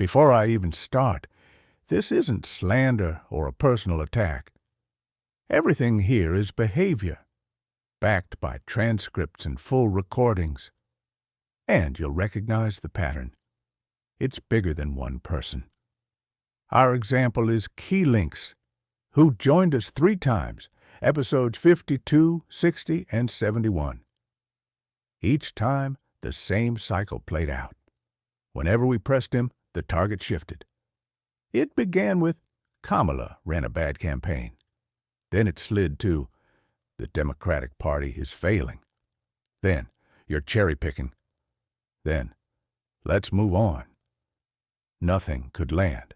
Before I even start, this isn't slander or a personal attack. Everything here is behavior, backed by transcripts and full recordings. And you'll recognize the pattern. It's bigger than one person. Our example is Keylinks, who joined us 3 times, episodes 52, 60, and 71. Each time, the same cycle played out. Whenever we pressed him, the target shifted. It began with, Kamala ran a bad campaign. Then it slid to, the Democratic Party is failing. Then, you're cherry-picking. Then, let's move on. Nothing could land.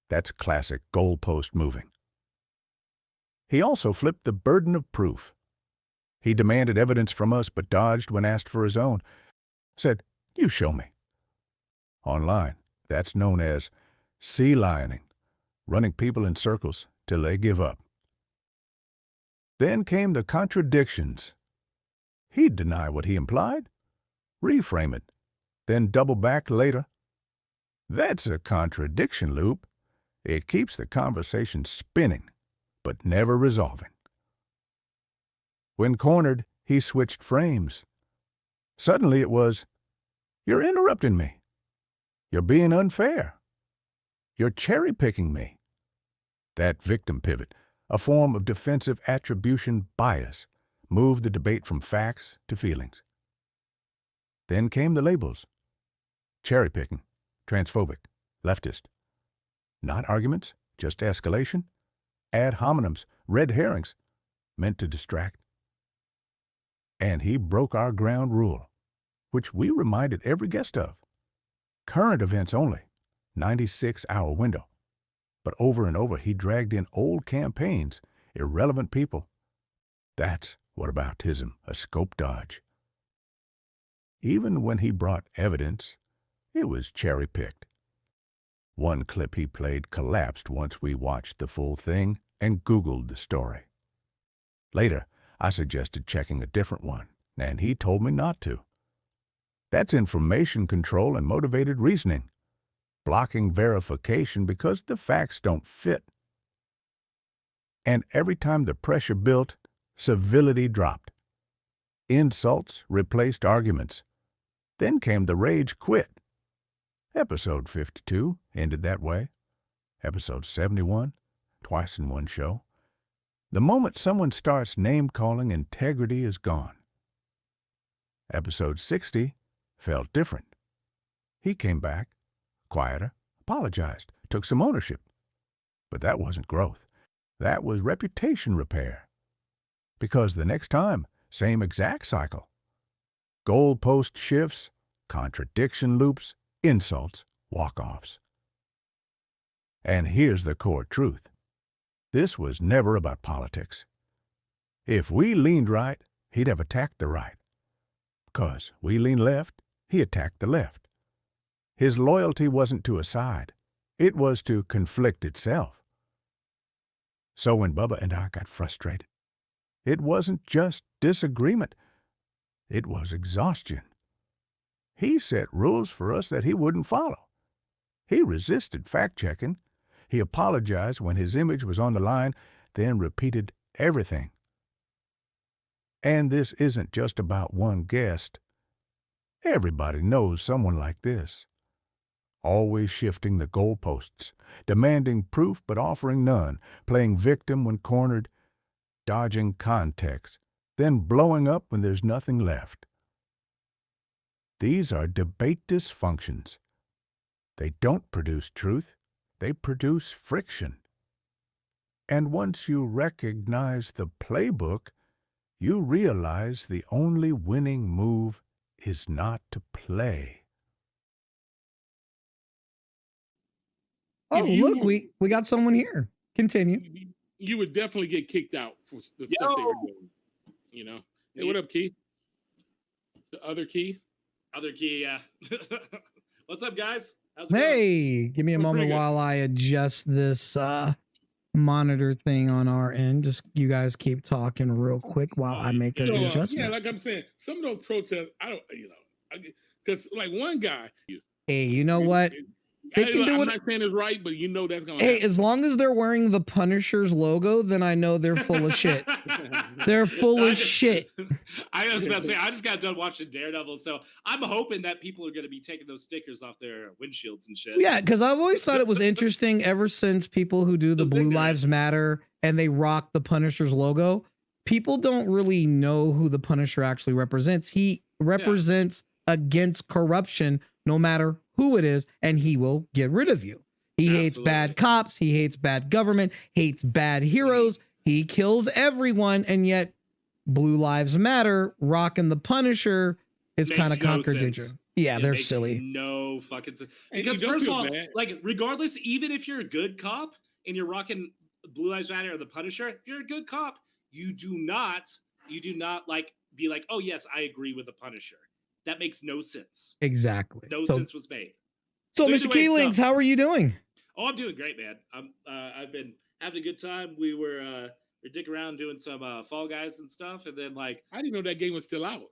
That's classic goalpost moving. He also flipped the burden of proof. He demanded evidence from us but dodged when asked for his own. Said, you show me. Online, that's known as sealioning, running people in circles till they give up. Then came the contradictions. He'd deny what he implied, reframe it, then double back later. That's a contradiction loop. It keeps the conversation spinning, but never resolving. When cornered, he switched frames. Suddenly it was, you're interrupting me. You're being unfair. You're cherry-picking me. That victim pivot, a form of defensive attribution bias, moved the debate from facts to feelings. Then came the labels. Cherry-picking, transphobic, leftist. Not arguments, just escalation. Ad hominems, red herrings, meant to distract. And he broke our ground rule, which we reminded every guest of. Current events only, 96-hour window. But over and over he dragged in old campaigns, irrelevant people. That's whataboutism, a scope dodge. Even when he brought evidence, it was cherry-picked. One clip he played collapsed once we watched the full thing and Googled the story. Later, I suggested checking a different one, and he told me not to. That's information control and motivated reasoning, blocking verification because the facts don't fit. And every time the pressure built, civility dropped. Insults replaced arguments. Then came the rage quit. Episode 52 ended that way. Episode 71, twice in one show. The moment someone starts name-calling, integrity is gone. Episode 60 felt different. He came back, quieter, apologized, took some ownership. But that wasn't growth. That was reputation repair. Because the next time, same exact cycle. Goalpost shifts, contradiction loops, insults, walk-offs. And here's the core truth. This was never about politics. If we leaned right, he'd have attacked the right. Because we leaned left, he attacked the left. His loyalty wasn't to a side. It was to conflict itself. So when Bubba and I got frustrated, it wasn't just disagreement. It was exhaustion. He set rules for us that he wouldn't follow. He resisted fact-checking. He apologized when his image was on the line, then repeated everything. And this isn't just about one guest. Everybody knows someone like this. Always shifting the goalposts, demanding proof but offering none, playing victim when cornered, dodging context, then blowing up when there's nothing left. These are debate dysfunctions. They don't produce truth. They produce friction. And once you recognize the playbook, you realize the only winning move is not to play. Oh, look, we got someone here. Continue. You would definitely get kicked out for the stuff they were doing. You know? Hey, what up, Key? The other Key? Other Key, yeah. What's up, guys? How's it Hey, going? give me a moment while I adjust this monitor thing on our end. Just you guys keep talking real quick while I make an adjustment. Yeah, like I'm saying, some of those protests, I don't, because like one guy. Hey, you know what? They can do I'm it. not saying it's right, but you know that's gonna Hey, happen. as long as they're wearing the Punisher's logo, then I know they're full of shit. They're full of shit. I was about to say, I just got done watching Daredevil, so I'm hoping that people are going to be taking those stickers off their windshields and shit. Yeah, because I've always thought it was interesting ever since people who do the Blue Lives Matter and they rock the Punisher's logo. People don't really know who the Punisher actually represents. He represents against corruption no matter who it is, and he will get rid of you. He hates bad cops. He hates bad government, hates bad heroes. He kills everyone, and yet Blue Lives Matter, rocking the Punisher is kind of contradiction. Yeah, they're silly. No fucking sense. Because first of all, like regardless, even if you're a good cop and you're rocking Blue Lives Matter or the Punisher, if you're a good cop, you do not like be like, oh yes, I agree with the Punisher. That makes no sense. Exactly. No sense was made. So Mr. Keylinks, how are you doing? Oh, I'm doing great, man. I've been having a good time. We're dicking around doing some Fall Guys and stuff, and then like I didn't know that game was still out.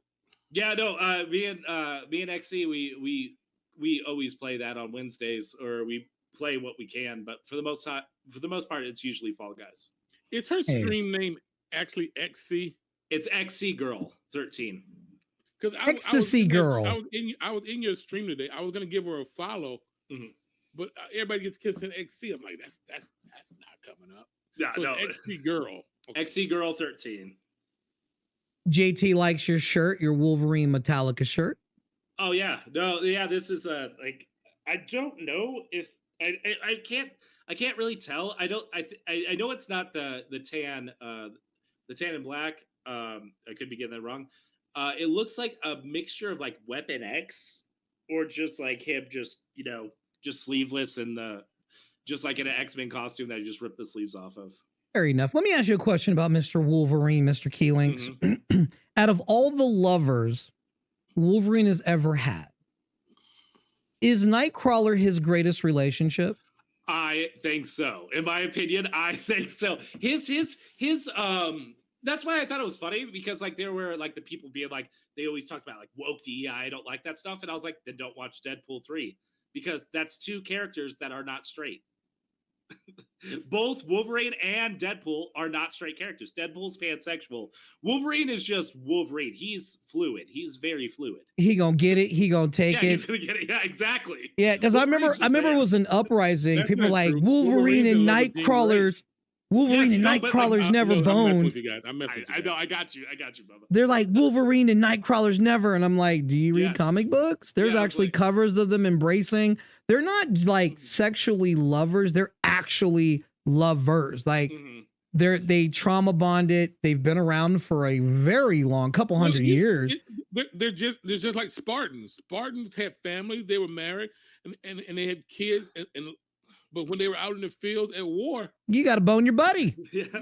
Yeah, no. Me and XC, we always play that on Wednesdays, or we play what we can. But for the most part, it's usually Fall Guys. Is her stream name actually XC? It's XC Girl 13. Because Ecstasy Girl. I was in your stream today. I was gonna give her a follow, but everybody gets kissed in XC. I'm like, that's not coming up. Yeah, so no. XC Girl. Okay. XC Girl 13. JT likes your shirt, your Wolverine Metallica shirt. Oh yeah, no, yeah. This is like I don't know if I can't really tell. I know it's not the tan and black. I could be getting that wrong. It looks like a mixture of like Weapon X or just like him just sleeveless and just like in an X-Men costume that I just ripped the sleeves off of. Fair enough. Let me ask you a question about Mr. Wolverine, Mr. Keylinks. Out of all the lovers Wolverine has ever had, is Nightcrawler his greatest relationship? I think so. In my opinion, I think so. His that's why I thought it was funny, because like there were like the people being like, they always talk about like woke DEI, I don't like that stuff. And I was like, then don't watch Deadpool 3, because that's two characters that are not straight. Both Wolverine and Deadpool are not straight characters. Deadpool's pansexual. Wolverine is just Wolverine. He's fluid. He's very fluid. He gonna get it. He gonna take it. He's gonna get it. Yeah, exactly. Yeah, because I remember it was an uprising. That's people like true. Wolverine and Nightcrawlers. Wolverine and Nightcrawlers never boned. I know. I got you, Bubba. They're like Wolverine and Nightcrawlers never, and I'm like, do you read comic books? There's actually covers of them embracing. They're not like sexually lovers. They're actually lovers. Like they trauma bonded. They've been around for a very long couple hundred years. They're just like Spartans. Spartans had families. They were married and they had kids. But when they were out in the fields at war, you got to bone your buddy. Yeah, I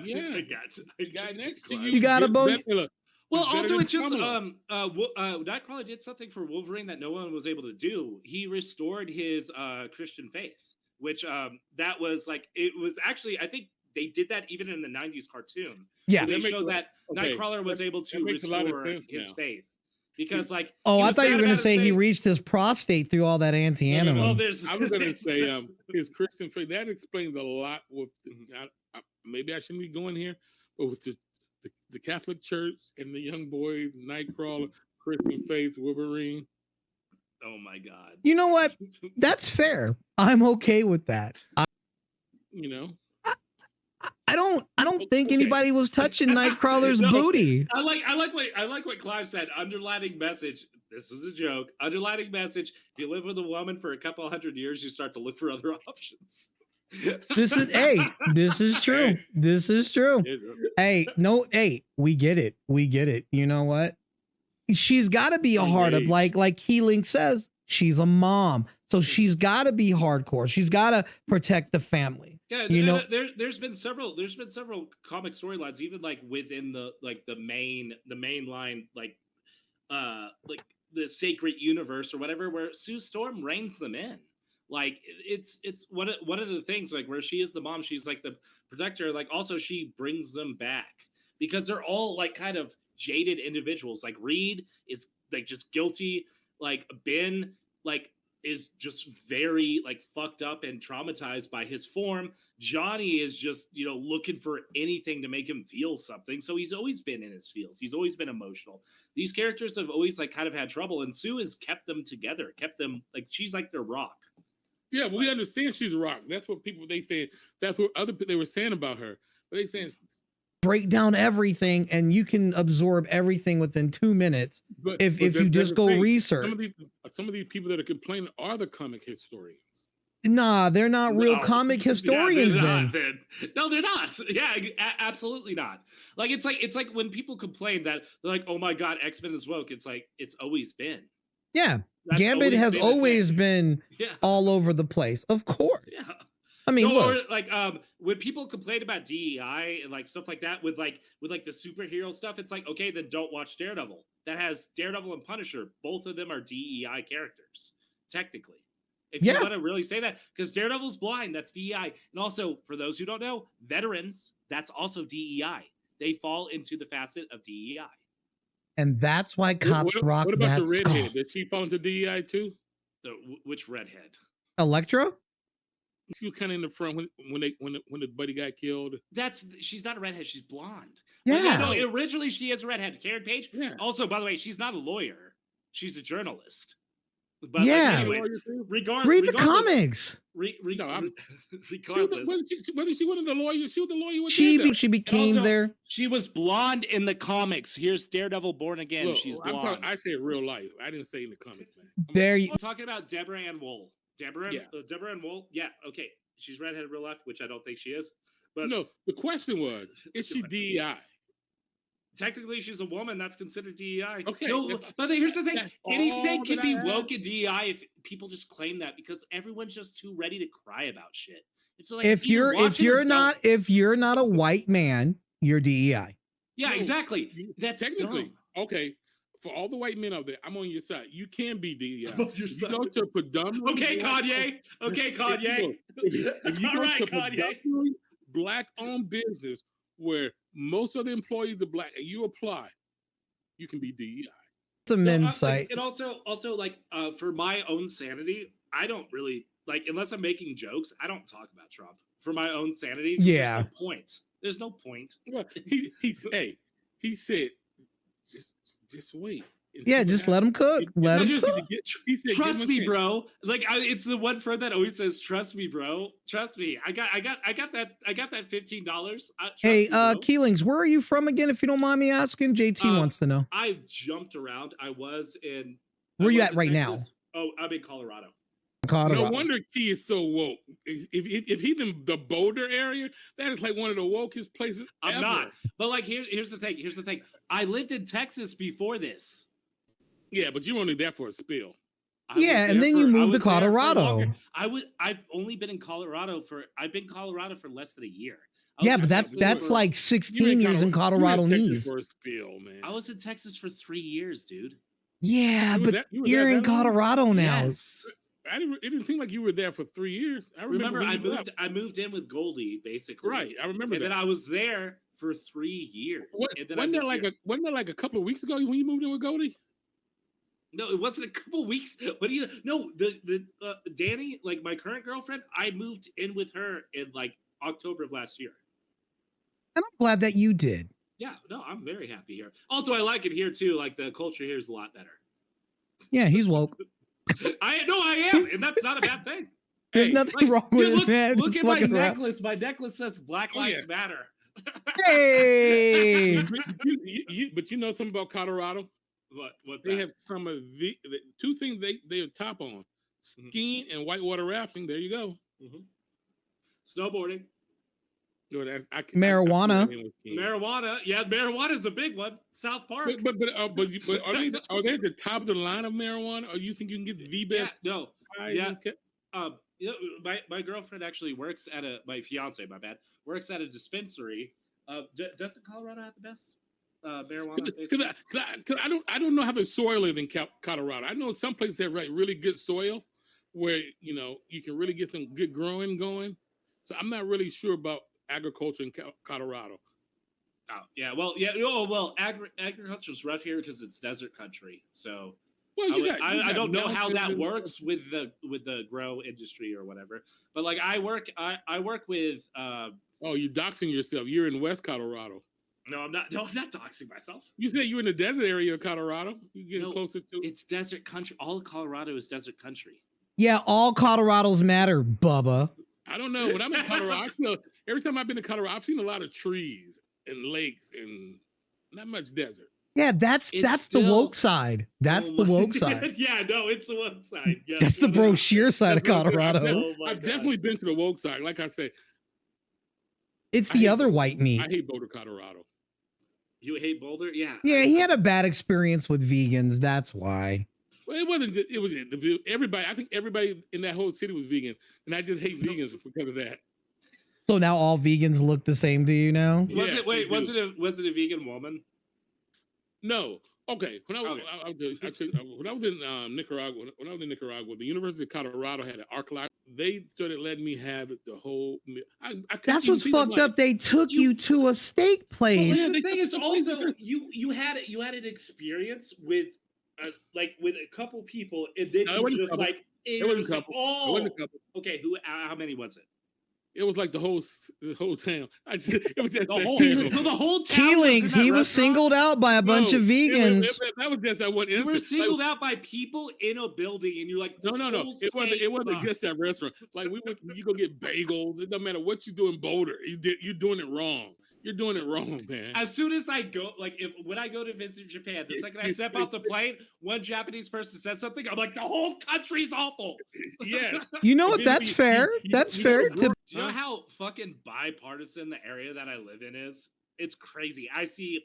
got you. The guy next to you, you got to bone. Well, also it's just Nightcrawler did something for Wolverine that no one was able to do. He restored his Christian faith, which that was like, it was actually, I think they did that even in the 90s cartoon. Yeah, they showed that Nightcrawler was able to restore his faith. Because like, I thought you were going to say he reached his prostate through all that anti-animal. No. I was going to say his Christian faith. That explains a lot. With maybe I shouldn't be going here, but with the Catholic Church and the young boys, Nightcrawler, Christian faith, Wolverine. Oh my God! You know what? That's fair. I'm okay with that. I don't think anybody was touching Nightcrawler's booty. I like what Clive said. Underlining message. This is a joke. Underlining message. If you live with a woman for a couple 100 years, you start to look for other options. This is true. This is true. We get it. You know what? She's got to be a heart of like Keylinks says. She's a mom, so she's got to be hardcore. She's got to protect the family. Yeah, there's been several comic storylines, even like within the main line, like the sacred universe or whatever, where Sue Storm reins them in. Like it's one of the things, like where she is the mom, she's like the protector. Like also she brings them back because they're all like kind of jaded individuals. Like Reed is like just guilty. Like Ben like is just very like fucked up and traumatized by his form. Johnny is just, you know, looking for anything to make him feel something. So he's always been in his feels. He's always been emotional. These characters have always like kind of had trouble, and Sue has kept them together, kept them like she's like their rock. Yeah, well, we understand she's a rock. That's what people they say. That's what other they were saying about her. But they saying break down everything, and you can absorb everything within 2 minutes if you just go research. Some of these people that are complaining are the comic historians. Nah, they're not real comic historians. Yeah, they're not. No, they're not. Yeah, absolutely not. Like it's like when people complain that they're like, "Oh my god, X-Men is woke." It's like it's always been. Yeah, Gambit has always been all over the place. Of course. Yeah. I mean, no, look. or like when people complain about DEI and like stuff like that with the superhero stuff, it's like, okay, then don't watch Daredevil. That has Daredevil and Punisher. Both of them are DEI characters, technically. If you want to really say that, because Daredevil's blind, that's DEI. And also, for those who don't know, veterans, that's also DEI. They fall into the facet of DEI. And that's why cops rock that. What about the redhead? Does she fall into DEI too? Which redhead? Electra? She was kind of in the front when the buddy got killed. She's not a redhead. She's blonde. Yeah. No. Originally, she is a redhead. Karen Page. Yeah. Also, by the way, she's not a lawyer. She's a journalist. But yeah. Anyways, read the comics. Regardless, whether she wasn't a lawyer, she was the lawyer. She became there. She was blonde in the comics. Here's Daredevil Born Again. Look, she's blonde. I say real life. I didn't say in the comics, man. I'm talking about Deborah Ann Wool. Deborah Ann Wool. Yeah, okay. She's redhead in real life, which I don't think she is. But no, the question was, is she DEI? Technically, she's a woman. That's considered DEI. Okay. No, but here's the thing. Anything can be woke in DEI if people just claim that, because everyone's just too ready to cry about shit. It's like if you're not a white man, you're DEI. Yeah, exactly. That's technically dumb. Okay. For all the white men out there, I'm on your side. You can be DEI. You go to predominantly. Okay, Kanye. Okay, Kanye. If you go to predominantly black-owned business where most of the employees are black, and you apply, you can be DEI. It's a men's site. And also like for my own sanity, I don't really like, unless I'm making jokes, I don't talk about Trump for my own sanity. Yeah. There's no point. There's no point. Well, he said, just wait. Yeah, just let him cook. Let him cook. Trust me, bro. Like it's the one friend that always says, "Trust me, bro. Trust me." I got that $15. Hey, Keylinks, where are you from again? If you don't mind me asking, JT wants to know. I've jumped around. I was in. Where are you at right Texas. Now? Oh, I'm in Colorado. No wonder Key is so woke. If he's in the Boulder area, that is like one of the wokest places. I'm not. But like here's the thing. Here's the thing. I lived in Texas before this. Yeah, but you were only there for a spill. And then you moved to Colorado. I've only been in Colorado I've been in Colorado for less than a year. Yeah, but that's like 16 years in Colorado. For a spill, man. I was in Texas for 3 years, dude. Yeah, but you're in Colorado now. Yes. It didn't seem like you were there for 3 years. I remember I moved in with Goldie, basically. Right, I remember that. And then I was there for 3 years. Wasn't there like a couple of weeks ago when you moved in with Goldie? No, it wasn't a couple weeks. What do you know? The Danny, like my current girlfriend, I moved in with her in like October of last year. And I'm glad that you did. Yeah, no, I'm very happy here. Also, I like it here too. Like the culture here is a lot better. Yeah, he's woke. I am, and that's not a bad thing. There's nothing wrong with it, man. Look at my necklace. My necklace says Black Lives Matter. Hey! But you know something about Colorado? What's they have some of the two things they are top on: skiing and whitewater rafting. There you go. Snowboarding. No, marijuana. Marijuana. Yeah, marijuana is a big one. South Park. But are they at the top of the line of marijuana, or you think you can get the best? Yeah, no. You know, my girlfriend actually works at my fiance, works at a dispensary. Doesn't Colorado have the best marijuana? Because I don't know how the soil is in Colorado. I know some places have really good soil where you can really get some good growing going. So I'm not really sure about agriculture in Colorado. Oh yeah, well yeah, agriculture is rough here because it's desert country. So Well, I don't know how that mountains works with the grow industry or whatever, but like I work with Oh, you're doxing yourself. You're in West Colorado. no, I'm not doxing myself. You said you're in the desert area of Colorado. You're getting No, closer to. It's desert country. All of Colorado is desert country. Yeah, all Colorados matter, Bubba. I don't know. When I'm in Colorado, I feel every time I've been to Colorado, I've seen a lot of trees and lakes and not much desert. Yeah, that's still- the woke side. That's the woke side. Yeah, no, it's the woke side. Yes, That's the 100%. brochure side of Colorado. Oh my I've God. definitely been to the woke side. Like I said, It's I the hate other Boulder. white meat. I hate Boulder, Colorado. You hate Boulder? Yeah. Yeah, he had a bad experience with vegans. That's why. Well, it wasn't. It was everybody. I think everybody in that whole city was vegan, and I just hate vegans because of that. So now all vegans look the same to you now? Was Yes, it? Wait, they was do. it a vegan woman? No. Okay. When I was, Okay. when I was in Nicaragua, the University of Colorado had an archaeological. They started letting me have it the whole. I couldn't That's even what's see the fucked money. up. They took you to a steak Well, place. yeah, the they thing took is the also places. you had an experience with with a couple people, and then No, it you wasn't a just couple. like It wasn't a couple. It oh, wasn't a couple. okay. How many was it? It was like the whole town. It was just The whole that so the whole town. Keylinks, was in that he was restaurant? singled out by a bunch of vegans. That was just that one You were instance. singled out by people in a building, and you're like, No. this whole It wasn't. state It wasn't just sucks. that restaurant. Like you go get bagels. It doesn't matter what you do in Boulder. You're doing it wrong. You're doing it wrong, man. As soon as I go, like when I go to visit Japan, the second I step off the plane, one Japanese person says something, I'm like, the whole country's awful. Yes. You know what? Maybe That's fair. That's fair. go to To, Do you know how fucking bipartisan the area that I live in is? It's crazy. I see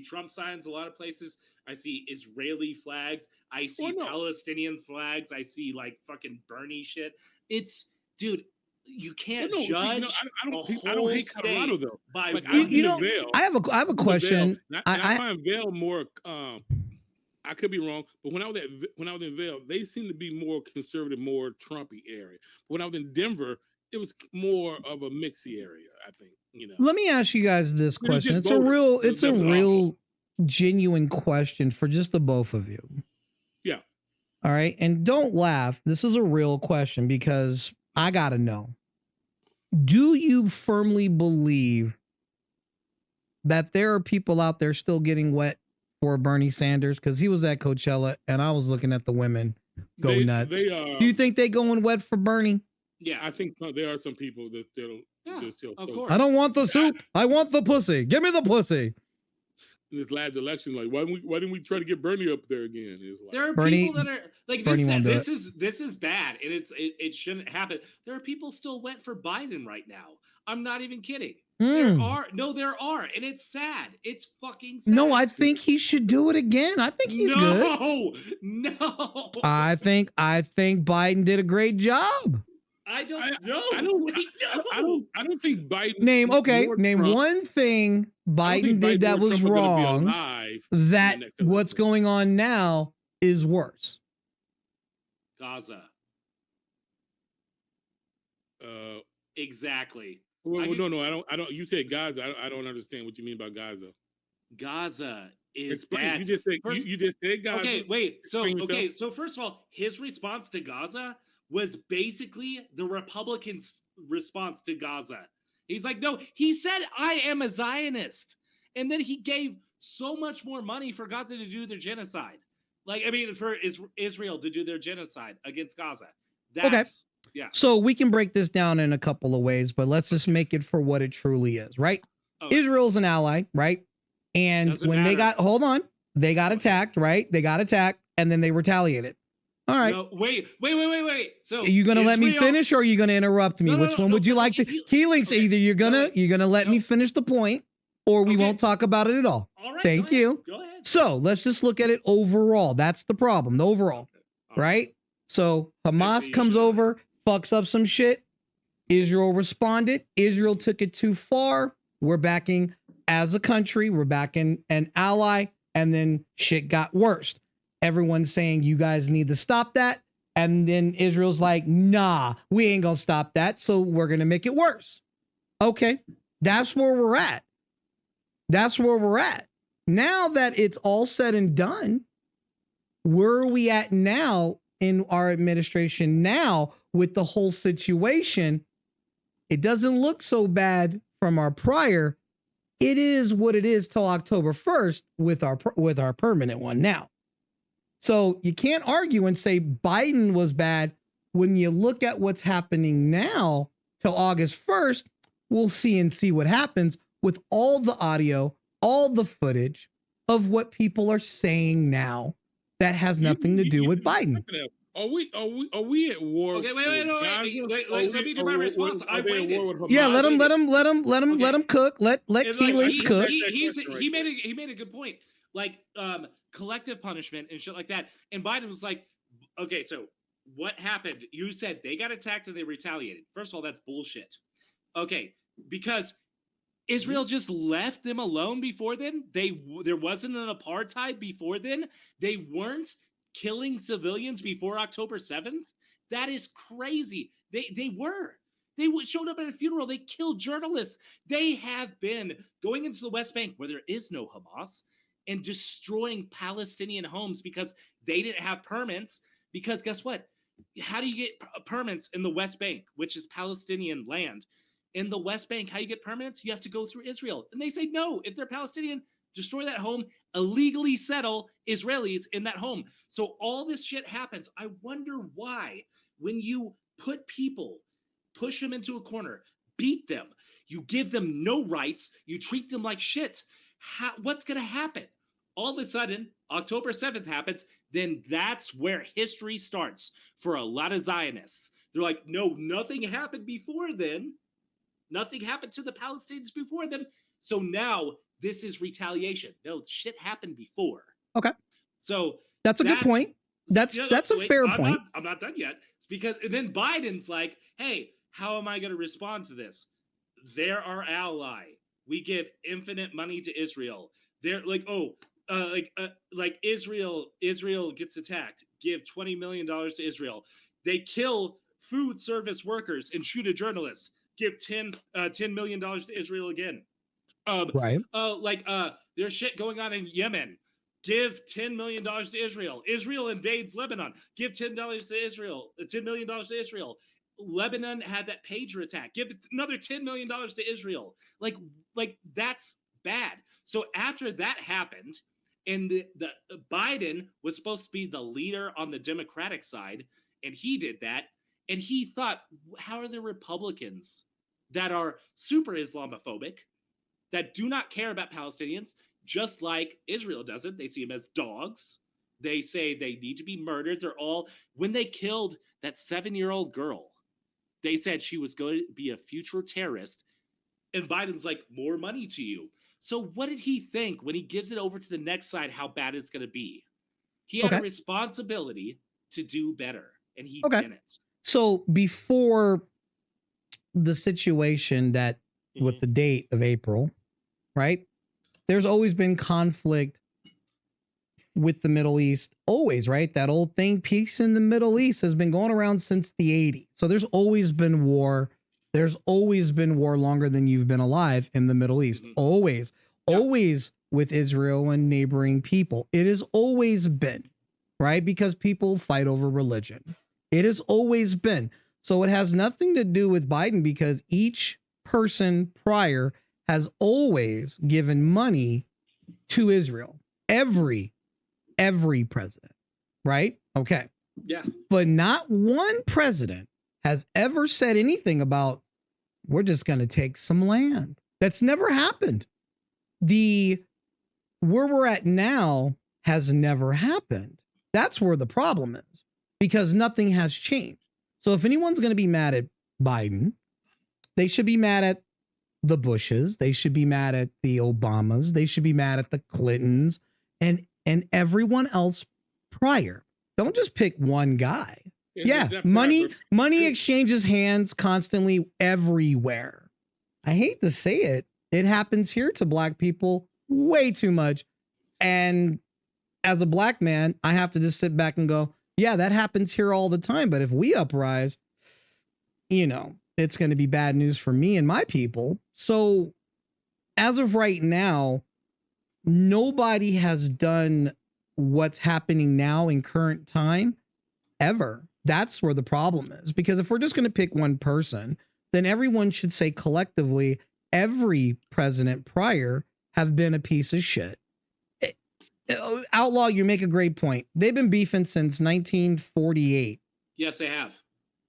Trump signs a lot of places. I see Israeli flags. I see Well, no. Palestinian flags. I see like fucking Bernie shit. It's dude, you can't Well, no, judge. I don't hate Colorado though. By Like, one I've been you to know, Vail. I have a question. And I I find Vail more. I could be wrong, but when I was in Vail, they seemed to be more conservative, more Trumpy area. When I was in Denver, it was more of a mixy area. I think Let me ask you guys this But it was question. just It's a Boulder. real, It it's a was real, genuine question for just the both of you. Yeah. All right, and don't laugh. This is a real question because I gotta know. Do you firmly believe that there are people out there still getting wet for Bernie Sanders? Because he was at Coachella and I was looking at the women go nuts. Do you think they going wet for Bernie? Yeah, I think there are some people that still. Yeah, that still of so- course. I don't want the soup. I want the pussy. Give me the pussy. In this last election, like why didn't we try to get Bernie up there again? It's like, There are Bernie- people that are like Bernie won't do this is bad and it shouldn't happen. There are people still wet for Biden right now. I'm not even kidding. There Mm. are, and it's sad. It's fucking sad. No, I think he should do it again. I think he's good. No. I think Biden did a great job. I don't know. I don't think Biden. Name nor Trump- one thing I don't think Biden did that nor was Trump are gonna be wrong alive in the that next what's election. going on now is worse. Gaza. Uh, Exactly. well, I no, I don't. You said Gaza. I don't understand what you mean by Gaza. Gaza is Explain. bad. You just said First- you just said Gaza. Okay, wait. Explain yourself. So first of all, his response to Gaza was basically the Republicans' response to Gaza. He's like, no, he said, I am a Zionist. And then he gave so much more money for Gaza to do their genocide. Like, I mean, for Israel to do their genocide against Gaza. That's, yeah. So we can break this down in a couple of ways, but let's just make it for what it truly is, right? Okay. Israel's an ally, right? And Doesn't when they matter. they got attacked, right? They got attacked and then they retaliated. All right. No, wait. So Are you gonna let me Israel- finish or are you gonna interrupt me? No, Which no, one no, would you no, like to if you- Keylinks, okay. either you're No, gonna let me finish the point or we Okay. won't talk about it at all. All right. Thank go ahead. you. Go ahead. So let's just look at it overall. That's the problem, the overall, Okay. All right? So Hamas you comes should- over, fucks up some shit. Israel responded. Israel took it too far. We're backing as a country. We're backing an ally. And then shit got worse. Everyone's saying you guys need to stop that. And then Israel's like, nah, we ain't gonna stop that. So we're gonna make it worse. Okay. That's where we're at. Now that it's all said and done, where are we at now in our administration now with the whole situation? It doesn't look so bad from our prior. It is what it is till October 1st with our permanent one now. So you can't argue and say Biden was bad when you look at what's happening now till August 1st. We'll see what happens with all the audio, all the footage of what people are saying now that has nothing to do with Biden. Are we at war? Okay, wait. Let me do my response. I waited. Yeah, let him cook. Let Keylinks cook. He made a good point. Like collective punishment and shit like that. And Biden was like, okay, so what happened? You said they got attacked and they retaliated. First of all, that's bullshit. Okay, because Israel just left them alone before then. There wasn't an apartheid before then. They weren't killing civilians before October 7th. That is crazy. They were. They showed up at a funeral. They killed journalists. They have been going into the West Bank where there is no Hamas and destroying Palestinian homes because they didn't have permits. Because guess what? How do you get permits in the West Bank, which is Palestinian land? In the West Bank, how you get permits? You have to go through Israel. And they say, no, if they're Palestinian, destroy that home, illegally settle Israelis in that home. So all this shit happens. I wonder why, when you put people, push them into a corner, beat them, you give them no rights, you treat them like shit. What's going to happen? All of a sudden, October 7th happens, then that's where history starts for a lot of Zionists. They're like, no, nothing happened before then. Nothing happened to the Palestinians before them. So now this is retaliation. No, shit happened before. Okay. So that's a good point. That's a fair point. I'm not done yet. It's because and then Biden's like, hey, how am I going to respond to this? They're our ally. We give infinite money to Israel. They're like, like Israel gets attacked. Give $20 million to Israel. They kill food service workers and shoot a journalist. Give $10 million to Israel again. Right. There's shit going on in Yemen. Give $10 million to Israel. Israel invades Lebanon. Give $10 to Israel. $10 million to Israel. Lebanon had that pager attack. Give another $10 million to Israel. Like that's bad. So after that happened, and the Biden was supposed to be the leader on the Democratic side, and he did that. And he thought, how are the Republicans that are super Islamophobic, that do not care about Palestinians, just like Israel doesn't? They see them as dogs. They say they need to be murdered. When they killed that 7-year-old girl, they said she was going to be a future terrorist. And Biden's like, more money to you. So what did he think when he gives it over to the next side, how bad it's going to be? He had a responsibility to do better, and he didn't. So before the situation that with the date of April, right? There's always been conflict with the Middle East, always, right? That old thing, peace in the Middle East, has been going around since the 80s. So there's always been war. There's always been war longer than you've been alive in the Middle East. Always with Israel and neighboring people. It has always been, right? Because people fight over religion. It has always been. So it has nothing to do with Biden, because each person prior has always given money to Israel. Every president, right? Okay. Yeah. But not one president has ever said anything about, we're just going to take some land. That's never happened. Where we're at now has never happened. That's where the problem is, because nothing has changed. So if anyone's going to be mad at Biden, they should be mad at the Bushes. They should be mad at the Obamas. They should be mad at the Clintons and everyone else prior. Don't just pick one guy. Money exchanges hands constantly everywhere. I hate to say it. It happens here to black people way too much. And as a black man, I have to just sit back and go, yeah, that happens here all the time. But if we uprise, it's going to be bad news for me and my people. So as of right now, nobody has done what's happening now in current time ever. That's where the problem is. Because if we're just going to pick one person, then everyone should say collectively, every president prior have been a piece of shit. Outlaw, you make a great point. They've been beefing since 1948. Yes, they have.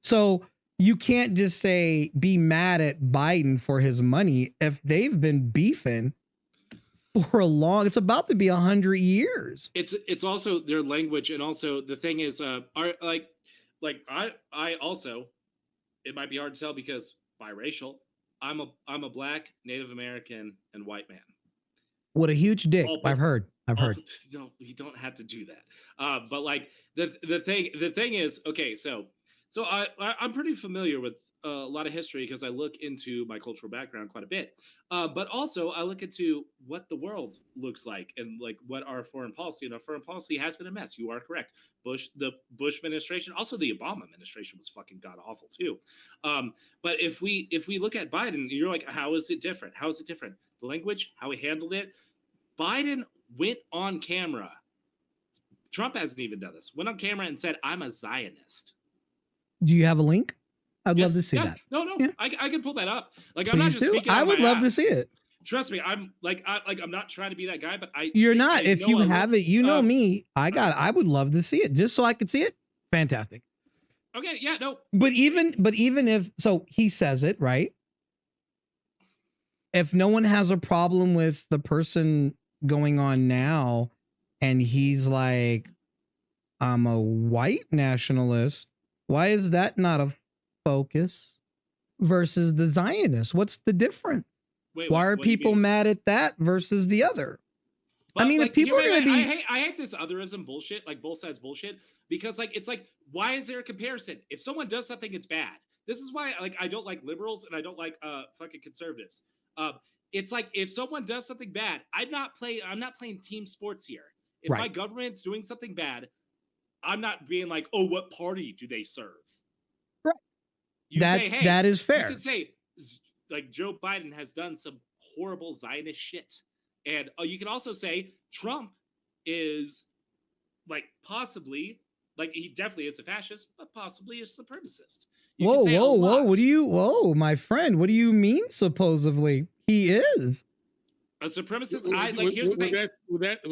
So you can't just say be mad at Biden for his money if they've been beefing for a long. It's about to be 100 years. It's also their language, and also the thing is, I also, it might be hard to tell because biracial. I'm a black, Native American, and white man. What a huge dick! I've heard. You don't have to do that. But like the thing is, okay, so I'm pretty familiar with a lot of history because I look into my cultural background quite a bit. But also I look into what the world looks like and like what our foreign policy, and our foreign policy has been a mess. You are correct. The Bush administration, also the Obama administration was fucking god awful too. But if we look at Biden, you're like, how is it different? How is it different? The language, how he handled it. Biden went on camera. Trump hasn't even done this. Went on camera and said, "I'm a Zionist." Do you have a link? I'd Yes, love to see yeah. that. No, Yeah. I can pull that up. Like Please I'm not just do. speaking. I out would my love to ass. see it. Trust me, I'm not trying to be that guy, but You're think not. I If know you I have love- it, you know me. I would love to see it just so I could see it. Fantastic. Okay, yeah, no. But even if so, he says it right. If no one has a problem with the person going on now, and he's like, I'm a white nationalist, why is that not a focus versus the Zionist? What's the difference? Wait, Why what are do you people mean? mad at that versus the other? But, I mean, if people hear are me gonna out. be- I hate this otherism bullshit, like both sides bullshit, because like it's like, why is there a comparison? If someone does something, it's bad. This is why like I don't like liberals and I don't like fucking conservatives. It's like if someone does something bad, I'm not playing team sports here. If Right. my government's doing something bad, I'm not being like, oh, what party do they serve? Right. You say, hey, that is fair. You can say like Joe Biden has done some horrible Zionist shit. And you can also say Trump is like possibly, like he definitely is a fascist, but possibly a supremacist. You can say a lot. Whoa, my friend, what do you mean supposedly? He is. A supremacist? Here's the thing.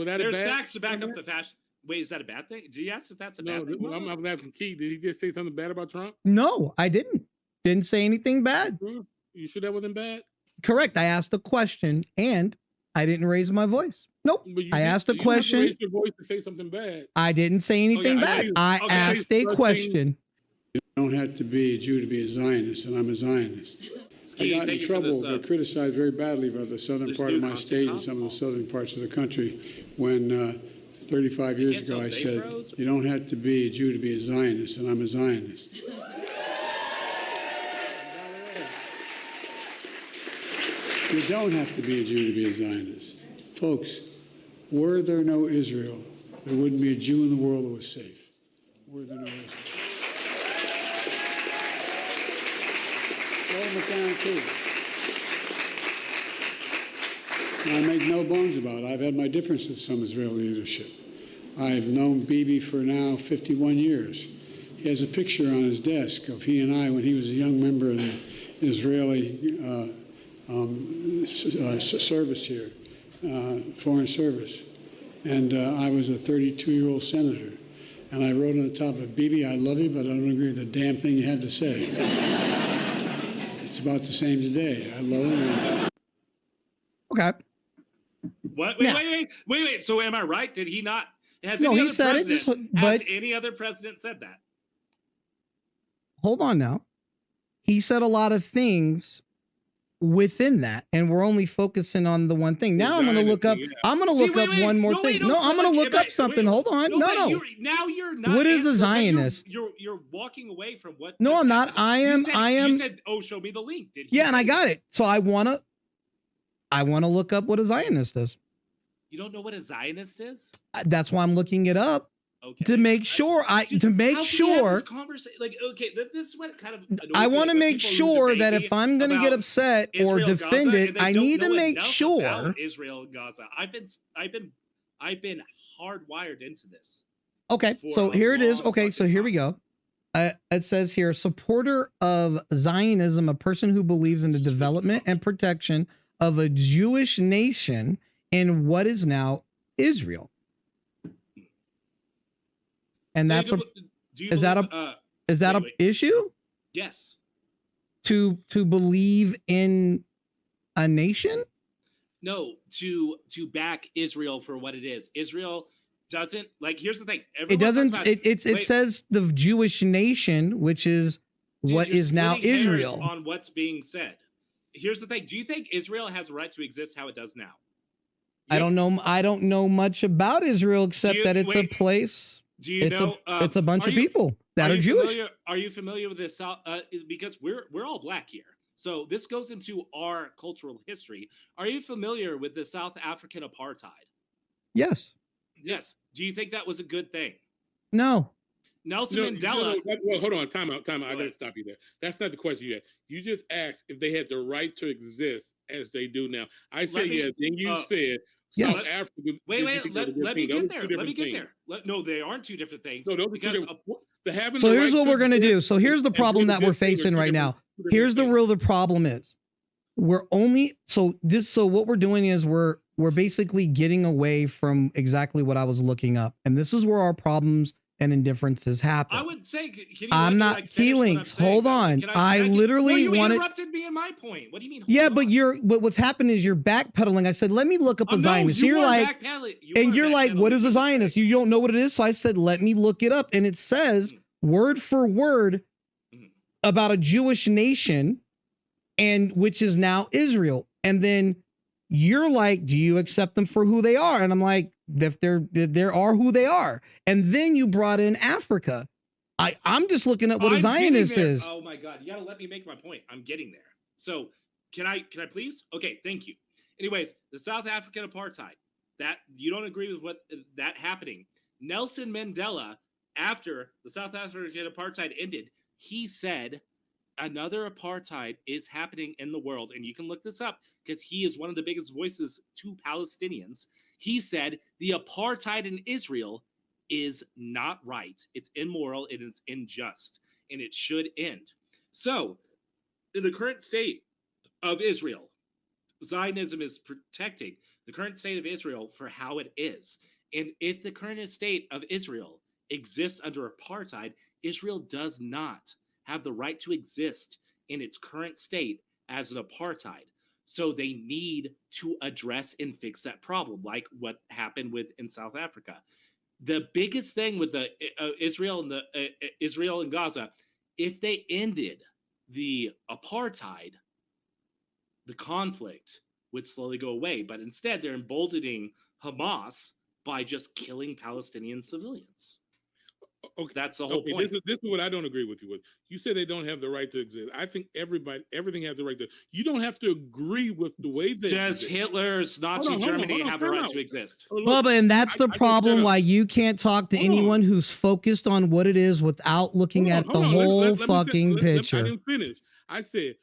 There's facts to back up the fascist. Wait, is that a bad thing? Do you ask if that's a bad thing? I'm asking Key. Did he just say something bad about Trump? No, I didn't. Didn't say anything bad. You sure that wasn't bad? Correct. I asked a question and I didn't raise my voice. Nope. I asked a question. You raised your voice to say something bad. I didn't say anything bad. I asked a question. You don't have to be a Jew to be a Zionist, and I'm a Zionist. I got in trouble, got criticized very badly by the southern part of my state and some of the southern parts of the country when 35 years ago I said, you don't have to be a Jew to be a Zionist, and I'm a Zionist. You don't have to be a Jew to be a Zionist. Folks, were there no Israel, there wouldn't be a Jew in the world that was safe. Were there no Israel. Roll it down too. And I make no bones about it. I've had my differences with some Israeli leadership. I've known Bibi for now 51 years. He has a picture on his desk of he and I when he was a young member of the Israeli service here, foreign service. And I was a 32-year-old senator. And I wrote on the top of it, Bibi, I love you, but I don't agree with the damn thing you had to say. It's about the same today. I love him. Okay. What? Wait. So am I right? Did he not? Has No, any he other said it, president? but- Has any other president said that? Hold on now. He said a lot of things within that, and we're only focusing on the one thing. Now I'm going to look up. I'm going to look up one more thing. No, I'm going to look up something. Hold on. No. Now you're not. What is a Zionist? You're walking away from what. No, just I'm not. happened. I am. You said, "Oh, show me the link." Did he Yeah, and say I got it. So I want to look up what a Zionist is. You don't know what a Zionist is? That's why I'm looking it up. Okay. To make sure Dude, how can we have this conversation? Like, okay, this is what kind of annoys I me, want to when make people who sure debate that me if I'm going to get about upset or Israel, defend Gaza, it, and they I don't need to know make enough sure. about Israel and Gaza. I've been I've been hardwired into this. Okay, for so a here it is. long Okay, so fucking here we time. go. It says here, supporter of Zionism, a person who believes in the development and protection of a Jewish nation in what is now Israel. And So that's a, do you is that believe, a, is that wait. a issue Yes. to believe in a nation? No, to back Israel for what it is. Israel doesn't, like, here's the thing. It doesn't, talks about, it says the Jewish nation, which is what you're is now splitting hairs Israel. on what's being said. Here's the thing. Do you think Israel has a right to exist how it does now? I don't know. I don't know much about Israel except that it's a place. Do you know? It's a bunch of people that are Jewish. Are you familiar with this? Because we're all black here, so this goes into our cultural history. Are you familiar with the South African apartheid? Yes. Yes. Do you think that was a good thing? No. Nelson Mandela. Well, hold on. Time out. I got to stop you there. That's not the question you asked. You just asked if they had the right to exist as they do now. I said yes. Then you said South Africa. Wait. Let me get there. Let me get there. No, they aren't two different things. No, because so here's what we're going to do. So here's the problem that we're facing right now. Here's the problem is we're only so what we're doing is we're basically getting away from exactly what I was looking up, and this is where our problems and indifferences happen. I would say, I'm not Keylinks. Hold on. I literally wanted. You interrupted me in my point. What do you mean? Yeah, but what's happened is you're backpedaling. I said, let me look up a Zionist. You're like, you're like, what is a Zionist? You don't know what it is. So I said, let me look it up. And it says word for word about a Jewish nation, and which is now Israel. And then you're like, do you accept them for who they are? And I'm like, if they are who they are. And then you brought in Africa. I'm just looking at what a Zionist is. Oh my God, you gotta let me make my point. I'm getting there. So can I please? Okay, thank you. Anyways, the South African apartheid, that you don't agree with what that happening. Nelson Mandela, after the South African apartheid ended, he said another apartheid is happening in the world, and you can look this up because he is one of the biggest voices to Palestinians. He said the apartheid in Israel is not right. It's immoral. It is unjust, and it should end. So, in the current state of Israel, Zionism is protecting the current state of Israel for how it is. And if the current state of Israel exists under apartheid, Israel does not have the right to exist in its current state as an apartheid. So they need to address and fix that problem, like what happened in South Africa. The biggest thing with the Israel and Gaza, if they ended the apartheid, the conflict would slowly go away. But instead, they're emboldening Hamas by just killing Palestinian civilians. Okay, that's the whole point. This is what I don't agree with you with. You say they don't have the right to exist. I think everything has the right to. You don't have to agree with the way they. Does Hitler's Nazi Germany have a right to exist? Bubba, and that's the problem why you can't talk to anyone who's focused on what it is without looking at the whole fucking picture. I didn't finish. I said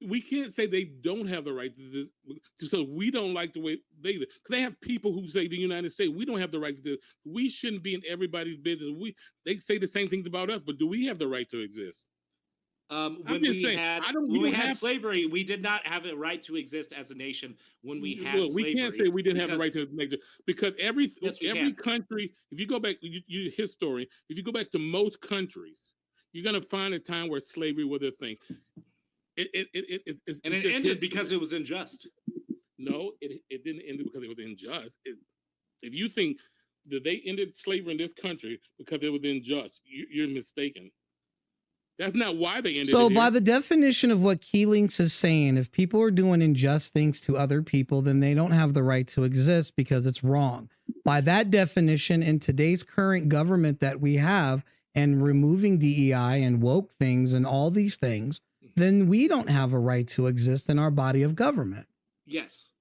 we can't say they don't have the right to this because we don't like the way they live. Because they have people who say the United States, we don't have the right to do. We shouldn't be in everybody's business. They say the same things about us, but do we have the right to exist? When we had slavery, we did not have a right to exist as a nation. When we had slavery, we can't say we didn't have the right to make it because every country. If you go back, you history. If you go back to most countries, you're gonna find a time where slavery was a thing. It ended because it was unjust. No, it didn't end because it was unjust. If you think that they ended slavery in this country because it was unjust, you're mistaken. That's not why they ended it. So by the definition of what Keylinks is saying, if people are doing unjust things to other people, then they don't have the right to exist because it's wrong. By that definition, in today's current government that we have, and removing DEI and woke things and all these things, then we don't have a right to exist in our body of government. Yes,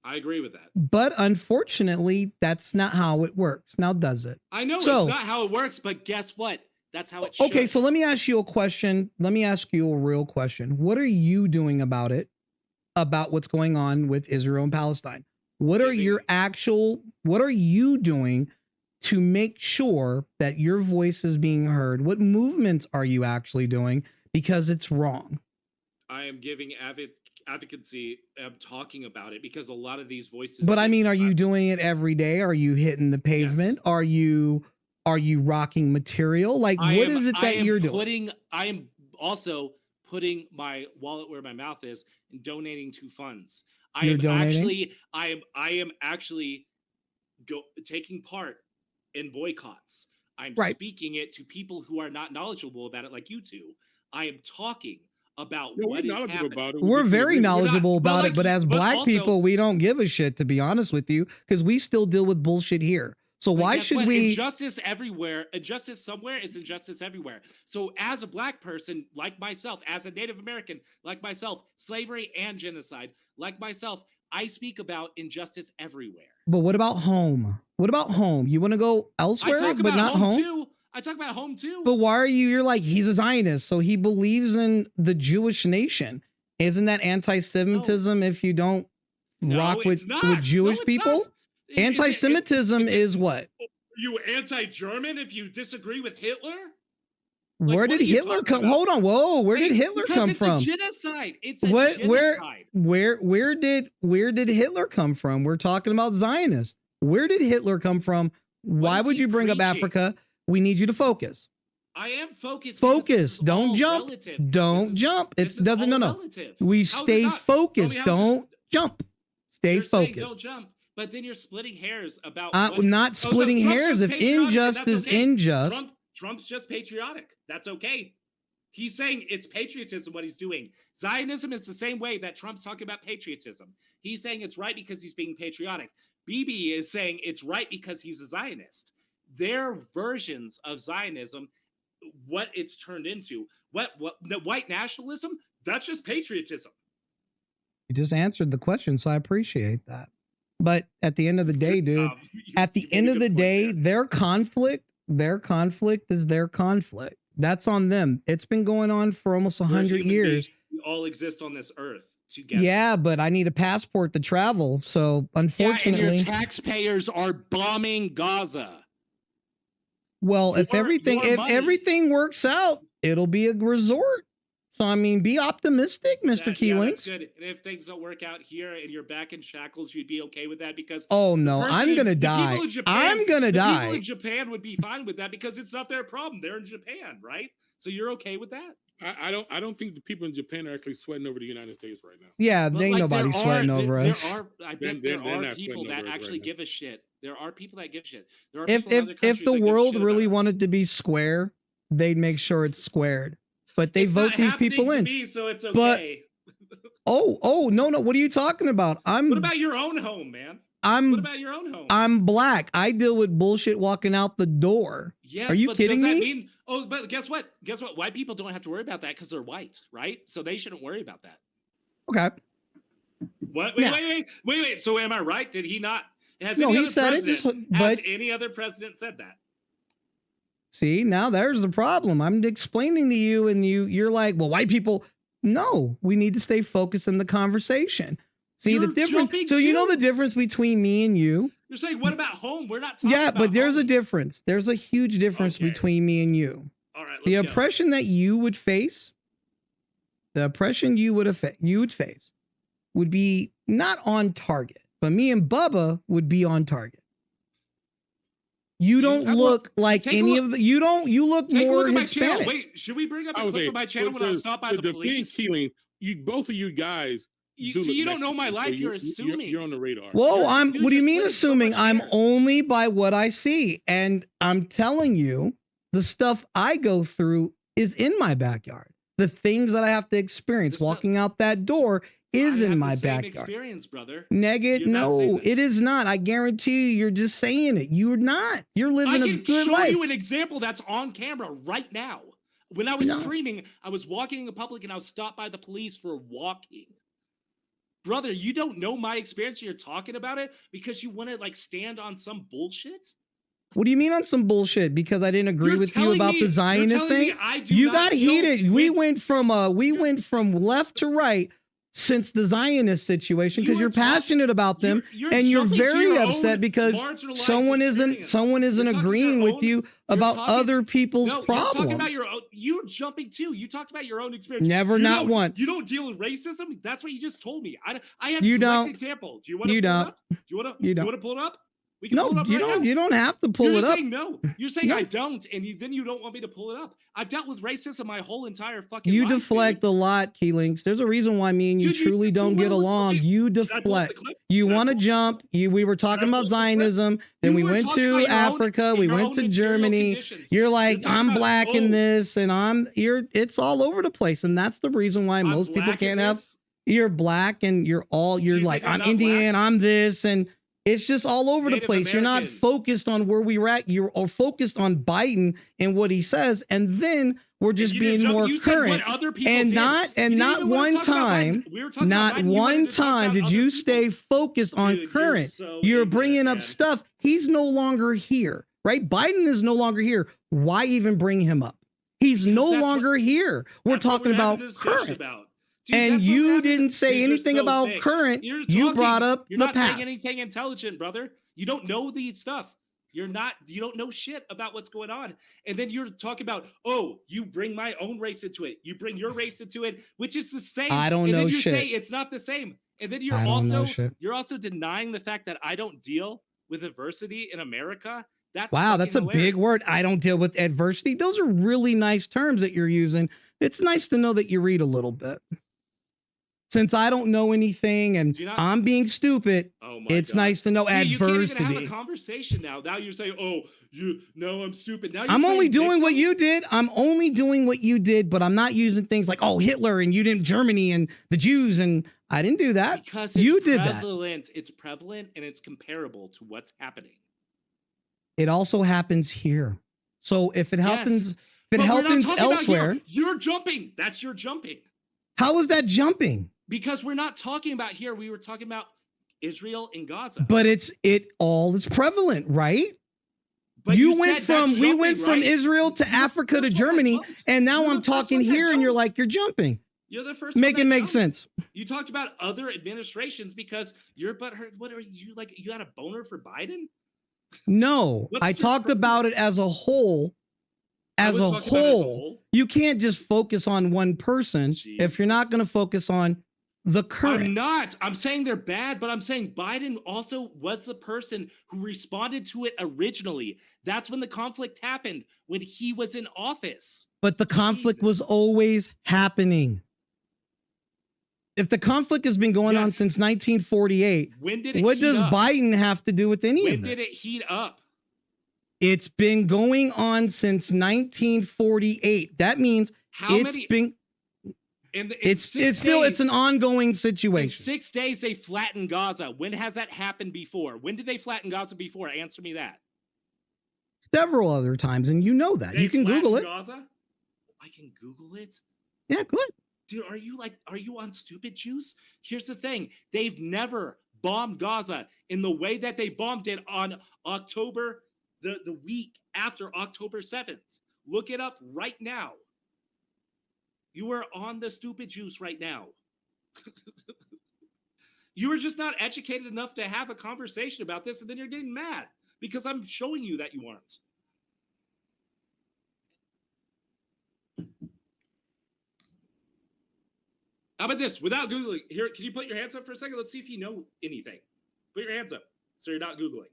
I agree with that. But unfortunately, that's not how it works. Now, does it? I know it's not how it works, but guess what? That's how it should. Okay, so let me ask you a question. Let me ask you a real question. What are you doing about it, about what's going on with Israel and Palestine? What are you doing to make sure that your voice is being heard? What movements are you actually doing? Because it's wrong. I am giving advocacy. I'm talking about it because a lot of these voices. But I mean, are you doing it every day? Are you hitting the pavement? Yes. Are you rocking material? Like, what is it that you're doing? I am also putting my wallet where my mouth is and donating to funds. I am actually taking part in boycotts. I'm speaking it to people who are not knowledgeable about it, like you two. I am talking about what is happening. We're very knowledgeable about it, but as black people, we don't give a shit, to be honest with you, because we still deal with bullshit here. So why should we? Injustice everywhere. Injustice somewhere is injustice everywhere. So as a black person like myself, as a Native American like myself, slavery and genocide like myself, I speak about injustice everywhere. But what about home? What about home? You want to go elsewhere, but not home? Too. I talk about home too. But why are you're like, he's a Zionist, so he believes in the Jewish nation. Isn't that anti-Semitism if you don't rock with Jewish people? Anti-Semitism is what? You anti-German if you disagree with Hitler? Where did Hitler come? Hold on, whoa! Where did Hitler come from? It's a genocide. It's a genocide. Where did Hitler come from? We're talking about Zionists. Where did Hitler come from? Why would you bring up Africa? We need you to focus. I am focused. Focus. Don't jump. Don't jump. It doesn't. No. We stay focused. Don't jump. Stay focused. Don't jump. But then you're splitting hairs about. I'm not splitting hairs. If injustice is unjust. Trump's just patriotic. That's okay. He's saying it's patriotism what he's doing. Zionism is the same way that Trump's talking about patriotism. He's saying it's right because he's being patriotic. Bibi is saying it's right because he's a Zionist. Their versions of Zionism, what it's turned into, what white nationalism, that's just patriotism. You just answered the question, so I appreciate that. But at the end of the day, dude, at the end of the day, their conflict is their conflict. That's on them. It's been going on for almost 100 years. We all exist on this earth together. Yeah, but I need a passport to travel. So unfortunately, and your taxpayers are bombing Gaza. Well, if everything works out, it'll be a resort. So I mean, be optimistic, Mr. Keylinks. Yeah, that's good. And if things don't work out here and you're back in shackles, you'd be okay with that because I'm gonna die. I'm gonna die. People in Japan would be fine with that because it's not their problem. They're in Japan, right? So you're okay with that? I don't think the people in Japan are actually sweating over the United States right now. Yeah, there ain't nobody sweating over us. I bet there are people that actually give a shit. There are people that give a shit. There are if the world really wanted to be square, they'd make sure it's squared. But they vote these people in. Me, so it's okay. But, no. What are you talking about? What about your own home, man? What about your own home? I'm black. I deal with bullshit walking out the door. Yes, are you kidding me? Mean, but guess what? White people don't have to worry about that because they're white, right? So they shouldn't worry about that. Okay. What? Wait. So am I right? Did he not? Has any other president said that? See, now there's the problem. I'm explaining to you, and you're like, well, white people. No, we need to stay focused in the conversation. See the difference. So you know the difference between me and you. You're saying, what about home? We're not talking about but there's home. A difference. There's a huge difference between me and you. All right, the oppression that you would face, the oppression you would face, would be not on target, but me and Bubba would be on target. You don't look like any of the. You look more Hispanic. Wait, should we bring up a clip of my channel when I was stopped by the police? Keeling, both of you guys. You don't know my life. You're assuming. You're on the radar. Whoa, what do you mean assuming? I'm only by what I see, and I'm telling you, the stuff I go through is in my backyard. The things that I have to experience walking out that door is in my backyard. Experience, brother. No, it is not. I guarantee you're just saying it. You're not. You're living a good life. I can show you an example that's on camera right now. When I was streaming, I was walking in public and I was stopped by the police for walking. Brother, you don't know my experience. You're talking about it because you want to stand on some bullshit. What do you mean on some bullshit? Because I didn't agree with you about the Zionist thing. You got heated. We went from left to right. since the Zionist situation because you're passionate about them you're and you're jumping to very your upset own because marginalized someone isn't You're talking agreeing your with own- you about other people's No, you're problems. talking about your own. You're jumping too. You talked about your own experience. Never, not once. You don't deal with racism. That's what you just told me. I have You a direct don't. example. Do you want to You pull don't. it up? Do you want You to don't. pull it up? We can No, pull it up you right don't. now. You don't have to pull You're it up. saying no. You're saying No. I don't, and then you don't want me to pull it up. I've dealt with racism my whole entire fucking You life. deflect dude. a lot, Keylinks. There's a reason why me and you Dude, truly don't get along. You Can I pull up the deflect. clip? You Can I want to pull- jump. We were talking I pull about up the clip? Zionism. Then You we were went talking to about your own- Africa. We your went own to material Germany. conditions. You're You're like, talking I'm about, black in oh, this, and it's all over the place. And that's the reason why I'm most people black in can't have. this? You're black and you're you like, think I'm I'm not Indian, black? I'm this, and it's just all over the Native place. You're not American. focused on where we're at. You're all focused on Biden and what he says, and then we're just You didn't being jump- more you said current. what other people And did. not You didn't not even wanna one talk about time, Biden. We were talking not about Biden. You wanted one to talk time about did other you people. stay focused on Dude, you're current. so You're ignorant, bringing up man. stuff. He's no longer here, right? Biden is no longer here. Why even bring him up? He's Because no that's what- longer here. We're That's what talking having about a discussion current. about. Dude, And that's what we're you having- didn't say Dude, you're anything so about thick. current. You're You talking- brought up You're the not past. saying anything intelligent, brother. You don't know the stuff. You don't know shit about what's going on. And then you're talking about, oh, you bring my own race into it. You bring your race into it, which is the same. I don't and know then you shit. say it's not the same. And then I don't know shit. you're also denying the fact that I don't deal with adversity in America. That's Wow, fucking that's a big hilarious. word. I don't deal with adversity. Those are really nice terms that you're using. It's nice to know that you read a little bit. Since I don't know anything and Do you not- I'm being stupid, Oh my it's God. nice to know Dude, you can't even have adversity. a conversation now. Now you're saying, "Oh, I'm stupid." Now you're I'm only playing doing what victim? you did. I'm only doing what you did, but I'm not using things like, oh, Hitler and you didn't Germany and the Jews, and I didn't do that. Because it's You did that. prevalent. It's prevalent and it's comparable to what's happening. It also happens here. So if it happens, Yes, if it but we're not happens talking about elsewhere, here. You're jumping. That's your jumping. how is that jumping? Because we're not talking about here. We were talking about Israel and Gaza. But it all is prevalent, right? But we said went that's from jumping, right? Israel to You're the Africa to first one that Germany, jumped. and now You're I'm the first talking one that here, and you're jumped. like, you're jumping. You're the first. Make one it that make jumped. sense. You talked about other administrations because you're butthurt. What are you like? You got a boner for Biden? No, What's I your talked problem? about it as a whole. I As was a talking about it as a whole, whole. you can't just focus on one person if you're not Jesus. going to focus on the current. I'm not. I'm saying they're bad, but I'm saying Biden also was the person who responded to it originally. That's when the conflict happened, when he was in office. But the conflict was Jesus. always happening. If the conflict has been going on Yes. since 1948, When did it what heat does up? Biden have to do with any When of did it? it heat up? It's been going on since 1948. That means How it's many? been In it's 6 still days, it's an ongoing in situation. 6 days they flattened Gaza. When has that happened before? When did they flatten Gaza before? Answer me that. Several other times, and you know that. They You can Google it. flattened Gaza? I can Google it. Yeah, good. Dude, are you on stupid juice? Here's the thing. They've never bombed Gaza in the way that they bombed it on October, the week after October 7th. Look it up right now. You are on the stupid juice right now. You are just not educated enough to have a conversation about this, and then you're getting mad because I'm showing you that you aren't. How about this? Without Googling, here, can you put your hands up for a second? Let's see if you know anything. Put your hands up so you're not Googling.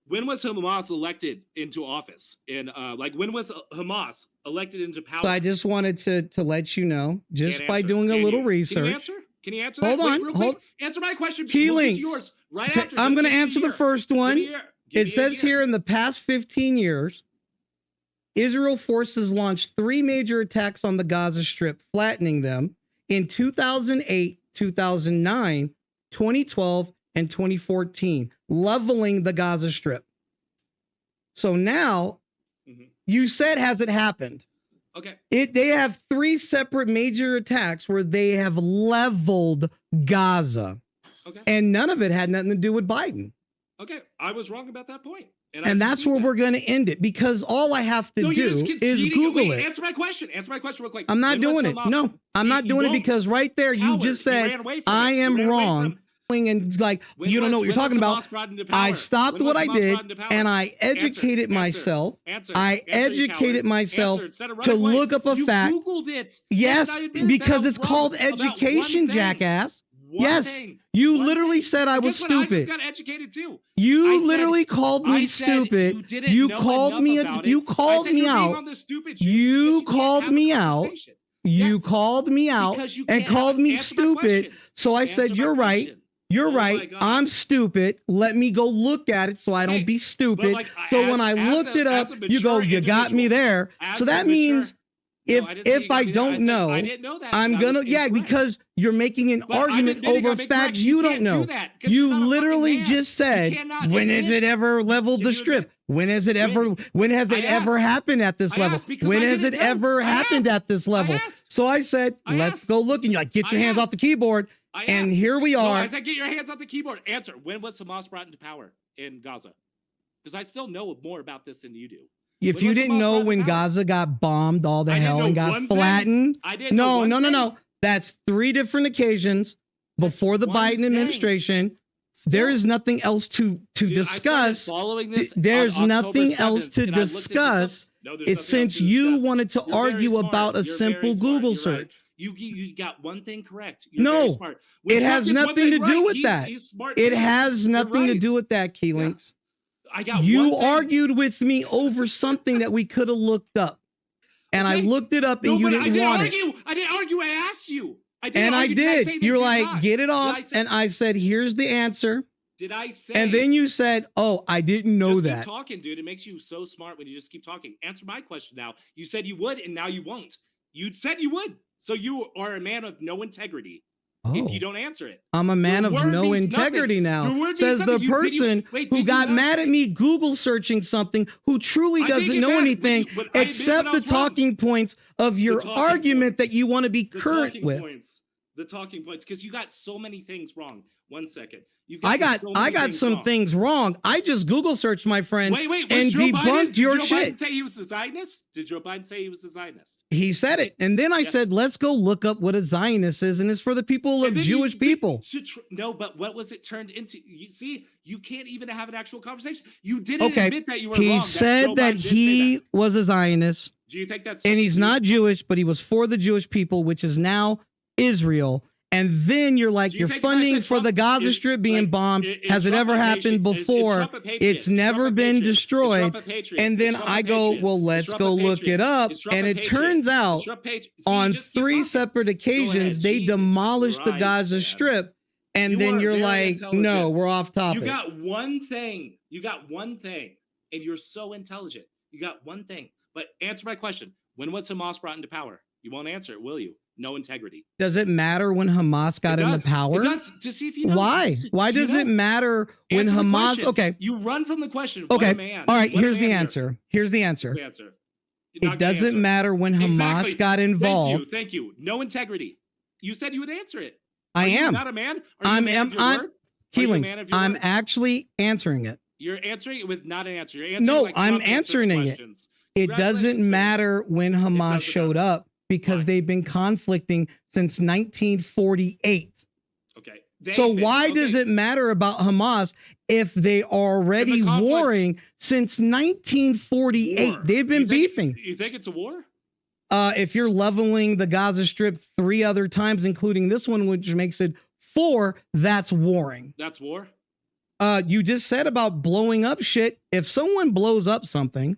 When was Hamas elected into office? When was Hamas elected into power? So I just wanted to let you know, just Can't by answer. doing a Can little you? research. Can you answer? Can you answer Hold that? on, Wait, real hold- quick. Answer my question. Keylinks. We'll get to yours right after. I'm Just going to give me a answer the year. first one. Give me a year. Give It me a says year. here in the past 15 years, Israel forces launched 3 major attacks on the Gaza Strip, flattening them in 2008, 2009, 2012, and 2014, leveling the Gaza Strip. So now, you said, has it happened? Okay. They have 3 separate major attacks where they have leveled Gaza. Okay. And none of it had nothing to do with Biden. Okay. I was wrong about that point. And that's where we're going to end it, because all I have to do is Google it. Answer my question. Answer my question real quick. I'm not doing it. No, I'm not doing it, because right there you just said I am wrong. And like, you don't know what you're talking about. I stopped what I did and I educated myself. I educated myself to look up a fact. You Googled it. Yes, because it's called education, jackass. Yes, you literally said I was stupid. I just got educated too. You literally called me stupid. You called me out. You called me out. You called me out. You called me out and called me stupid. So I said, you're right. You're right. I'm stupid. Let me go look at it so I don't be stupid. So when I looked it up, you go, you got me there. So that means if I don't know, I'm gonna, because you're making an argument over facts you don't know. You literally just said, when has it ever leveled the strip? When has it ever happened at this level? When has it ever happened at this level? So I said, let's go look, and you're like, get your hands off the keyboard. And here we are. No, I said, get your hands off the keyboard. Answer. When was Hamas brought into power in Gaza? Because I still know more about this than you do. If you didn't know when Gaza got bombed all the hell and got flattened, no. That's 3 different occasions before the Biden administration. There is nothing else to discuss. There's nothing else to discuss. It's since you wanted to argue about a simple Google search. You got one thing correct. No, it has nothing to do with that. It has nothing to do with that, Keylinks. You argued with me over something that we could have looked up. And I looked it up and you didn't want it. I didn't argue. I asked you. I did. You're like, get it off. And I said, here's the answer. Did I say? And then you said, oh, I didn't know that. Just keep talking, dude. It makes you so smart when you just keep talking. Answer my question now. You said you would, and now you won't. You said you would. So you are a man of no integrity. If you don't answer it. I'm a man of no integrity now. Says the person who got mad at me Google searching something, who truly doesn't know anything except the talking points of your argument that you want to be current with. The talking points, because you got so many things wrong. 1 second. I got some things wrong. I just Google searched, my friend, and debunked your shit. Did Joe Biden say he was a Zionist? Did Joe Biden say he was a Zionist? He said it. And then I said, let's go look up what a Zionist is. And it's for the people of Jewish people. No, but what was it turned into? You see, you can't even have an actual conversation. You didn't admit that you were wrong. He said that he was a Zionist. Do you think that's... And he's not Jewish, but he was for the Jewish people, which is now Israel. And then you're like, you're funding for the Gaza Strip being bombed. Has it ever happened before? It's never been destroyed. And then I go, well, let's go look it up. And it turns out on 3 separate occasions, they demolished the Gaza Strip. And then you're like, no, we're off topic. You got one thing. And you're so intelligent. You got one thing. But answer my question. When was Hamas brought into power? You won't answer it, will you? No integrity. Does it matter when Hamas got into power? It does. To see if you know. Why? Why does it matter when Hamas? Okay. You run from the question. Okay. All right. Here's the answer. Here's the answer. It doesn't matter when Hamas got involved. Thank you. No integrity. You said you would answer it. I am. Not a man. I'm Keylinks. I'm actually answering it. You're answering it with not an answer. You're answering like I'm answering it. It doesn't matter when Hamas showed up. Because they've been conflicting since 1948. Okay. So why does it matter about Hamas if they are already warring since 1948? They've been beefing. You think it's a war? If you're leveling the Gaza Strip 3 other times, including this one, which makes it 4, that's warring. That's war? You just said about blowing up shit. If someone blows up something,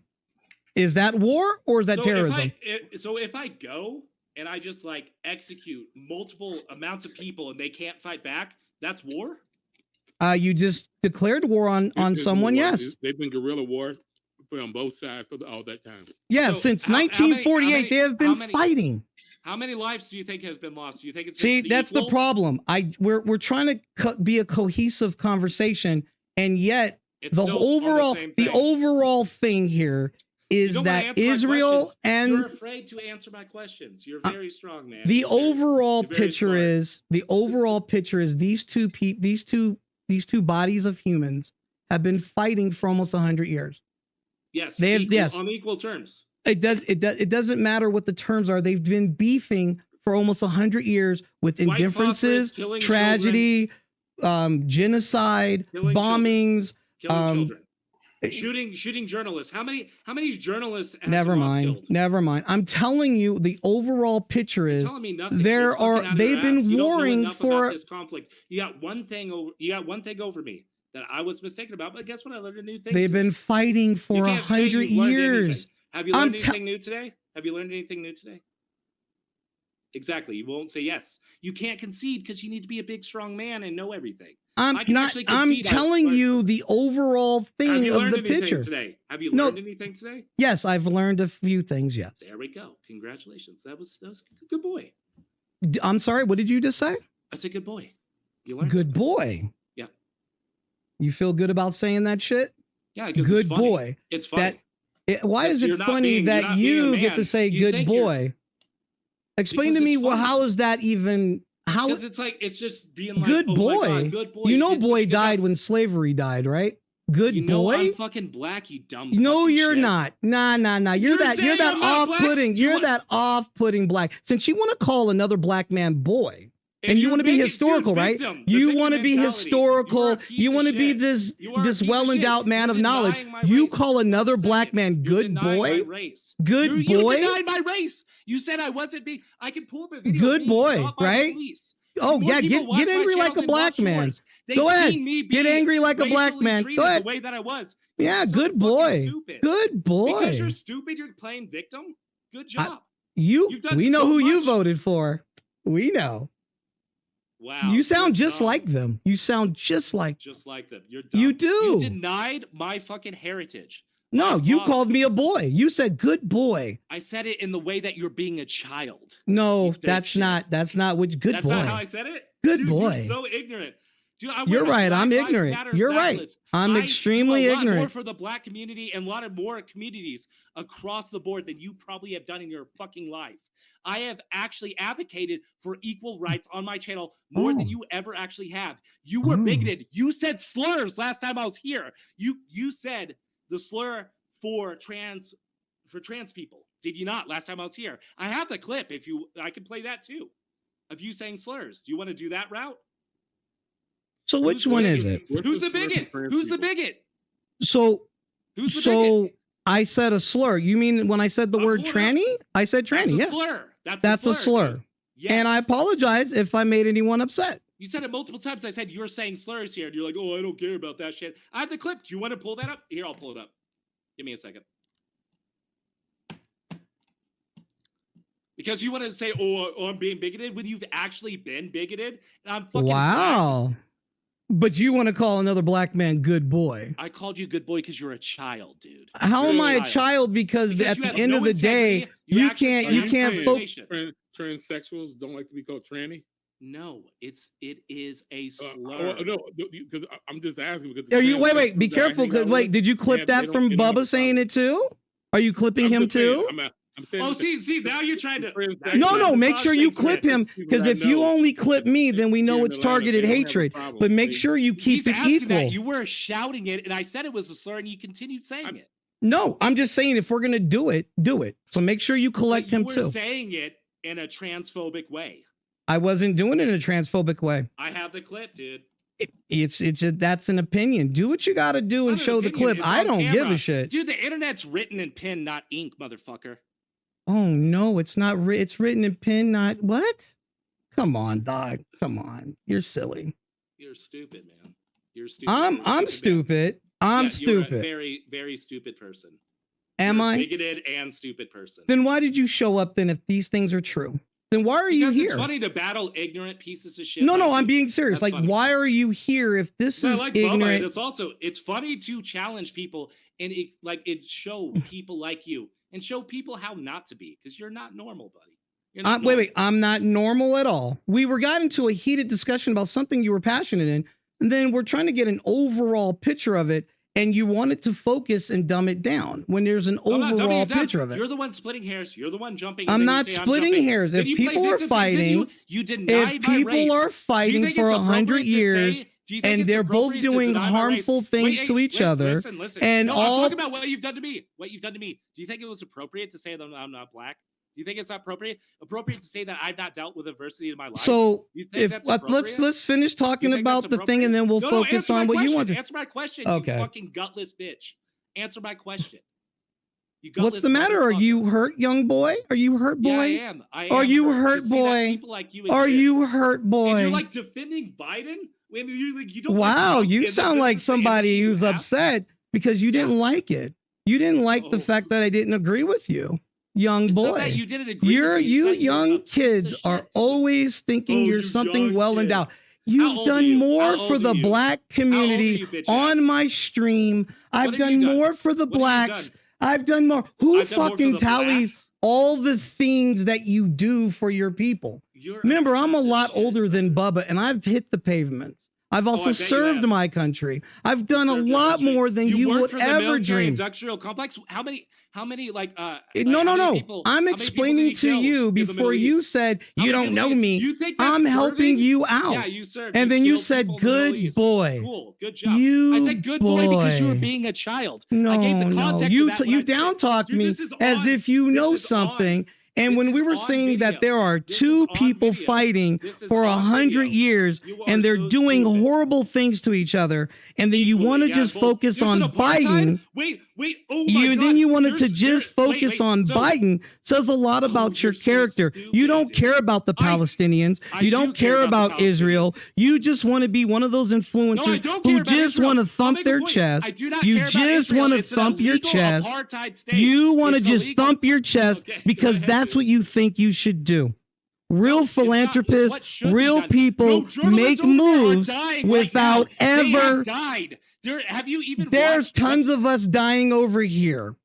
is that war or is that terrorism? So if I go and I just like execute multiple amounts of people and they can't fight back, that's war? You just declared war on someone, yes. They've been guerrilla war on both sides for all that time. Yeah, so since 1948, they have been fighting. How many lives do you think has been lost? Do you think it's that's the problem. We're trying to be a cohesive conversation, and yet the overall thing here is that Israel and you're afraid to answer my questions. You're very strong, man. The overall picture is these two bodies of humans have been fighting for almost 100 years. Yes, They have, yes, on equal terms. It doesn't matter what the terms are. They've been beefing for almost 100 years with indifferences, tragedy, genocide, killing bombings, children. Shooting journalists. How many journalists has never Hamas mind. killed? Never mind. I'm telling you, the overall picture is You're telling me nothing. they've been warring for this conflict. You got one thing over me that I was mistaken about, but guess what? I learned a new thing. They've been fighting for 100 years. Have you learned anything new today? Have you learned anything new today? Exactly. You won't say yes. You can't concede because you need to be a big, strong man and know everything. I'm telling you the overall thing of the picture. Today? Have you learned anything today? Yes, I've learned a few things. Yes. There we go. Congratulations. That was good boy. I'm sorry. What did you just say? I said good boy. You learned good something. Boy. Yeah. You feel good about saying that shit? Yeah, because good it's funny. Boy. It's funny. Why is it funny that you get to say good boy? Explain to me, well, how is that even? How? Because it's just being like, good boy. My God, good boy. You know, boy died when slavery died, right? Good boy. I'm fucking black, you dumb. No, you're shit. not. Nah. You're that off-putting. You're that off-putting black. Since you want to call another black man boy. And you want to be historical, right? You want to be historical. You want to be this well-endowed man of knowledge. You call another black man good boy? Good boy? You denied my race. You said I wasn't being. I can pull up a video. Good boy, right? Oh yeah, get angry like a black man. Go ahead. Get angry like a black man. Go ahead. The way that I was. Yeah, good boy. Good boy. Because you're stupid, you're playing victim. Good job. We know who you voted for. We know. Wow. You sound just like them. You sound just like them. You're dumb. You do. You denied my fucking heritage. No, you called me a boy. You said good boy. I said it in the way that you're being a child. No, that's not what good that's boy. That's not how I said it? Good boy. You're so ignorant. Dude, you're right. I'm ignorant. You're right. I'm extremely ignorant. More for the black community and a lot of more communities across the board than you probably have done in your fucking life. I have actually advocated for equal rights on my channel more than you ever actually have. You were bigoted. You said slurs last time I was here. You said the slur for trans people. Did you not last time I was here? I have the clip. I can play that too. Of you saying slurs. Do you want to do that route? So which one is it? Who's the bigot? Who's the bigot? So who's the bigot? I said a slur. You mean when I said the word tranny? I said tranny. That's a slur. That's a slur. Yes. And I apologize if I made anyone upset. You said it multiple times. I said you're saying slurs here, and you're like, "Oh, I don't care about that shit." I have the clip. Do you want to pull that up? Here, I'll pull it up. Give me a second. Because you want to say, "Oh, I'm being bigoted," when you've actually been bigoted. And I'm fucking wow. Black. But you want to call another black man good boy. I called you good boy because you're a child, dude. How am I a child? Because at the end of the day, you can't focus. Transsexuals don't like to be called tranny. No, it is a slur. No, because I'm just asking. Because are you wait? Be careful. Wait, did you clip that from Bubba saying it too? Are you clipping him too? I'm saying, oh, see, now you're trying to. No, make sure you clip him, because if you only clip me, then we know it's targeted hatred. But make sure you keep it equal. That. You were shouting it, and I said it was a slur, and you continued saying it. No, I'm just saying if we're gonna do it, do it. So make sure you collect him too. You were saying it in a transphobic way. I wasn't doing it in a transphobic way. I have the clip, dude. That's an opinion. Do what you got to do and show the clip. I don't give a shit. Dude, the internet's written in pen, not ink, motherfucker. Oh no, it's not. It's written in pen, not what? Come on, dog. Come on, you're silly. You're stupid, man. You're stupid. I'm stupid. I'm stupid. You're a very, very stupid person. Am I? Bigoted and stupid person. Then why did you show up then if these things are true? Then why are you here? It's funny to battle ignorant pieces of shit. No, I'm being serious. That's like, funny. Why are you here if this is ignorant? It's funny to challenge people and show people like you and show people how not to be, because you're not normal, buddy. You're not normal. Wait, I'm not normal at all. We got into a heated discussion about something you were passionate in, and then we're trying to get an overall picture of it, and you wanted to focus and dumb it down when there's an overall picture of it. You're the one splitting hairs. You're the one jumping. I'm not splitting hairs. If people are fighting, you denied my race. If people are fighting for 100 years, Do you think and it's they're both appropriate to doing deny my race? harmful things to each other. Listen. And no, all... I'm talking about what you've done to me. What you've done to me. Do you think it was appropriate to say that I'm not black? Do you think it's not appropriate? Appropriate to say that I've not dealt with adversity in my life? So you think that's let's finish talking about the thing, and then we'll focus on what you want to. Answer my question, okay. You fucking gutless bitch. Answer my question. You What's the matter? Are you hurt, young boy? Are you hurt, boy? Yeah, I am. Are you hurt, boy? Like you are you hurt, boy? And you're like defending Biden when you don't. Wow, like you sound like somebody who's upset because you didn't like it. You didn't like the fact that I didn't agree with you. Young it's boy, not that you didn't agree with me. you young kids are always thinking you're something well endowed. You've done more for the black community on my stream. I've done more for the blacks. I've done more. Who fucking tallies all the things that you do for your people? Remember, I'm a lot older than Bubba, and I've hit the pavements. I've also served my country. I've done a lot more than you would ever dream. Industrial complex. How many like no. I'm explaining to you before you said you don't know me. I'm helping you out. Yeah, you served. And then you said good boy. Cool, good job. I said good boy because you were being a child. No, I gave the context you down talked me as if you know something. And when we were saying that there are two people fighting for 100 years and they're doing horrible things to each other, and then you want to just focus on Biden. Wait. Oh my God. Then you wanted to just focus on Biden. Says a lot about your character. You don't care about the Palestinians. You don't care about Israel. You just want to be one of those influencers who just want to thump their chest. You just want to thump your chest. You want to just thump your chest because that's what you think you should do. Real philanthropists, real people make moves without ever. Died. Have you even? There's tons of us dying over here.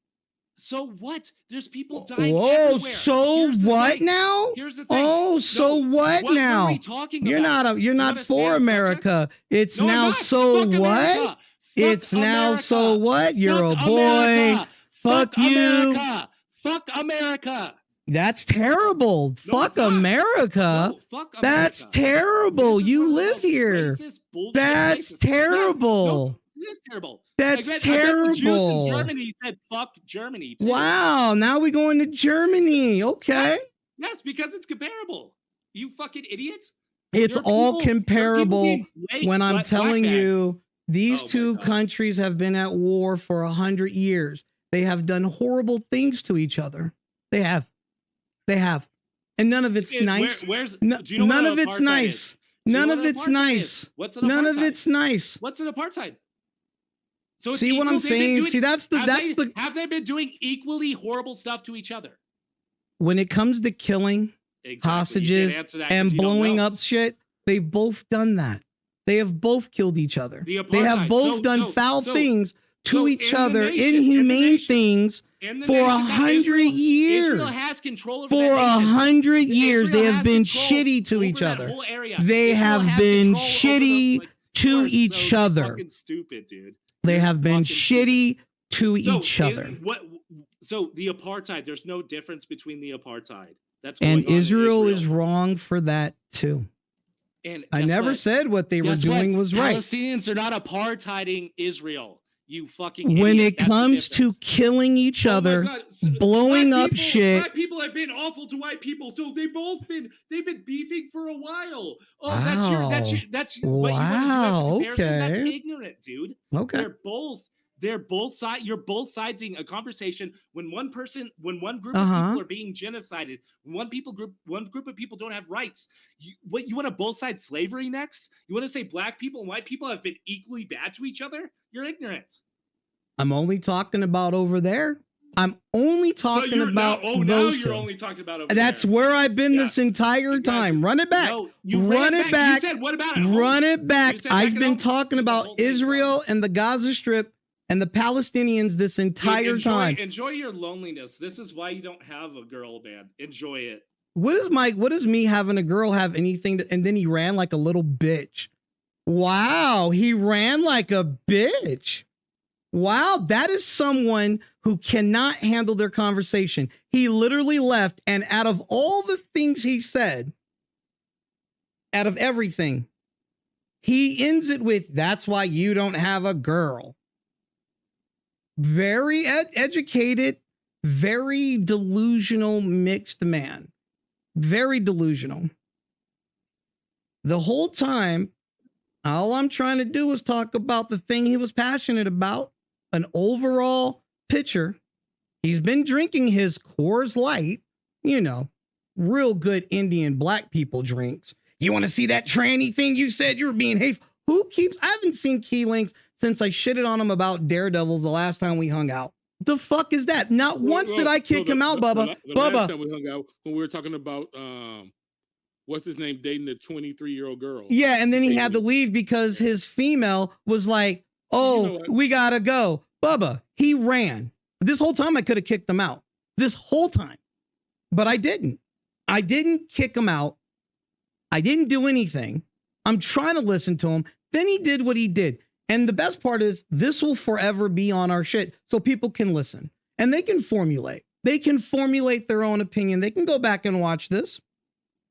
So what? There's people dying everywhere. So what now? Here's the thing. Oh, so what now? What are we talking about? You're not for America. It's now so what? It's now so what? You're a boy. Fuck you. Fuck America. That's terrible. Fuck America. No, fuck America. That's terrible. You live here. That's terrible. It is terrible. That's terrible. The Jews in Germany said fuck Germany too. Wow, now we're going to Germany. Okay. Yes, because it's comparable. You fucking idiot. It's all comparable when I'm telling you these two countries have been at war for 100 years. They have done horrible things to each other. They have. And none of it's nice. None of it's nice. None of it's nice. None of it's nice. What's an apartheid? So see what I'm saying? See, that's the have they been doing equally horrible stuff to each other? When it comes to killing hostages and blowing up shit, they've both done that. They have both killed each other. They have both done foul things to each other, inhumane things for 100 years. Israel has control over for 100 years, they have been shitty to each other. They have been shitty to each other. Fucking stupid, dude. They have been shitty to each other. So the apartheid, there's no difference between the apartheid. That's and Israel is wrong for that too. And I never said what they were doing was right. Palestinians are not apartheiding Israel. You fucking when idiot. It comes to killing each other, blowing up shit. Black people have been awful to white people, so they've been beefing for a while. Oh, wow. that's what you want to do as a comparison. Okay. That's ignorant, dude. Okay. They're both sides. You're both siding a conversation when one group of people are being genocided, when one group of people don't have rights. You want to both side slavery next? You want to say black people and white people have been equally bad to each other? You're ignorant. I'm only talking about over there. I'm only talking about now you're only talking about over That's there. Where I've been this entire time. Run it back. No, you run it back. You said, what about it? Run it back. I've been talking about Israel and the Gaza Strip and the Palestinians this entire time. Enjoy your loneliness. This is why you don't have a girl, man. Enjoy it. What does me having a girl have anything to, and then he ran like a little bitch. Wow, he ran like a bitch. Wow, that is someone who cannot handle their conversation. He literally left, and out of all the things he said, out of everything, He ends it with, that's why you don't have a girl. Very educated, very delusional mixed man. Very delusional. The whole time, all I'm trying to do is talk about the thing he was passionate about, an overall picture. He's been drinking his Coors Light, you know, real good Indian black people drinks. You want to see that tranny thing you said you were being hateful? I haven't seen Keylinks since I shitted on him about Daredevils the last time we hung out. The fuck is that? Not once did I kick him out, Bubba. The last time we hung out, when we were talking about, what's his name, dating the 23-year-old girl. Yeah, and then he had to leave because his female was like, oh, we gotta go. Bubba, he ran. This whole time I could have kicked him out. This whole time. But I didn't. I didn't kick him out. I didn't do anything. I'm trying to listen to him. Then he did what he did. And the best part is this will forever be on our shit so people can listen. And they can formulate. They can formulate their own opinion. They can go back and watch this.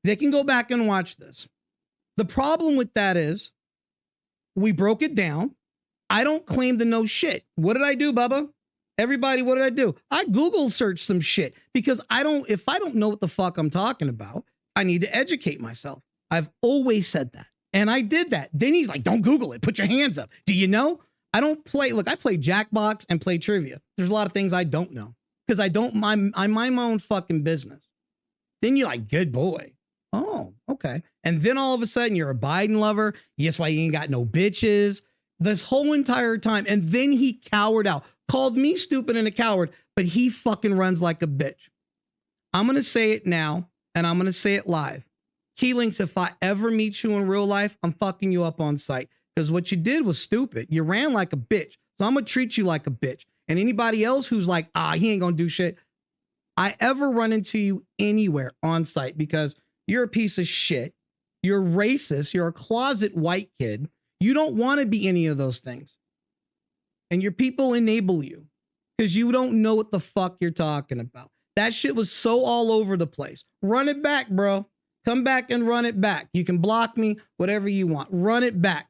They can go back and watch this. The problem with that is we broke it down. I don't claim to know shit. What did I do, Bubba? Everybody, what did I do? I Google searched some shit because if I don't know what the fuck I'm talking about, I need to educate myself. I've always said that. And I did that. Then he's like, don't Google it. Put your hands up. Do you know? I don't play. Look, I play Jackbox and play trivia. There's a lot of things I don't know because I mind my own fucking business. Then you're like, good boy. Oh, okay. And then all of a sudden you're a Biden lover. Yes, why you ain't got no bitches. This whole entire time. And then he cowered out. Called me stupid and a coward, but he fucking runs like a bitch. I'm going to say it now, and I'm going to say it live. Keylinks, if I ever meet you in real life, I'm fucking you up on sight. Because what you did was stupid. You ran like a bitch. So I'm going to treat you like a bitch. And anybody else who's like, he ain't going to do shit. I ever run into you anywhere on site because you're a piece of shit. You're racist. You're a closet white kid. You don't want to be any of those things. And your people enable you because you don't know what the fuck you're talking about. That shit was so all over the place. Run it back, bro. Come back and run it back. You can block me, whatever you want. Run it back.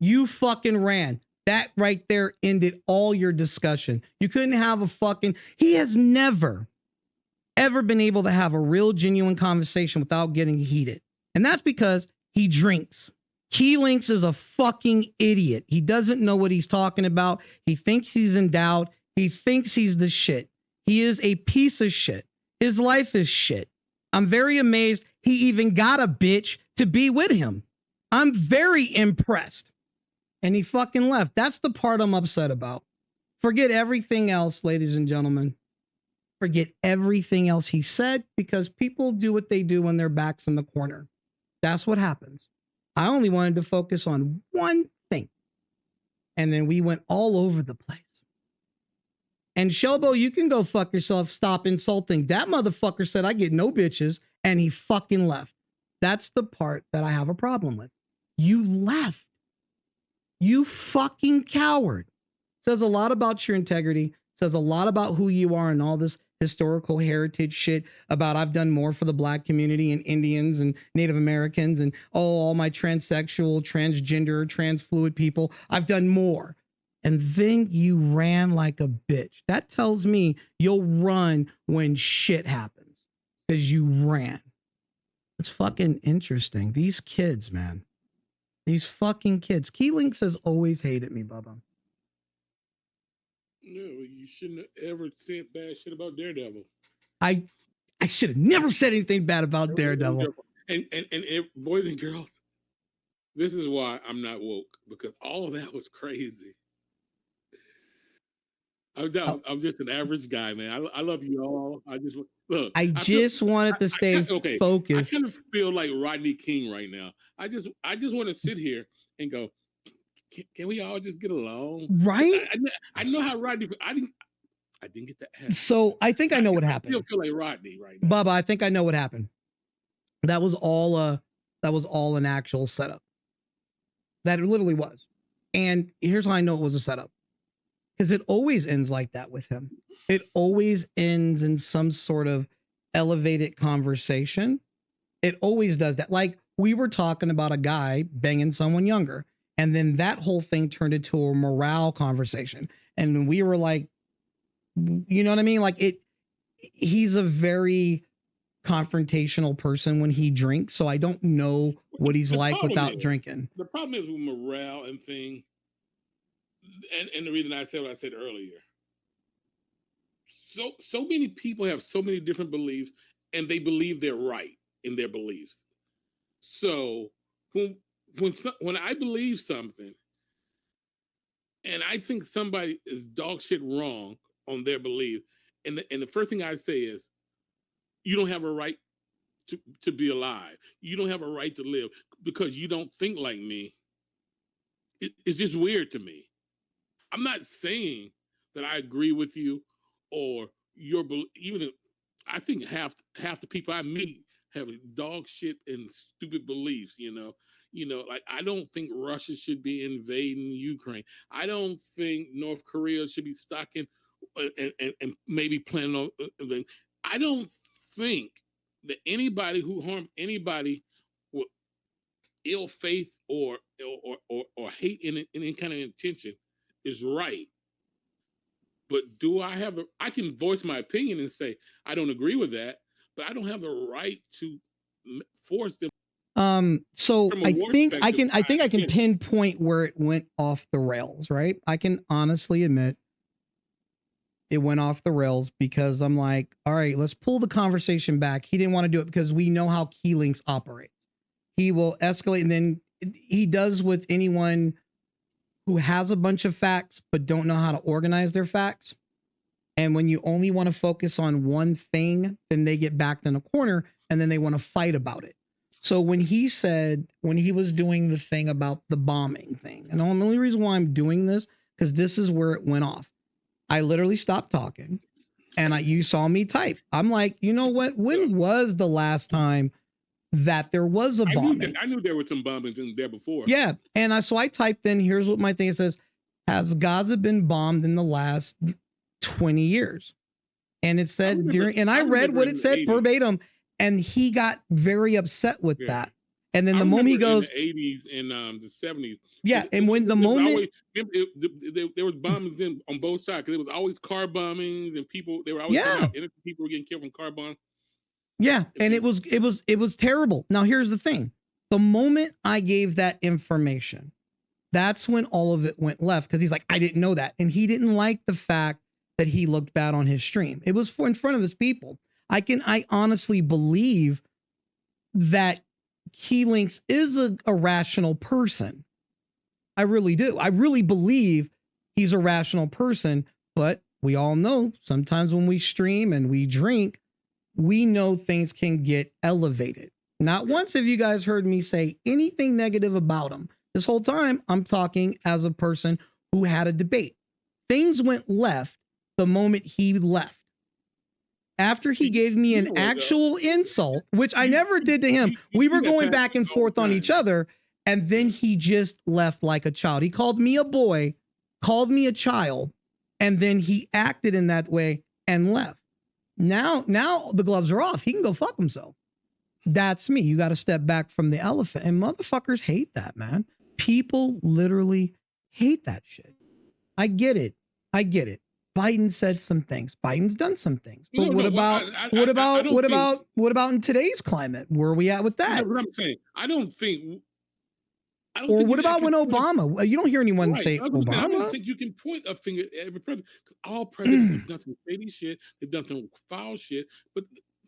You fucking ran. That right there ended all your discussion. You couldn't have he has never, ever been able to have a real, genuine conversation without getting heated. And that's because he drinks. Keylinks is a fucking idiot. He doesn't know what he's talking about. He thinks he's endowed. He thinks he's the shit. He is a piece of shit. His life is shit. I'm very amazed he even got a bitch to be with him. I'm very impressed. And he fucking left. That's the part I'm upset about. Forget everything else, ladies and gentlemen. Forget everything else he said because people do what they do when their back's in the corner. That's what happens. I only wanted to focus on one thing. And then we went all over the place. And Shelbo, you can go fuck yourself. Stop insulting. That motherfucker said I get no bitches. And he fucking left. That's the part that I have a problem with. You left. You fucking coward. Says a lot about your integrity. Says a lot about who you are and all this historical heritage shit about I've done more for the black community and Indians and Native Americans and all my transsexual, transgender, transfluid people. I've done more. And then you ran like a bitch. That tells me you'll run when shit happens because you ran. It's fucking interesting. These kids, man. These fucking kids. Keylinks has always hated me, Bubba. No, you shouldn't have ever said bad shit about Daredevil. I should have never said anything bad about Daredevil. And boys and girls, this is why I'm not woke, because all of that was crazy. I'm just an average guy, man. I love you all. I just wanted to stay focused. I kind of feel like Rodney King right now. I just want to sit here and go, can we all just get along? Right? I know how Rodney. I didn't get to ask. So I think I know what happened. I still feel like Rodney right now. Bubba, I think I know what happened. That was all an actual setup. That it literally was. And here's how I know it was a setup. Because it always ends like that with him. It always ends in some sort of elevated conversation. It always does that. Like we were talking about a guy banging someone younger. And then that whole thing turned into a morale conversation. And we were like, you know what I mean? Like he's a very confrontational person when he drinks. So I don't know what he's like without drinking. The problem is with morale and thing. And the reason I said what I said earlier. So many people have so many different beliefs, and they believe they're right in their beliefs. So when I believe something, and I think somebody is dog shit wrong on their belief, and the first thing I say is, you don't have a right to be alive. You don't have a right to live because you don't think like me. It's just weird to me. I'm not saying that I agree with you or even I think half the people I meet have dog shit and stupid beliefs, like I don't think Russia should be invading Ukraine. I don't think North Korea should be stocking and maybe planning on I don't think that anybody who harms anybody with ill faith or hate in any kind of intention is right. But do I have I can voice my opinion and say I don't agree with that, but I don't have the right to force them. So I think I can pinpoint where it went off the rails, right? I can honestly admit it went off the rails because I'm like, all right, let's pull the conversation back. He didn't want to do it because we know how Keylinks operates. He will escalate, and then he does with anyone who has a bunch of facts but don't know how to organize their facts. And when you only want to focus on one thing, then they get backed in a corner and then they want to fight about it. So when he was doing the thing about the bombing thing, and the only reason why I'm doing this, because this is where it went off. I literally stopped talking and you saw me type. I'm like, you know what? When was the last time that there was a bombing? I knew there were some bombings in there before. Yeah. And so I typed in, here's what my thing says. Has Gaza been bombed in the last 20 years? And it said I read what it said verbatim, and he got very upset with that. And then the moment he goes, in the 80s and the 70s. Yeah, and when the moment there was bombings on both sides, because there was always car bombings and people, they were always coming out, innocent people were getting killed from car bombs. Yeah, and it was terrible. Now here's the thing. The moment I gave that information, that's when all of it went left, because he's like, I didn't know that. And he didn't like the fact that he looked bad on his stream. It was in front of his people. I honestly believe that Keylinks is a rational person. I really do. I really believe he's a rational person, but we all know sometimes when we stream and we drink, we know things can get elevated. Not once have you guys heard me say anything negative about him. This whole time, I'm talking as a person who had a debate. Things went left the moment he left. After he gave me an actual insult, which I never did to him, we were going back and forth on each other, and then he just left like a child. He called me a boy, called me a child, and then he acted in that way and left. Now the gloves are off. He can go fuck himself. That's me. You got to step back from the elephant. And motherfuckers hate that, man. People literally hate that shit. I get it. Biden said some things. Biden's done some things. But what about in today's climate? Where are we at with that? You know what I'm saying? I don't think what about when Obama? You don't hear anyone say Obama. I don't think you can point a finger at every president. All presidents have done some shady shit. They've done some foul shit. But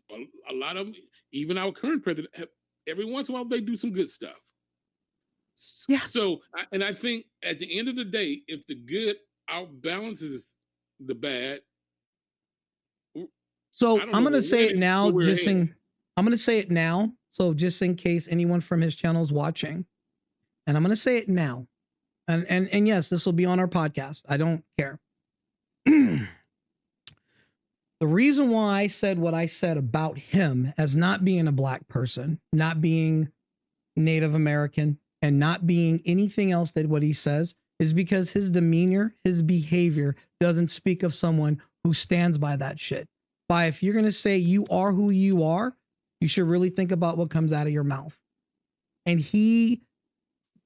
a lot of them, even our current president, every once in a while they do some good stuff. Yeah. So, and I think at the end of the day, if the good outbalances the bad. So I'm going to say it now, I'm going to say it now. So just in case anyone from his channel is watching, and I'm going to say it now. And yes, this will be on our podcast. I don't care. The reason why I said what I said about him as not being a black person, not being Native American, and not being anything else that what he says is because his demeanor, his behavior doesn't speak of someone who stands by that shit. If you're going to say you are who you are, you should really think about what comes out of your mouth. And he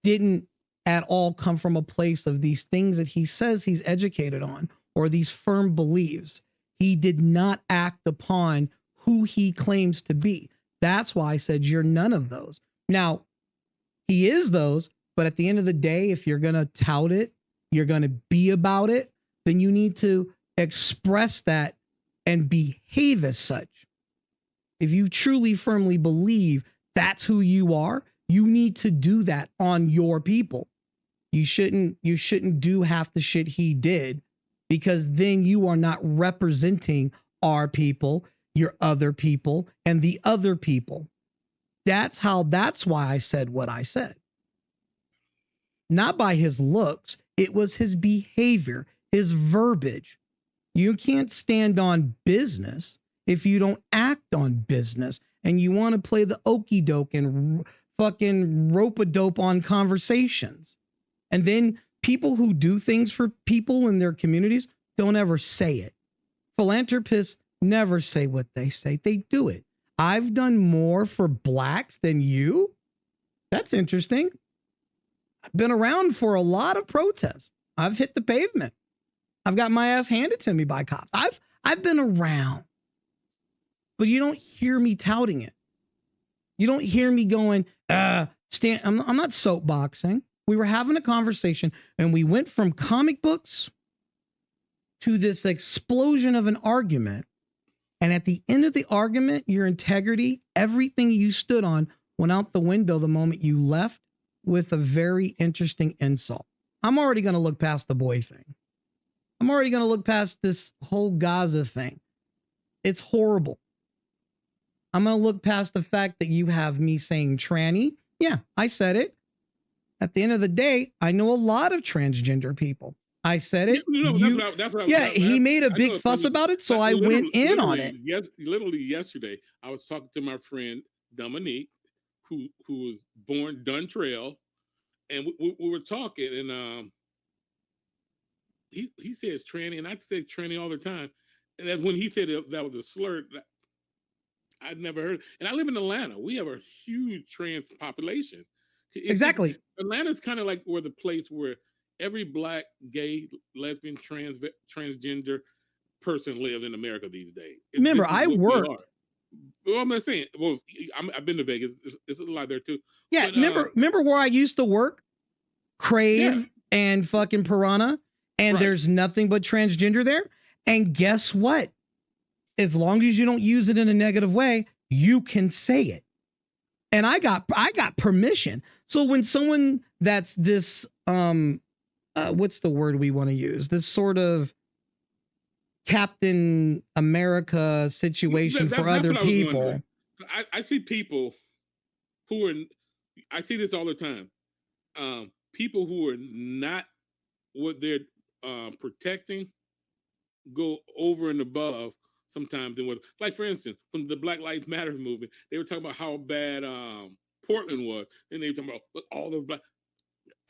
didn't at all come from a place of these things that he says he's educated on or these firm beliefs. He did not act upon who he claims to be. That's why I said you're none of those. Now, he is those, but at the end of the day, if you're going to tout it, you're going to be about it, then you need to express that and behave as such. If you truly firmly believe that's who you are, you need to do that on your people. You shouldn't do half the shit he did, because then you are not representing our people, your other people, and the other people. That's why I said what I said. Not by his looks, it was his behavior, his verbiage. You can't stand on business if you don't act on business, and you want to play the okey doke and fucking rope-a-dope on conversations. And then people who do things for people in their communities don't ever say it. Philanthropists never say what they say. They do it. I've done more for blacks than you. That's interesting. I've been around for a lot of protests. I've hit the pavement. I've got my ass handed to me by cops. I've been around. But you don't hear me touting it. You don't hear me going, I'm not soapboxing. We were having a conversation and we went from comic books to this explosion of an argument. And at the end of the argument, your integrity, everything you stood on, went out the window the moment you left with a very interesting insult. I'm already going to look past the boy thing. I'm already going to look past this whole Gaza thing. It's horrible. I'm going to look past the fact that you have me saying tranny. Yeah, I said it. At the end of the day, I know a lot of transgender people. I said it. He made a big fuss about it, so I went in on it. Yes, literally yesterday, I was talking to my friend Dominique, who was born Duntrail, and we were talking, and he says tranny, and I say tranny all the time, and that's when he said that was a slur. I'd never heard, and I live in Atlanta. We have a huge trans population. Exactly. Atlanta's kind of like where the place where every black, gay, lesbian, transgender person lives in America these days. Remember, I work. Well, I'm not saying. Well, I've been to Vegas. It's a lot there too. Yeah, but, remember where I used to work? Crave and fucking Piranha, and there's nothing but transgender there. And guess what? As long as you don't use it in a negative way, you can say it. And I got permission. So when someone that's this what's the word we want to use? This sort of Captain America situation for other people. I see people who are, I see this all the time. People who are not what they're protecting go over and above sometimes than what, like for instance, from the Black Lives Matter movement, they were talking about how bad Portland was, and they were talking about all those black.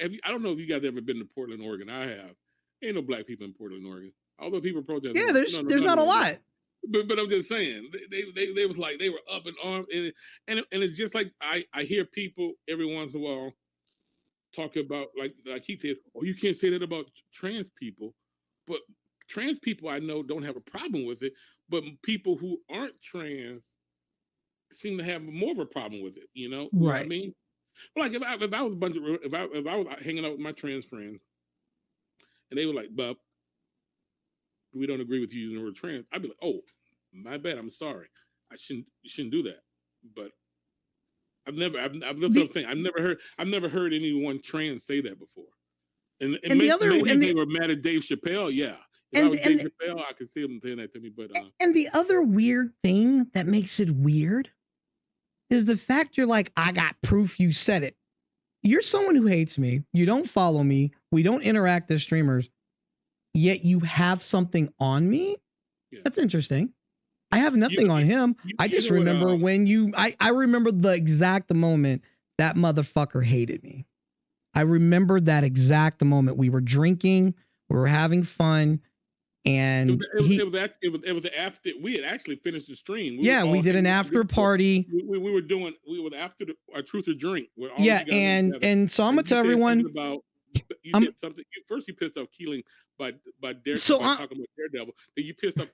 I don't know if you guys ever been to Portland, Oregon. I have. Ain't no black people in Portland, Oregon. Although people protest. Yeah, there's not a lot. But I'm just saying, they was like, they were up in arms, and it's just like I hear people every once in a while talk about like he said, oh, you can't say that about trans people, but trans people I know don't have a problem with it, but people who aren't trans seem to have more of a problem with it. You know what I mean? Like if I was if I was hanging out with my trans friends, and they were like, "Bub, we don't agree with you using the word trans," I'd be like, "Oh, my bad. I'm sorry. You shouldn't do that." But I've never heard anyone trans say that before. And maybe they were mad at Dave Chappelle. Yeah, if I was Dave Chappelle, I could see him saying that to me. But and the other weird thing that makes it weird is the fact you're like, I got proof you said it. You're someone who hates me. You don't follow me. We don't interact as streamers. Yet you have something on me? Yeah. That's interesting. I have nothing on him. I just remember when I remember the exact moment that motherfucker hated me. I remember that exact moment. We were drinking. We were having fun. And it was after we had actually finished the stream. We did an after party. We were after a truth or drink. Where all Yeah, you guys and so I'm gonna tell everyone about. You said something. First, you pissed off Keylinks by talking about Daredevil. Then you pissed off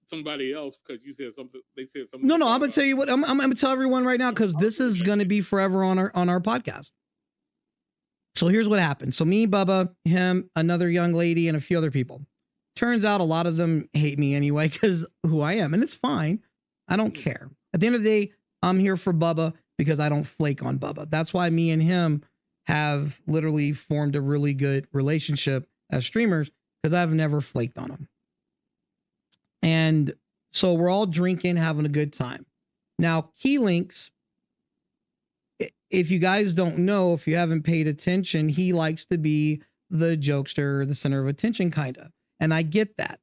somebody else because you said something. They said something. No, I'm gonna tell you what. I'm gonna tell everyone right now because this is gonna be forever on our podcast. So here's what happened. So me, Bubba, him, another young lady, and a few other people. Turns out a lot of them hate me anyway because who I am, and it's fine. I don't care. At the end of the day, I'm here for Bubba because I don't flake on Bubba. That's why me and him have literally formed a really good relationship as streamers because I've never flaked on him. And so we're all drinking, having a good time. Now, Keylinks, if you guys don't know, if you haven't paid attention, he likes to be the jokester, the center of attention, kind of. And I get that.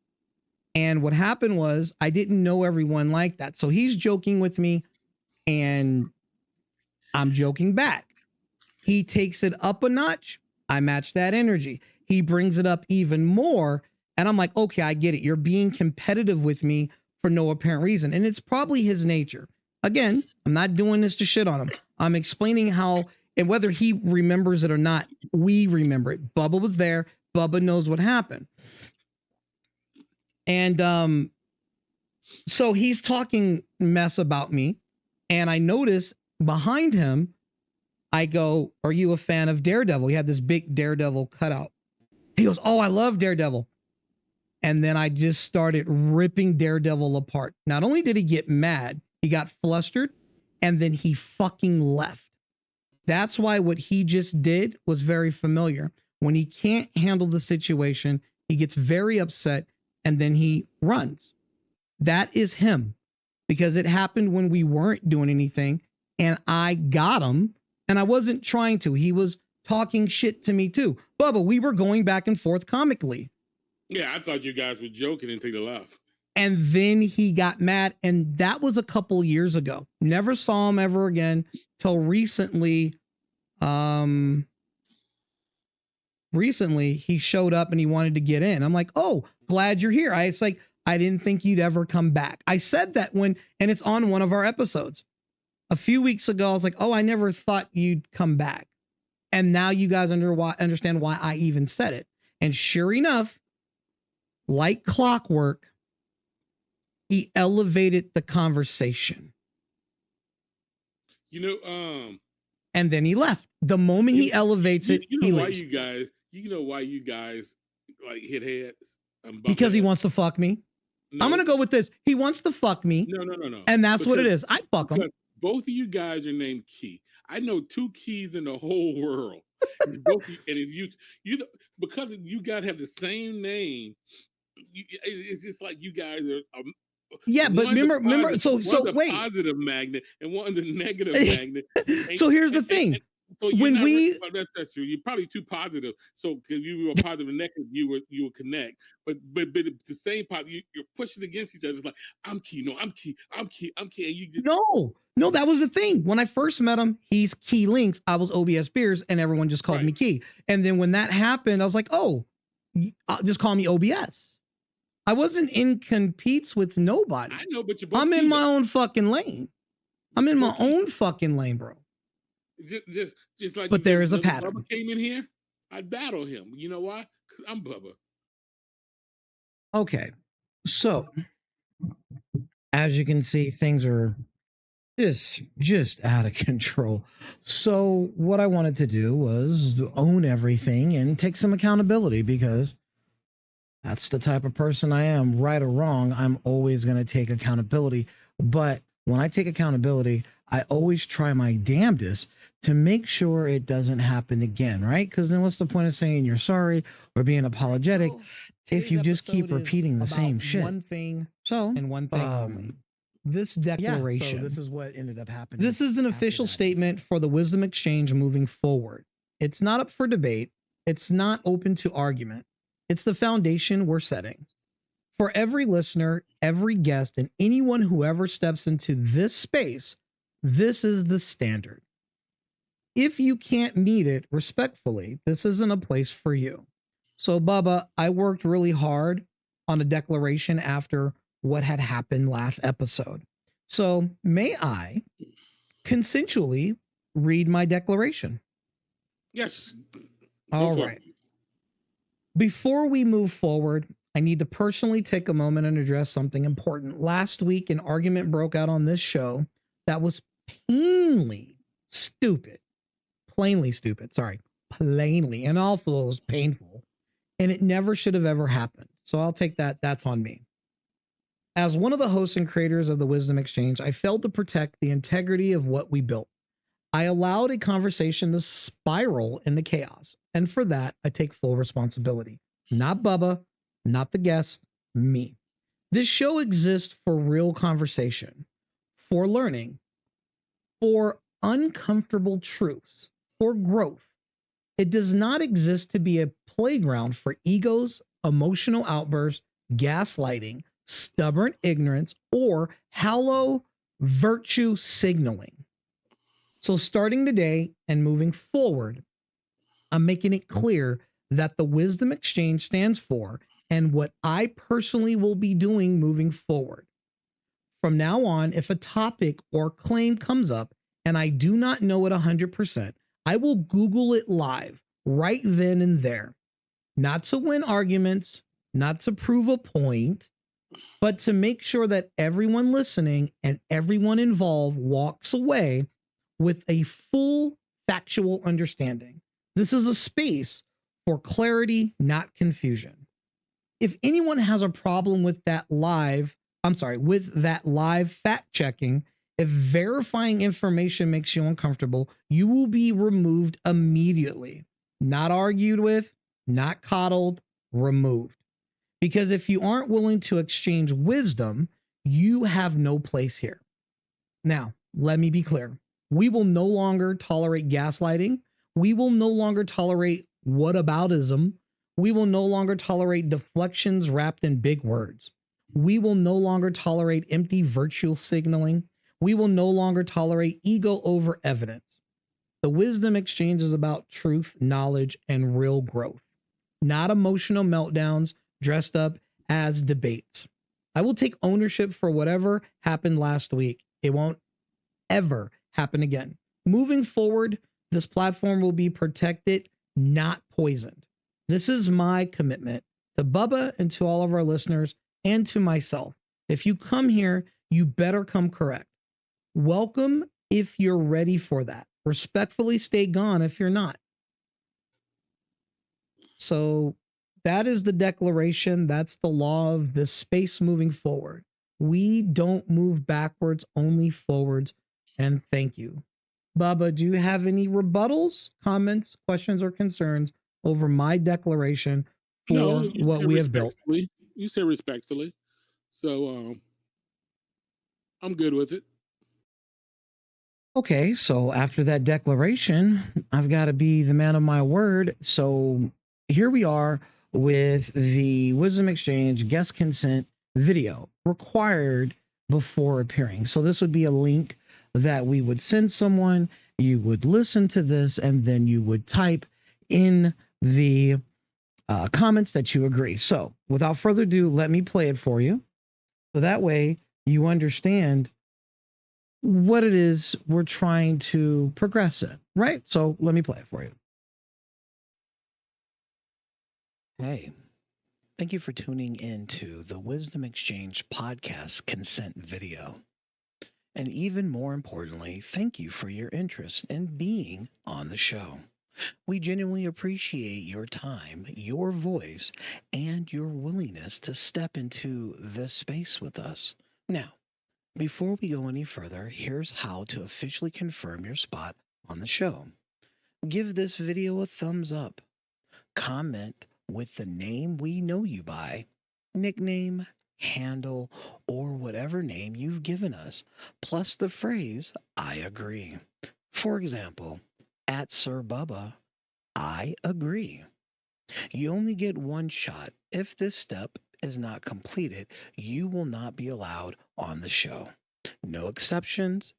And what happened was I didn't know everyone like that. So he's joking with me and I'm joking back. He takes it up a notch. I match that energy. He brings it up even more. And I'm like, okay, I get it. You're being competitive with me for no apparent reason. And it's probably his nature. Again, I'm not doing this to shit on him. I'm explaining how, and whether he remembers it or not, we remember it. Bubba was there. Bubba knows what happened. And so he's talking mess about me. And I notice behind him, I go, are you a fan of Daredevil? He had this big Daredevil cutout. He goes, oh, I love Daredevil. And then I just started ripping Daredevil apart. Not only did he get mad, he got flustered, and then he fucking left. That's why what he just did was very familiar. When he can't handle the situation, he gets very upset, and then he runs. That is him, because it happened when we weren't doing anything, and I got him, and I wasn't trying to. He was talking shit to me too. Bubba, we were going back and forth comically. Yeah, I thought you guys were joking until you left. And then he got mad, and that was a couple years ago. Never saw him ever again till recently. Recently he showed up and he wanted to get in. I'm like, oh, glad you're here. It's like, I didn't think you'd ever come back. I said that and it's on one of our episodes. A few weeks ago, I was like, oh, I never thought you'd come back. And now you guys understand why I even said it. And sure enough, like clockwork, he elevated the conversation. And then he left. The moment he elevates it, he leaves. You know why you guys like hit heads? Because he wants to fuck me. No. I'm gonna go with this. He wants to fuck me. No. And that's what it is. I fuck him. Both of you guys are named Key. I know 2 Keys in the whole world. And it's you because you guys have the same name. It's just like you guys are. Yeah, but remember. So wait. Positive magnet and one's a negative magnet. So here's the thing. So when that's true. You're probably too positive. So because you were positive and negative, you will connect. But the same part, you're pushing against each other. It's like I'm Key. No, I'm Key. I'm Key. I'm Key. And you just no. That was the thing. When I first met him, he's Keylinks. I was OBS Beers, and everyone just called me Key. And then when that happened, I was like, oh, just call me OBS. I wasn't in competes with nobody. I know, but you're both I'm in my own fucking lane. I'm in my own fucking lane, bro. Just like. But there is a pattern. Bubba came in here, I'd battle him. You know why? Because I'm Bubba. Okay, so as you can see, things are just out of control. So what I wanted to do was own everything and take some accountability because that's the type of person I am. Right or wrong, I'm always going to take accountability. But when I take accountability, I always try my damnedest to make sure it doesn't happen again, right? Because then what's the point of saying you're sorry or being apologetic if you just keep repeating the same shit? One thing, and one thing only. This declaration. So this is what ended up happening. This is an official statement for the Wisdom Exchange moving forward. It's not up for debate. It's not open to argument. It's the foundation we're setting. For every listener, every guest, and anyone who ever steps into this space, this is the standard. If you can't meet it respectfully, this isn't a place for you. So, Bubba, I worked really hard on a declaration after what had happened last episode. So, may I consensually read my declaration? Yes. All right. Before we move forward, I need to personally take a moment and address something important. Last week, an argument broke out on this show that was plainly stupid. Plainly stupid. Sorry. Plainly. And also was painful. And it never should have ever happened. So I'll take that. That's on me. As one of the hosts and creators of the Wisdom Exchange, I failed to protect the integrity of what we built. I allowed a conversation to spiral into chaos. And for that, I take full responsibility. Not Bubba, not the guest, me. This show exists for real conversation, for learning, for uncomfortable truths, for growth. It does not exist to be a playground for egos, emotional outbursts, gaslighting, stubborn ignorance, or hollow virtue signaling. So starting today and moving forward, I'm making it clear that the Wisdom Exchange stands for and what I personally will be doing moving forward. From now on, if a topic or claim comes up and I do not know it 100%, I will Google it live right then and there. Not to win arguments, not to prove a point, but to make sure that everyone listening and everyone involved walks away with a full factual understanding. This is a space for clarity, not confusion. If anyone has a problem with that live fact checking, if verifying information makes you uncomfortable, you will be removed immediately. Not argued with, not coddled, removed. Because if you aren't willing to exchange wisdom, you have no place here. Now, let me be clear. We will no longer tolerate gaslighting. We will no longer tolerate whataboutism. We will no longer tolerate deflections wrapped in big words. We will no longer tolerate empty virtue signaling. We will no longer tolerate ego over evidence. The Wisdom Exchange is about truth, knowledge, and real growth, not emotional meltdowns dressed up as debates. I will take ownership for whatever happened last week. It won't ever happen again. Moving forward, this platform will be protected, not poisoned. This is my commitment to Bubba and to all of our listeners and to myself. If you come here, you better come correct. Welcome if you're ready for that. Respectfully stay gone if you're not. So that is the declaration. That's the law of this space moving forward. We don't move backwards, only forwards. And thank you. Bubba, do you have any rebuttals, comments, questions, or concerns over my declaration for what we have built? You say respectfully. So I'm good with it. Okay, so after that declaration, I've got to be the man of my word. So here we are with the Wisdom Exchange guest consent video required before appearing. So this would be a link that we would send someone. You would listen to this, and then you would type in the comments that you agree. So without further ado, let me play it for you. So that way you understand what it is we're trying to progress in, right? So let me play it for you. Hey, thank you for tuning in to the Wisdom Exchange podcast consent video. And even more importantly, thank you for your interest in being on the show. We genuinely appreciate your time, your voice, and your willingness to step into this space with us. Now, before we go any further, here's how to officially confirm your spot on the show. Give this video a thumbs up. Comment with the name we know you by, nickname, handle, or whatever name you've given us, plus the phrase, I agree. For example, at Sir Bubba, I agree. You only get one shot. If this step is not completed, you will not be allowed on the show. No exceptions,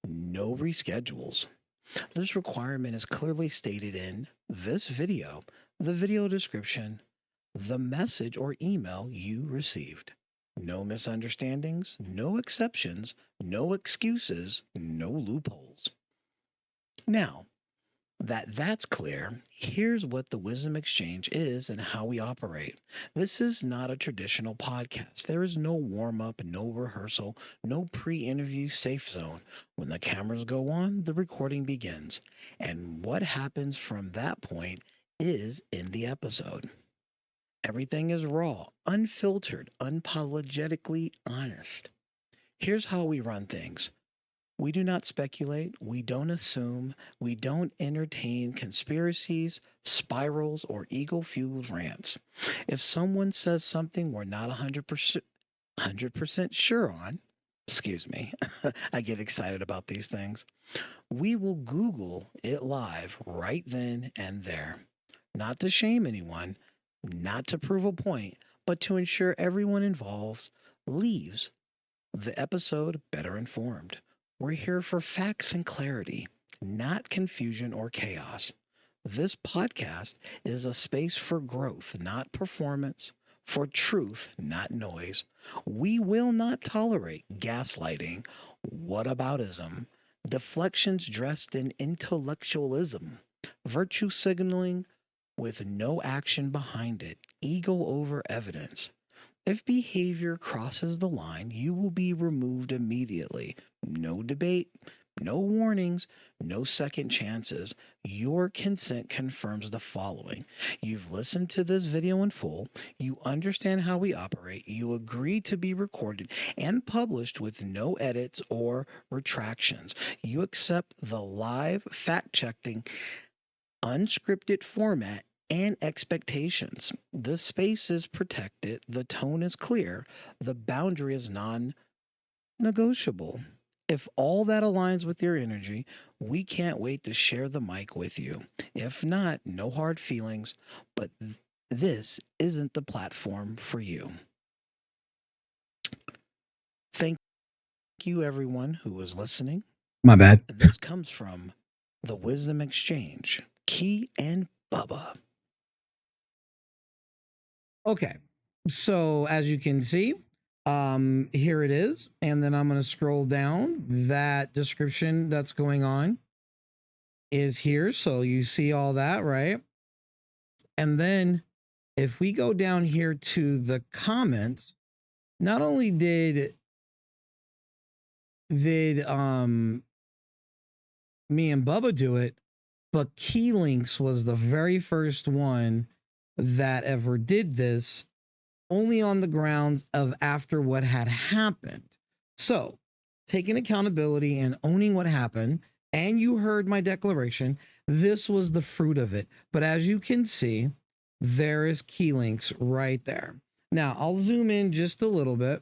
no reschedules. This requirement is clearly stated in this video, the video description, the message or email you received. No misunderstandings, no exceptions, no excuses, no loopholes. Now, that's clear, here's what the Wisdom Exchange is and how we operate. This is not a traditional podcast. There is no warm-up, no rehearsal, no pre-interview safe zone. When the cameras go on, the recording begins. And what happens from that point is in the episode. Everything is raw, unfiltered, unapologetically honest. Here's how we run things. We do not speculate, we don't assume, we don't entertain conspiracies, spirals, or ego-fueled rants. If someone says something we're not 100% sure on, excuse me, I get excited about these things, we will Google it live right then and there. Not to shame anyone, not to prove a point, but to ensure everyone involved leaves the episode better informed. We're here for facts and clarity, not confusion or chaos. This podcast is a space for growth, not performance, for truth, not noise. We will not tolerate gaslighting, whataboutism, deflections dressed in intellectualism, virtue signaling with no action behind it, ego over evidence. If behavior crosses the line, you will be removed immediately. No debate, no warnings, no second chances. Your consent confirms the following. You've listened to this video in full. You understand how we operate. You agree to be recorded and published with no edits or retractions. You accept the live fact-checking, unscripted format and expectations. The space is protected, the tone is clear, the boundary is non-negotiable. If all that aligns with your energy, we can't wait to share the mic with you. If not, no hard feelings, but this isn't the platform for you. Thank you, everyone who was listening. My bad. This comes from the Wisdom Exchange, Key and Bubba. Okay, so as you can see, here it is, and then I'm going to scroll down. That description that's going on is here, so you see all that, right? And then if we go down here to the comments, not only did me and Bubba do it, but Keylinks was the very first one that ever did this, only on the grounds of after what had happened. So, taking accountability and owning what happened, and you heard my declaration, this was the fruit of it. But as you can see, there is Keylinks right there. Now, I'll zoom in just a little bit.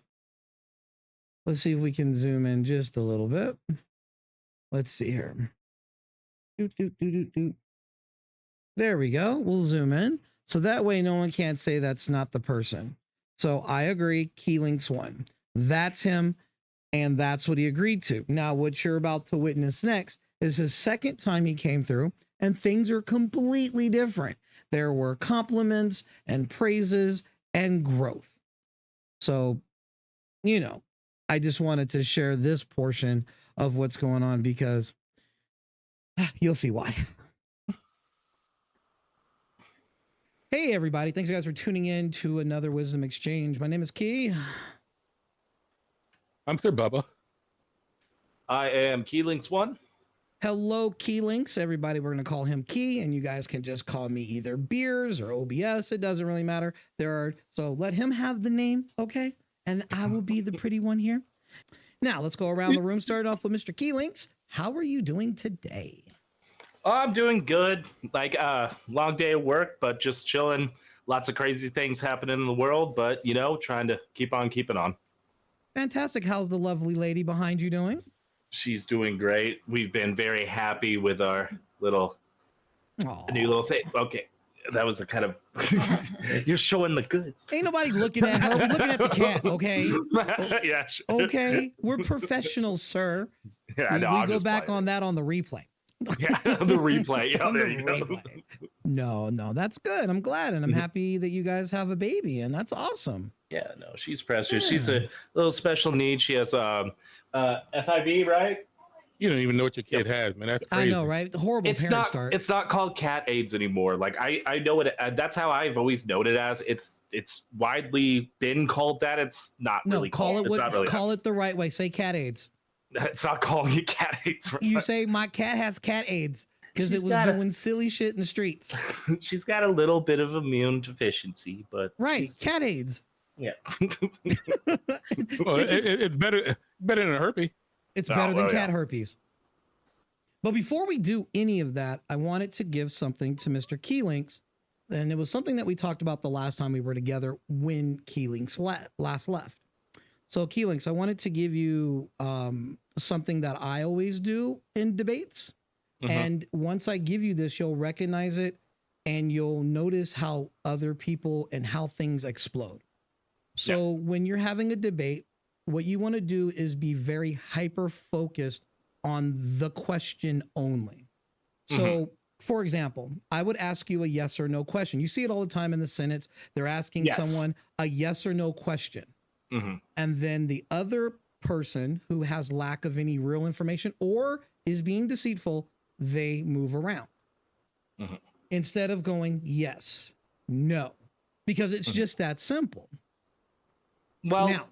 Let's see if we can zoom in just a little bit. Let's see here. There we go. We'll zoom in. So that way no one can't say that's not the person. So I agree, Keylinks won. That's him, and that's what he agreed to. Now, what you're about to witness next is his second time he came through, and things are completely different. There were compliments and praises and growth. So, you know, I just wanted to share this portion of what's going on because you'll see why. Hey, everybody. Thanks, you guys, for tuning in to another Wisdom Exchange. My name is Key. I'm Sir Bubba. I am Keylinks 1. Hello, Keylinks. Everybody, we're going to call him Key, and you guys can just call me either Beers or OBS. It doesn't really matter. So let him have the name, okay? And I will be the pretty one here. Now, let's go around the room. Start off with Mr. Keylinks. How are you doing today? I'm doing good. Long day of work, but just chilling. Lots of crazy things happening in the world, but, trying to keep on keeping on. Fantastic. How's the lovely lady behind you doing? She's doing great. We've been very happy with our new little thing. Okay, that was the kind of... You're showing the goods. Ain't nobody looking at her. We're looking at the cat, okay? Yeah, sure. Okay, we're professionals, sir. Yeah, we go back on that on the replay. Yeah, the replay. Yeah, there you go. No, that's good. I'm glad, and I'm happy that you guys have a baby, and that's awesome. Yeah, no, she's precious. Yeah. She's a little special need. She has FIV, right? You don't even know what your kid has, man. That's crazy. I know, right? The horrible parent start. It's not called cat AIDS anymore. Like I know it. That's how I've always known it as. It's widely been called that. It's not really called. Call it the right way. Say cat AIDS. It's not calling it cat AIDS. Right? You say my cat has cat AIDS because it was doing silly shit in the streets. She's got a little bit of immune deficiency, but cat AIDS. Yeah. Well, it's better than a herpes. It's better than cat herpes. But before we do any of that, I wanted to give something to Mr. Keylinks. And it was something that we talked about the last time we were together when Keylinks last left. So Keylinks, I wanted to give you something that I always do in debates. And once I give you this, you'll recognize it and you'll notice how other people and how things explode. So when you're having a debate, what you want to do is be very hyper-focused on the question only. So, for example, I would ask you a yes or no question. You see it all the time in the Senate. They're asking someone a yes or no question. And then the other person who has lack of any real information or is being deceitful, they move around. Instead of going yes, no, because it's just that simple. Well, now,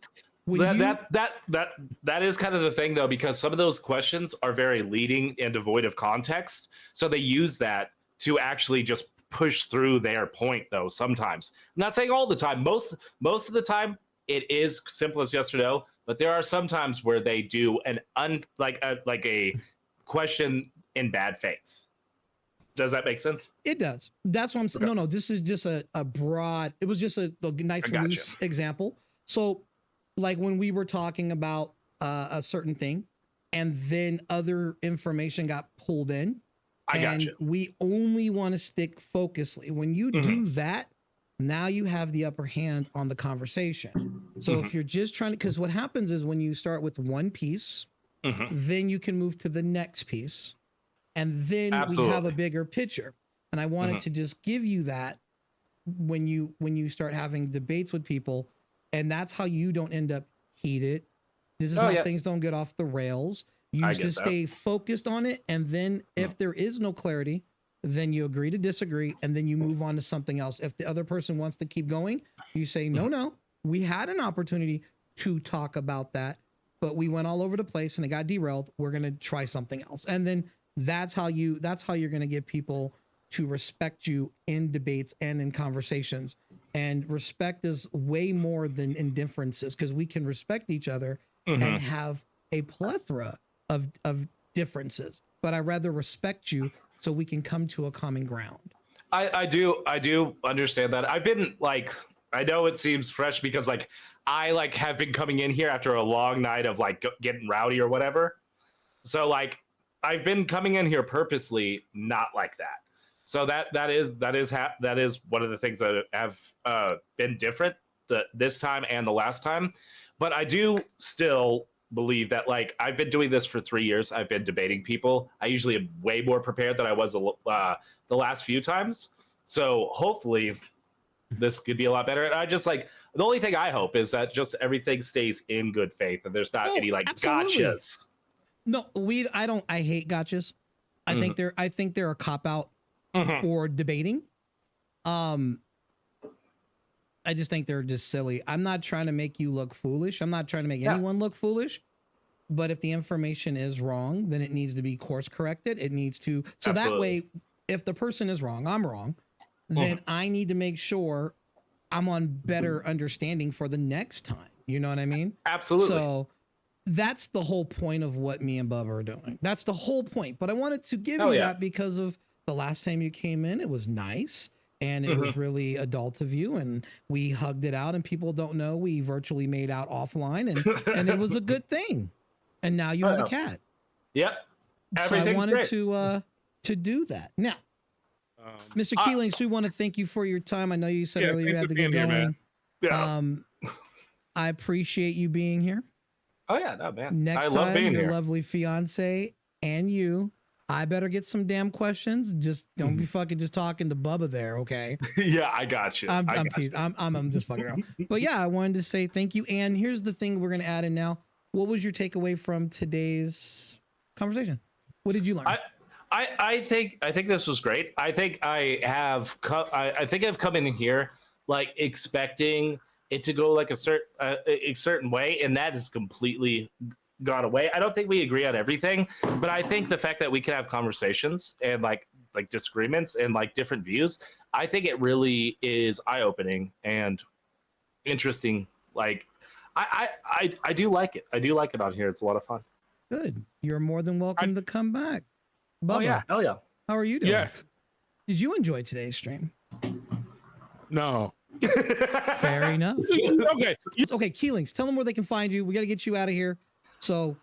that is kind of the thing, though, because some of those questions are very leading and devoid of context. So they use that to actually just push through their point, though. Sometimes, I'm not saying all the time. Most of the time, it is simple as yes or no. But there are some times where they do like a question in bad faith. Does that make sense? It does. That's what I'm saying. Okay. No, this is just a broad. It was just a nice loose example. So, like when we were talking about a certain thing, and then other information got pulled in, we only want to stick focusedly. When you do that, now you have the upper hand on the conversation. So if you're just trying to, because what happens is when you start with one piece, then you can move to the next piece, and then we have a bigger picture. And I wanted to just give you that when you start having debates with people. And that's how you don't end up heated. This is how things don't get off the rails. You just stay focused on it. And then if there is no clarity, then you agree to disagree. And then you move on to something else. If the other person wants to keep going, you say, no, we had an opportunity to talk about that, but we went all over the place and it got derailed. We're going to try something else. And then that's how you're going to get people to respect you in debates and in conversations. And respect is way more than indifferences, because we can respect each other and have a plethora of differences. But I rather respect you so we can come to a common ground. I do understand that. I've been I know it seems fresh because I have been coming in here after a long night of getting rowdy or whatever. So I've been coming in here purposely not like that. So that is one of the things that have been different this time and the last time. But I do still believe that I've been doing this for 3 years. I've been debating people. I usually am way more prepared than I was the last few times. So hopefully this could be a lot better. And I just the only thing I hope is that just everything stays in good faith and there's not any gotchas. No, I hate gotchas. I think they're a cop out for debating. I just think they're just silly. I'm not trying to make you look foolish. I'm not trying to make anyone look foolish. But if the information is wrong, then it needs to be course corrected. It needs to. So that way, if the person is wrong, I'm wrong, then I need to make sure I'm on better understanding for the next time. You know what I mean? Absolutely. So that's the whole point of what me and Bubba are doing. That's the whole point. But I wanted to give you that because of the last time you came in. It was nice. And it was really adult of you, and we hugged it out, and people don't know we virtually made out offline, and it was a good thing. And now you have a cat. Yep. Everything's so I wanted great. To do that. Now, Mr. Keylinks, we want to thank you for your time. I know you said earlier you had to get going. Man. Yeah. I appreciate you being here. Oh yeah, no man. Next I love time, being your here. lovely fiance and you I better get some damn questions. Just don't be fucking just talking to Bubba there, okay? Yeah, I got you. I'm just fucking around. But yeah, I wanted to say thank you. And here's the thing we're gonna add in now. What was your takeaway from today's conversation? What did you learn? I think this was great. I think I think I've come in here like expecting it to go like a certain way, and that is completely gone away. I don't think we agree on everything, but I think the fact that we can have conversations and like disagreements and like different views, I think it really is eye-opening and interesting. Like I do like it. I do like it on here. It's a lot of fun. Good. You're more than welcome to come back. Bubba, oh yeah, hell yeah. How are you doing? Yes. Did you enjoy today's stream? No. Fair enough. Okay. Okay, Keylinks, tell them where they can find you. We got to get you out of here. So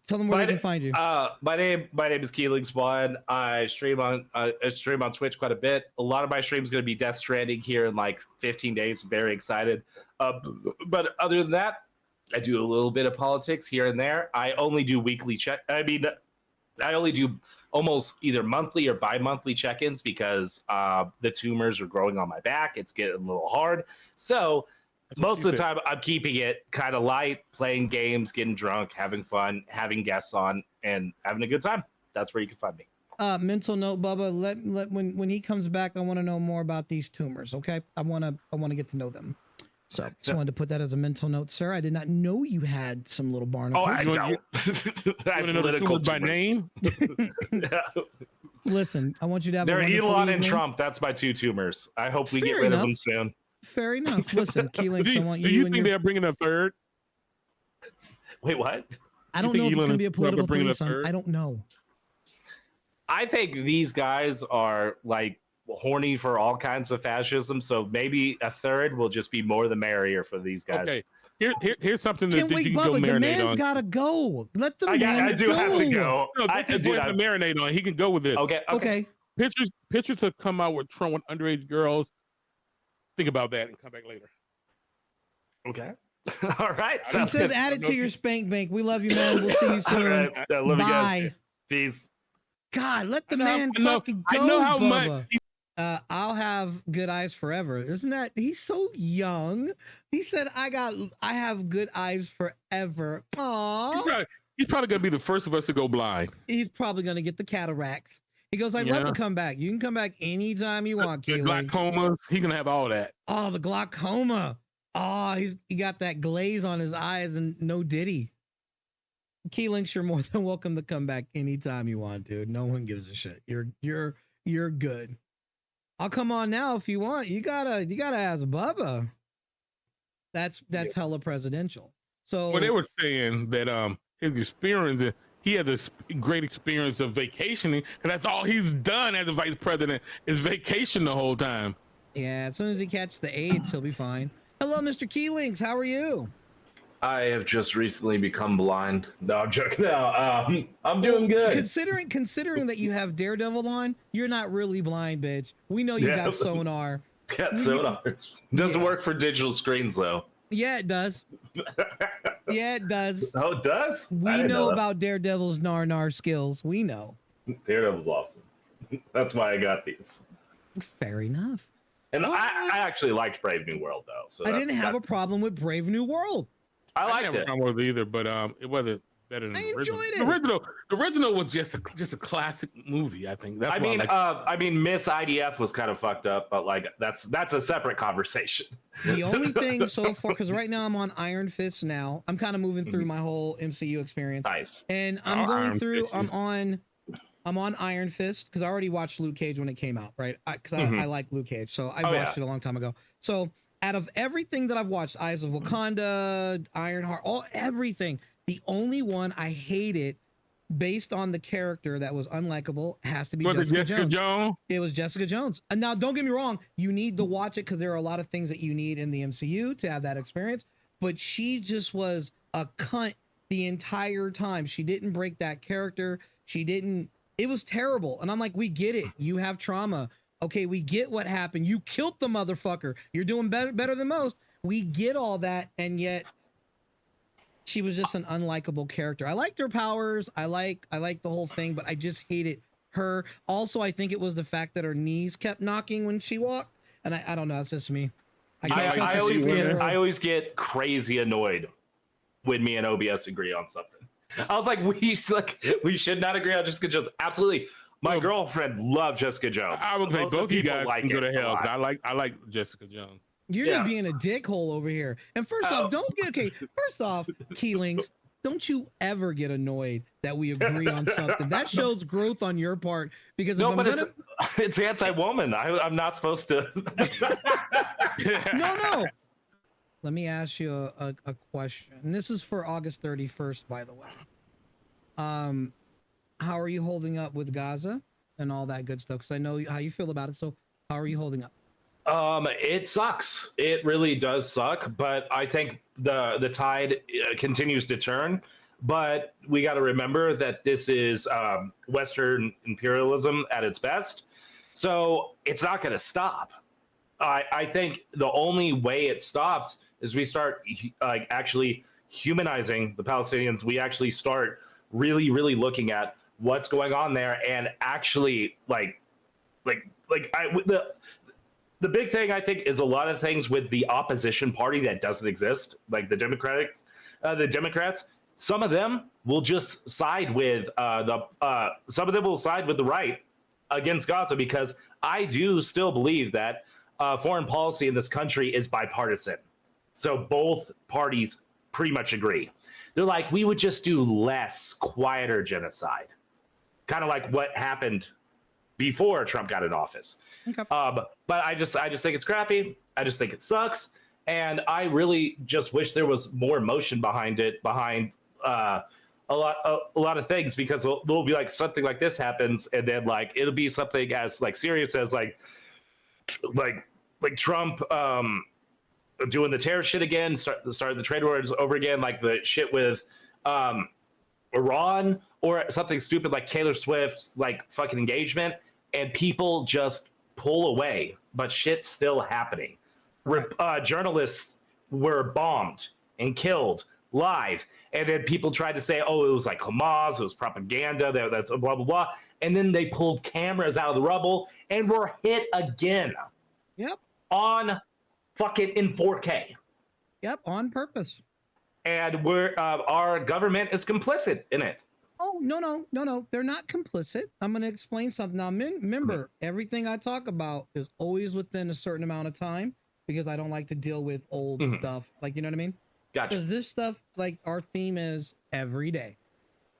tell them where they can find you. My name is Keylinks1. I stream on Twitch quite a bit. A lot of my streams going to be Death Stranding here in like 15 days. Very excited. But other than that, I do a little bit of politics here and there. I only do weekly I only do almost either monthly or bi-monthly check-ins because the tumors are growing on my back. It's getting a little hard. So most of the time, I'm keeping it kind of light, playing games, getting drunk, having fun, having guests on, and having a good time. That's where you can find me. Mental note, Bubba. When he comes back, I want to know more about these tumors. Okay, I want to get to know them. So just wanted to put that as a mental note, sir. I did not know you had some little barnacles. Oh, I don't. I want to know the tumors by name. Listen, I want you to have. They're Elon and evening. Trump. That's my two tumors. I hope we Fair get rid enough. of them soon. Fair enough. Listen, Keylinks, I want you. Do you think they're bringing a third? Wait, what? I don't know if it's going to be a political threesome. I don't know. I think these guys are like horny for all kinds of fascism, so maybe a third will just be more the merrier for these guys. Okay. Here's something that you can Bubba, go marinate the man's on. Gotta go. Let the man I do go. have to go. No, I this is do what to have... marinate on. He can go with it. Okay. Pictures have come out with Trump with underage girls. Think about that and come back later. Okay. All right. He says add it to your spank bank. We love you, man. We'll see you soon. All right. I love you guys. Bye. Peace. God, let the man fucking go. I know how Bubba. much. I'll have good eyes forever. Isn't that? He's so young. He said, I have good eyes forever. Aww. He's probably gonna be the first of us to go blind. He's probably gonna get the cataracts. He goes, I'd love to come back. You can come back anytime you want, The Keylinks. glaucomas, he's gonna have all that. Oh, the glaucoma. Oh, he got that glaze on his eyes and no diddy. Keylinks, you're more than welcome to come back anytime you want, dude. No one gives a shit. You're good. I'll come on now if you want. You gotta ask Bubba. That's hella presidential. So well, they were saying that his experience, he had this great experience of vacationing, because that's all he's done as a vice president is vacation the whole time. Yeah, as soon as he catches the AIDS, he'll be fine. Hello, Mr. Keylinks. How are you? I have just recently become blind. No, I'm joking. No, I'm doing good. Considering that you have Daredevil on, you're not really blind, bitch. We know you got sonar. Got sonar. Doesn't work for digital screens though. Yeah, it does. Yeah, it does. Oh, it does? We know about Daredevil's nar skills. We know. Daredevil's awesome. That's why I got these. Fair enough. And I actually liked Brave New World though. So I didn't have a problem with Brave New World. I liked it. I didn't have a problem with it either, but it wasn't better than the original. I enjoyed it. The original was just a classic movie. I think. I mean, Miss IDF was kind of fucked up, but like that's a separate conversation. The only thing so far, because right now I'm on Iron Fist now. I'm kind of moving through my whole MCU experience. Nice. And I'm going through. I'm on Iron Fist because I already watched Luke Cage when it came out, right? Because I like Luke Cage, so I watched it a long time ago. So out of everything that I've watched, Eyes of Wakanda, Ironheart, everything, the only one I hated based on the character that was unlikable has to be Jessica Jones. It was Jessica Jones. And now, don't get me wrong, you need to watch it because there are a lot of things that you need in the MCU to have that experience. But she just was a cunt the entire time. She didn't break that character. It was terrible. And I'm like, we get it. You have trauma. Okay, we get what happened. You killed the motherfucker. You're doing better than most. We get all that, and yet she was just an unlikable character. I liked her powers. I like the whole thing, but I just hated her. Also, I think it was the fact that her knees kept knocking when she walked, and I don't know. It's just me. I always get crazy annoyed when me and OBS agree on something. I was like, we should not agree on Jessica Jones. Absolutely. My girlfriend loved Jessica Jones. I would say both of you guys like can go to hell. I like Jessica Jones. You're just being a dickhole over here. And first off, first off, Keylinks, don't you ever get annoyed that we agree on something. That shows growth on your part. Because it's anti-woman. I'm not supposed to. No. Let me ask you a question. And this is for August 31st, by the way. How are you holding up with Gaza and all that good stuff? Because I know how you feel about it. So how are you holding up? It sucks. It really does suck. But I think the tide continues to turn. But we got to remember that this is Western imperialism at its best. So it's not going to stop. I think the only way it stops is we start actually humanizing the Palestinians. We actually start really, really looking at what's going on there, and actually the big thing I think is a lot of things with the opposition party that doesn't exist, like the Democrats. Some of them will just side with some of them will side with the right against Gaza, because I do still believe that foreign policy in this country is bipartisan. So both parties pretty much agree. They're like, we would just do less, quieter genocide, kind of like what happened before Trump got in office. Okay. But I just think it's crappy. I just think it sucks, and I really just wish there was more emotion behind it, behind a lot of things, because there'll be like something like this happens, and then like it'll be something as like serious as like Trump doing the terror shit again, start the trade wars over again, like the shit with Iran, or something stupid like Taylor Swift's like fucking engagement, and people just pull away, but shit's still happening. Journalists were bombed and killed live, and then people tried to say, oh, it was like Hamas, it was propaganda, that's blah blah blah, and then they pulled cameras out of the rubble and were hit again. Yep. On fucking in 4K. Yep, on purpose. And our government is complicit in it. Oh, no. They're not complicit. I'm going to explain something. Now, remember, everything I talk about is always within a certain amount of time, because I don't like to deal with old stuff. Like, you know what I mean? Gotcha. Because this stuff, like, our theme is every day.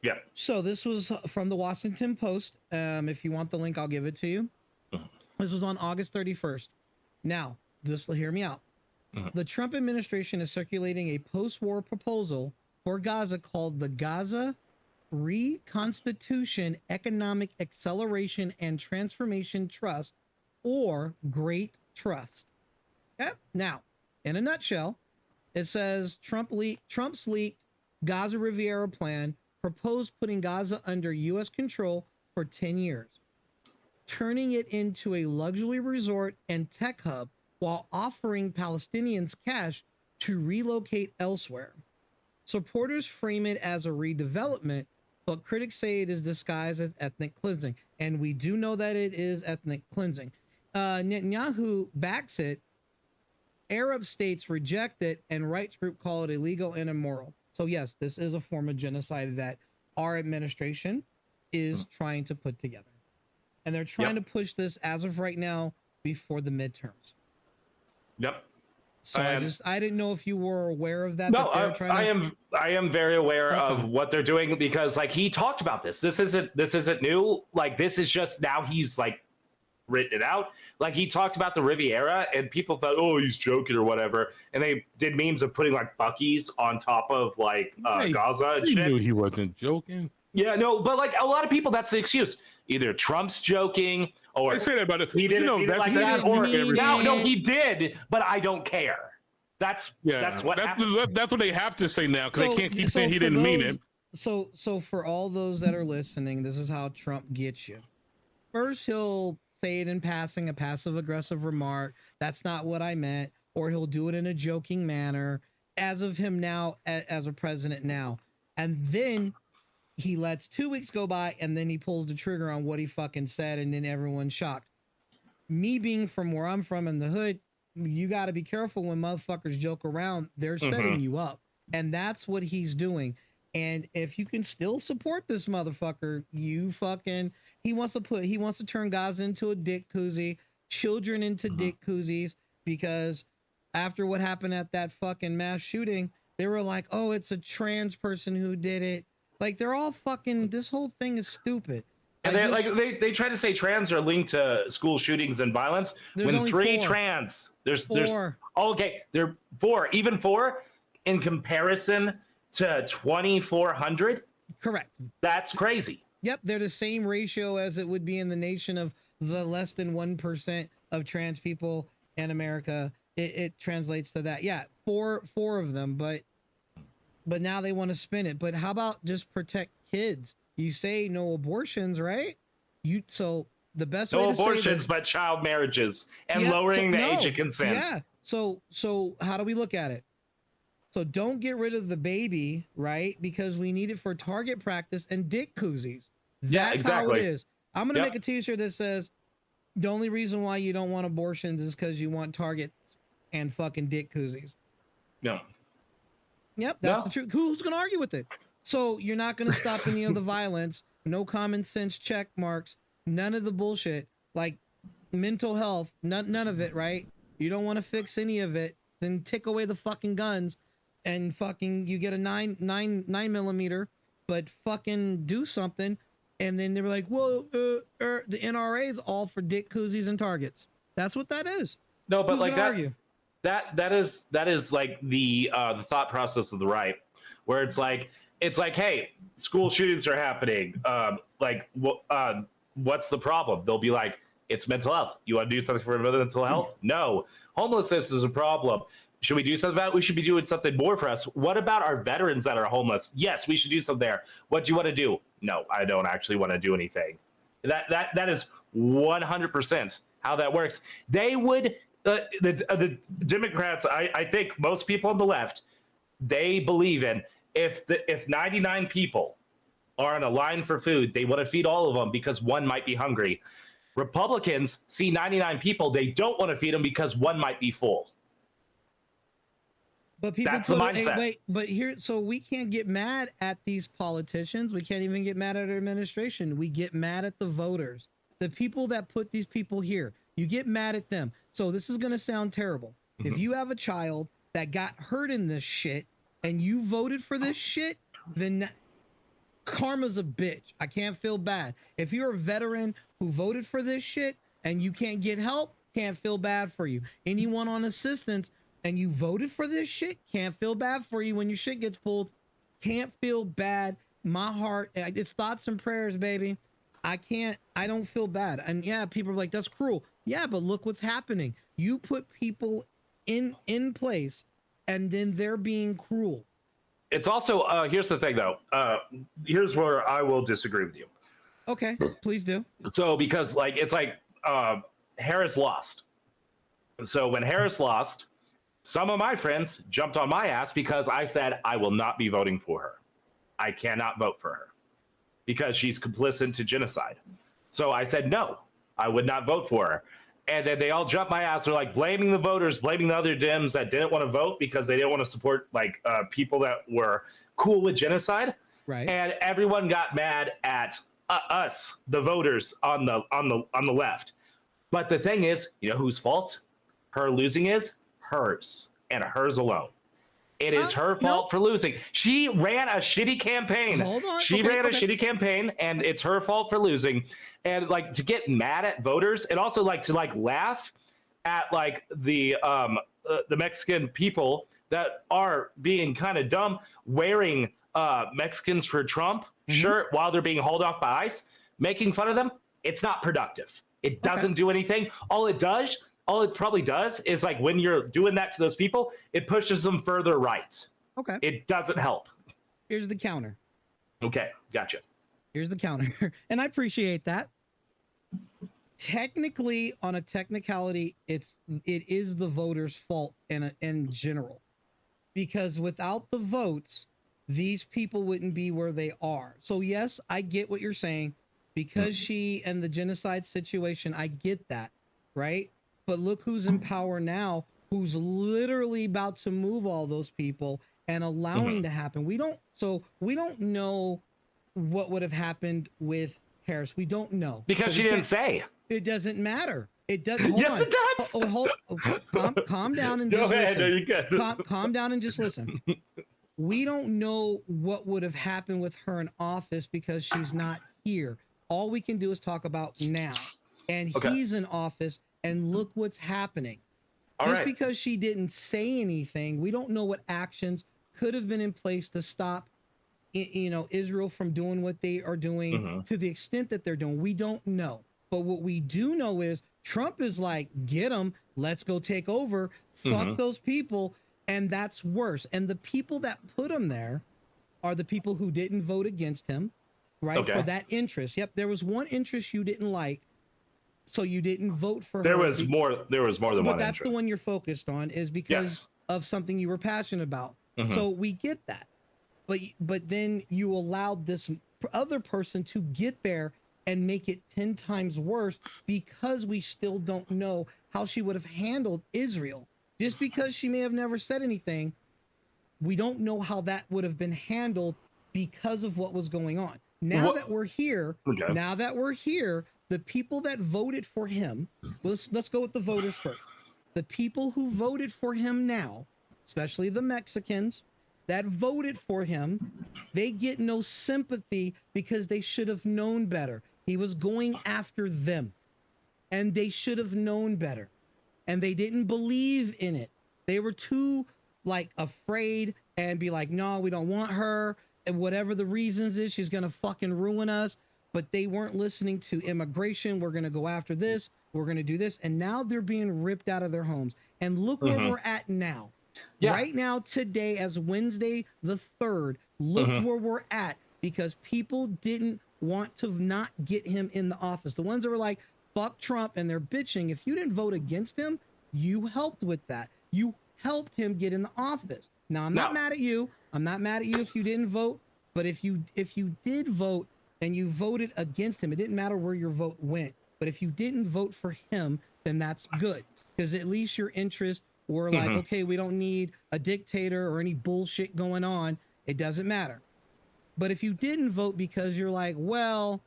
Yeah. So this was from the Washington Post. If you want the link, I'll give it to you. This was on August 31st. Now, just hear me out. The Trump administration is circulating a post-war proposal for Gaza called the Gaza Reconstitution Economic Acceleration and Transformation Trust, or Great Trust. Okay? Now, in a nutshell, it says Trump's leaked Gaza Riviera plan proposed putting Gaza under U.S. control for 10 years, turning it into a luxury resort and tech hub while offering Palestinians cash to relocate elsewhere. Supporters frame it as a redevelopment, but critics say it is disguised as ethnic cleansing. And we do know that it is ethnic cleansing. Netanyahu backs it, Arab states reject it, and rights groups call it illegal and immoral. So yes, this is a form of genocide that our administration is trying to put together. And they're trying to push this, as of right now, before the midterms. Yep. So I didn't know if you were aware of that. No, I am very aware of what they're doing, because like he talked about this. This isn't new. Like this is just now he's like written it out. Like he talked about the Riviera, and people thought, oh, he's joking or whatever, and they did memes of putting like Buc-ee's on top of like Gaza and shit. Knew he wasn't joking. Yeah, no, but like a lot of people, that's the excuse. Either Trump's joking, or they say that about it. He didn't, no, he did, but I don't care. That's what happens. That's what they have to say now, because they can't keep saying he didn't mean it. So for all those that are listening, this is how Trump gets you. First, he'll say it in passing, a passive-aggressive remark. That's not what I meant. Or he'll do it in a joking manner, as of him now, as a president now. And then he lets 2 weeks go by, and then he pulls the trigger on what he fucking said, and then everyone's shocked. Me being from where I'm from in the hood, you got to be careful when motherfuckers joke around. They're setting you up, and that's what he's doing. And if you can still support this motherfucker, he wants to turn guys into a dick koozie, children into dick koozies, because after what happened at that fucking mass shooting, they were like, oh, it's a trans person who did it. Like, they're all fucking, this whole thing is stupid. And they try to say trans are linked to school shootings and violence. When 3 trans, there's okay, there are 4, even 4 in comparison to 2,400. Correct. That's crazy. Yep, they're the same ratio as it would be in the nation of the less than 1% of trans people in America. It translates to that. Yeah, four of them, but now they want to spin it. But how about just protect kids? You say no abortions, right? So the best way to abortions, but child marriages and lowering the age of consent. Yeah. So how do we look at it? So don't get rid of the baby, right? Because we need it for target practice and dick koozies. That's exactly how it is. I'm gonna make a t-shirt that says the only reason why you don't want abortions is because you want targets and fucking dick koozies. No. Yep, that's the truth. Who's gonna argue with it? So you're not gonna stop any of the violence, no common sense check marks, none of the bullshit, like mental health, none of it, right? You don't want to fix any of it, then take away the fucking guns and fucking you get a 9 millimeter, but fucking do something. And then they were like, well, the NRA is all for dick koozies and targets. That's what that is. No, but Who's like argue? that is like the thought process of the right, where it's like, hey, school shootings are happening. What's the problem? They'll be like, it's mental health. You want to do something for mental health? No. Homelessness is a problem. Should we do something about it? We should be doing something more for us. What about our veterans that are homeless? Yes, we should do something there. What do you want to do? No, I don't actually want to do anything. That is 100% how that works. They would, the Democrats, I think most people on the left, they believe in if 99 people are on a line for food, they want to feed all of them because one might be hungry. Republicans see 99 people, they don't want to feed them because one might be full. But people that's the mindset. So we can't get mad at these politicians. We can't even get mad at our administration. We get mad at the voters, the people that put these people here. You get mad at them. So this is going to sound terrible. If you have a child that got hurt in this shit and you voted for this shit, then karma's a bitch. I can't feel bad. If you're a veteran who voted for this shit and you can't get help, can't feel bad for you. Anyone on assistance and you voted for this shit, can't feel bad for you when your shit gets pulled. Can't feel bad. My heart, it's thoughts and prayers, baby. I don't feel bad. And yeah, people are like, that's cruel. Yeah, but look what's happening. You put people in place and then they're being cruel. It's also, here's the thing though. Here's where I will disagree with you. Okay, please do. So, because Harris lost. So when Harris lost, some of my friends jumped on my ass because I said I will not be voting for her. I cannot vote for her because she's complicit to genocide. So I said no, I would not vote for her. And then they all jumped my ass. They're like blaming the voters, blaming the other Dems that didn't want to vote because they didn't want to support people that were cool with genocide. Right. And everyone got mad at us, the voters on the left. But the thing is, you know whose fault her losing is? Hers, and hers alone. It is her fault for losing. She ran a shitty campaign. Hold on. She ran a shitty campaign, and it's her fault for losing. And to get mad at voters, and also to laugh at the Mexican people that are being kind of dumb, wearing Mexicans for Trump shirt while they're being hauled off by ICE, making fun of them. It's not productive. It doesn't do anything. All it probably does is when you're doing that to those people, it pushes them further right. Okay. It doesn't help. Here's the counter. Okay, gotcha. Here's the counter. And I appreciate that. Technically, on a technicality, it is the voters' fault in general. Because without the votes, these people wouldn't be where they are. So yes, I get what you're saying. Because she and the genocide situation, I get that, right? But look who's in power now, who's literally about to move all those people and allowing to happen. We don't know what would have happened with Harris. We don't know. Because she didn't say. It doesn't matter. It does. Hold yes, on. it does. Calm down and Go just ahead. listen. No, you good. Calm down and just listen. We don't know what would have happened with her in office because she's not here. All we can do is talk about now. And he's in office, and look what's happening. Just because she didn't say anything, we don't know what actions could have been in place to stop, Israel from doing what they are doing to the extent that they're doing. We don't know. But what we do know is Trump is like, get them, let's go take over, fuck those people, and that's worse. And the people that put him there are the people who didn't vote against him. Right, for that interest. Yep, there was one interest you didn't like, so you didn't vote for her. There was more than one interest. But that's the one you're focused on, is because of something you were passionate about. So we get that. But then you allowed this other person to get there and make it 10 times worse because we still don't know how she would have handled Israel. Just because she may have never said anything, we don't know how that would have been handled because of what was going on. Now that we're here, the people that voted for him, let's go with the voters first. The people who voted for him now, especially the Mexicans that voted for him, they get no sympathy because they should have known better. He was going after them, and they should have known better. And they didn't believe in it. They were too afraid and be like, no, we don't want her. And whatever the reasons is, she's going to fucking ruin us. But they weren't listening to immigration. We're going to go after this. We're going to do this. And now they're being ripped out of their homes. And look where we're at now. Yeah. Right now, today, as Wednesday the 3rd, look where we're at, because people didn't want to not get him in the office. The ones that were like, fuck Trump, and they're bitching. If you didn't vote against him, you helped with that. You helped him get in the office. Now, I'm not mad at you. I'm not mad at you if you didn't vote, but if you did vote and you voted against him, it didn't matter where your vote went. But if you didn't vote for him, then that's good, because at least your interests were like, okay, we don't need a dictator or any bullshit going on. It doesn't matter. But if you didn't vote because you're like, well,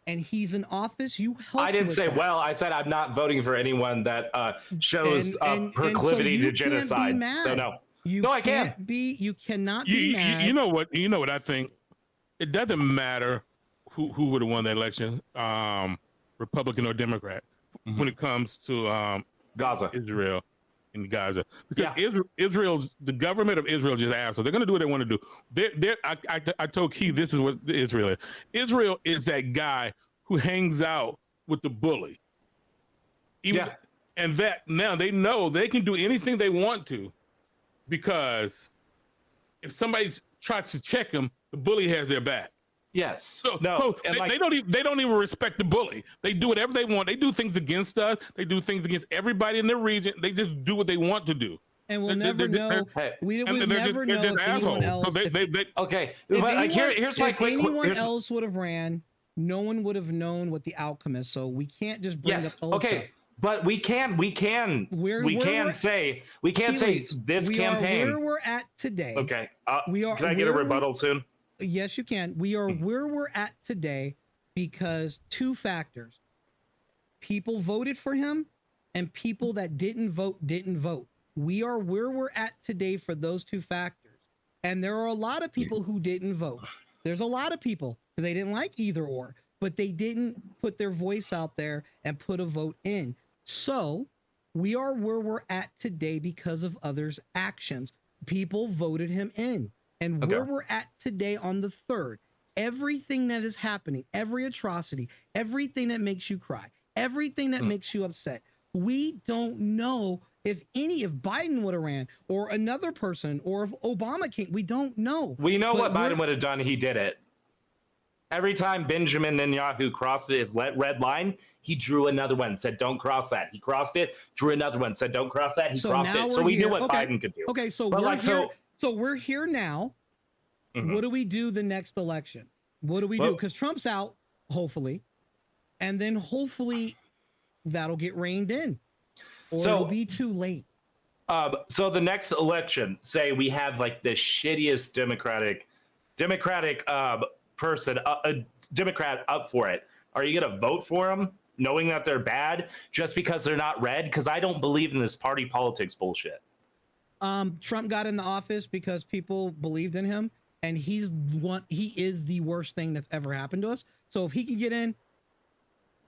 and he's in office, you helped. I didn't say that. well. I said I'm not voting for anyone that shows proclivity to genocide. So no. I can't. You cannot be mad. You know what I think? It doesn't matter who would have won the election, Republican or Democrat, when it comes to Gaza, Israel, and Gaza, because the government of Israel just assholes. They're going to do what they want to do. I told Key, this is what Israel is. Israel is that guy who hangs out with the bully. And that now they know they can do anything they want to. Because if somebody tries to check them, the bully has their back. Yes. So they don't even respect the bully. They do whatever they want. They do things against us. They do things against everybody in their region. They just do what they want to do. And we'll never know. We would never know if anyone else. Okay, but here's my quick. If anyone else would have ran, no one would have known what the outcome is. So we can't just bring up old stuff. But we can say this campaign. Where we're at today. Okay. Can I get a rebuttal soon? Yes, you can. We are where we're at today because two factors. People voted for him, and people that didn't vote. We are where we're at today for those two factors. And there are a lot of people who didn't vote. There's a lot of people because they didn't like either or, but they didn't put their voice out there and put a vote in. So we are where we're at today because of others' actions. People voted him in. And where we're at today on the 3rd, everything that is happening, every atrocity, everything that makes you cry, everything that makes you upset, we don't know if Biden would have ran or another person or if Obama came. We don't know. We know what Biden would have done. He did it. Every time Benjamin Netanyahu crossed his red line, he drew another one, said, don't cross that. He crossed it, drew another one, said, don't cross that. He crossed it. So we knew what Biden could do. Okay, so we're here now, What do we do the next election? What do we do? Because Trump's out, hopefully, and then hopefully that'll get reined in, or it'll be too late. So the next election, say we have like the shittiest Democratic person, a Democrat up for it. Are you gonna vote for them, knowing that they're bad just because they're not red? Because I don't believe in this party politics bullshit. Trump got in the office because people believed in him, and he is the worst thing that's ever happened to us. So if he can get in,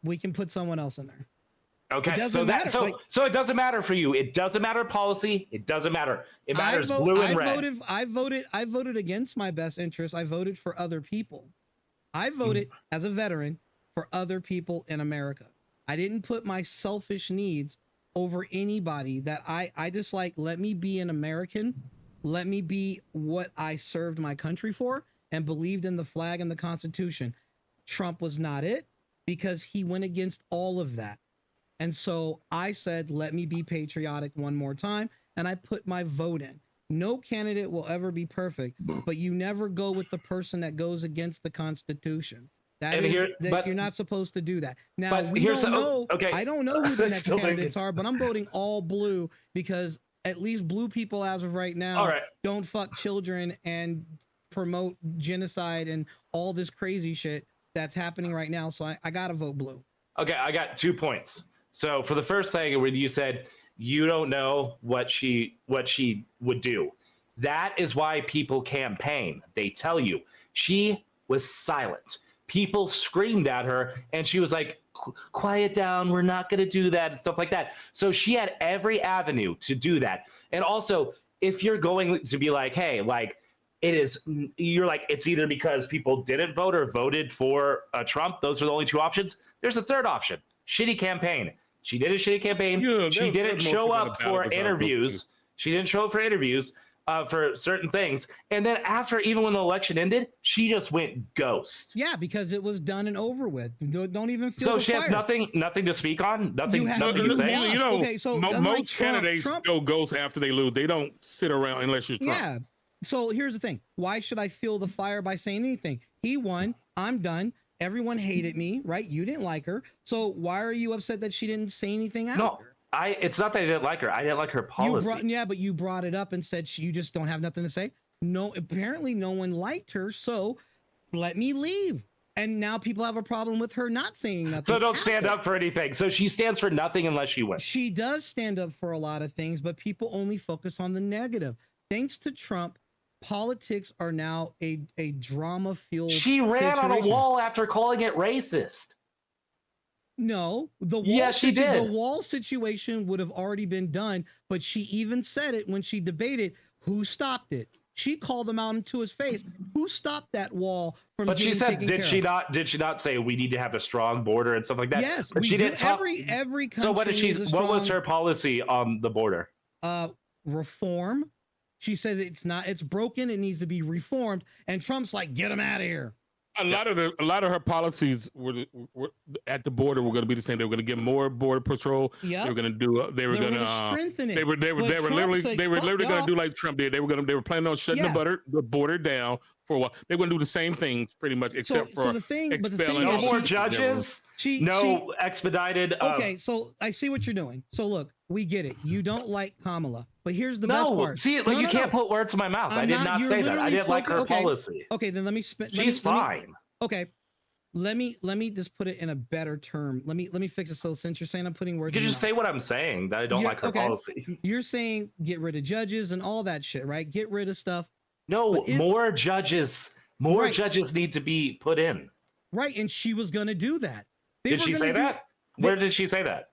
we can put someone else in there. Okay, so it doesn't matter for you. It doesn't matter policy. It doesn't matter. It matters blue and red. I voted against my best interest. I voted for other people. I voted as a veteran for other people in America. I didn't put my selfish needs over anybody. That I just like, let me be an American. Let me be what I served my country for and believed in the flag and the Constitution. Trump was not it, because he went against all of that. And so I said, let me be patriotic one more time, and I put my vote in. No candidate will ever be perfect, but you never go with the person that goes against the Constitution. You're not supposed to do that. Now, I don't know who the next candidates are, but I'm voting all blue, because at least blue people as of right now don't fuck children and promote genocide and all this crazy shit that's happening right now. So I gotta vote blue. Okay, I got 2 points. So for the first thing, when you said you don't know what she would do, that is why people campaign. They tell you. She was silent. People screamed at her, and she was like, quiet down, we're not going to do that, and stuff like that. So she had every avenue to do that. And also, if you're going to be like, hey, like, you're like, it's either because people didn't vote or voted for Trump. Those are the only two options. There's a third option. Shitty campaign. She did a shitty campaign. Yeah, she didn't show up for interviews. She didn't show up for interviews for certain things. And then even when the election ended, she just went ghost. Yeah, because it was done and over with. Don't even feel so she has nothing to speak on. Nothing to say. You know, most candidates go ghost after they lose. They don't sit around unless you're Trump. Yeah. So here's the thing. Why should I feel the fire by saying anything? He won. I'm done. Everyone hated me, right? You didn't like her. So why are you upset that she didn't say anything after? No, it's not that I didn't like her. I didn't like her policy. But you brought it up and said you just don't have nothing to say. No, apparently no one liked her. So let me leave. And now people have a problem with her not saying nothing. So don't stand up for anything. So she stands for nothing unless she wins. She does stand up for a lot of things, but people only focus on the negative. Thanks to Trump, politics are now a drama-fueled She ran on a wall after calling it racist. No, she did. The wall situation would have already been done, but she even said it when she debated. Who stopped it? She called him out into his face. Who stopped that wall from? But she said, did she not say we need to have a strong border and stuff like that? Yes, but she didn't talk. Every country. So what was her policy on the border? Reform. She said it's broken, it needs to be reformed, and Trump's like, get him out of here. A lot of her policies were at the border were going to be the same. They were going to get more border patrol. Yep. They were going to do. They were going to strengthen it. They were literally going to do like Trump did. They were planning on shutting the border down for a while. They were going to do the same things pretty much, except for expelling. No more judges. No expedited. Okay, so I see what you're doing. So look, we get it. You don't like Kamala, but here's the best part. See, you can't put words in my mouth. I did not say that. I didn't like her policy. Okay, then let me spit. She's fine. Okay, let me just put it in a better term. Let me fix it. So since you're saying I'm putting words, you can just say what I'm saying. That I don't like her policy. You're saying get rid of judges and all that shit, right? Get rid of stuff. No, more judges. More judges need to be put in. Right, and she was going to do that. Did she say that? Where did she say that?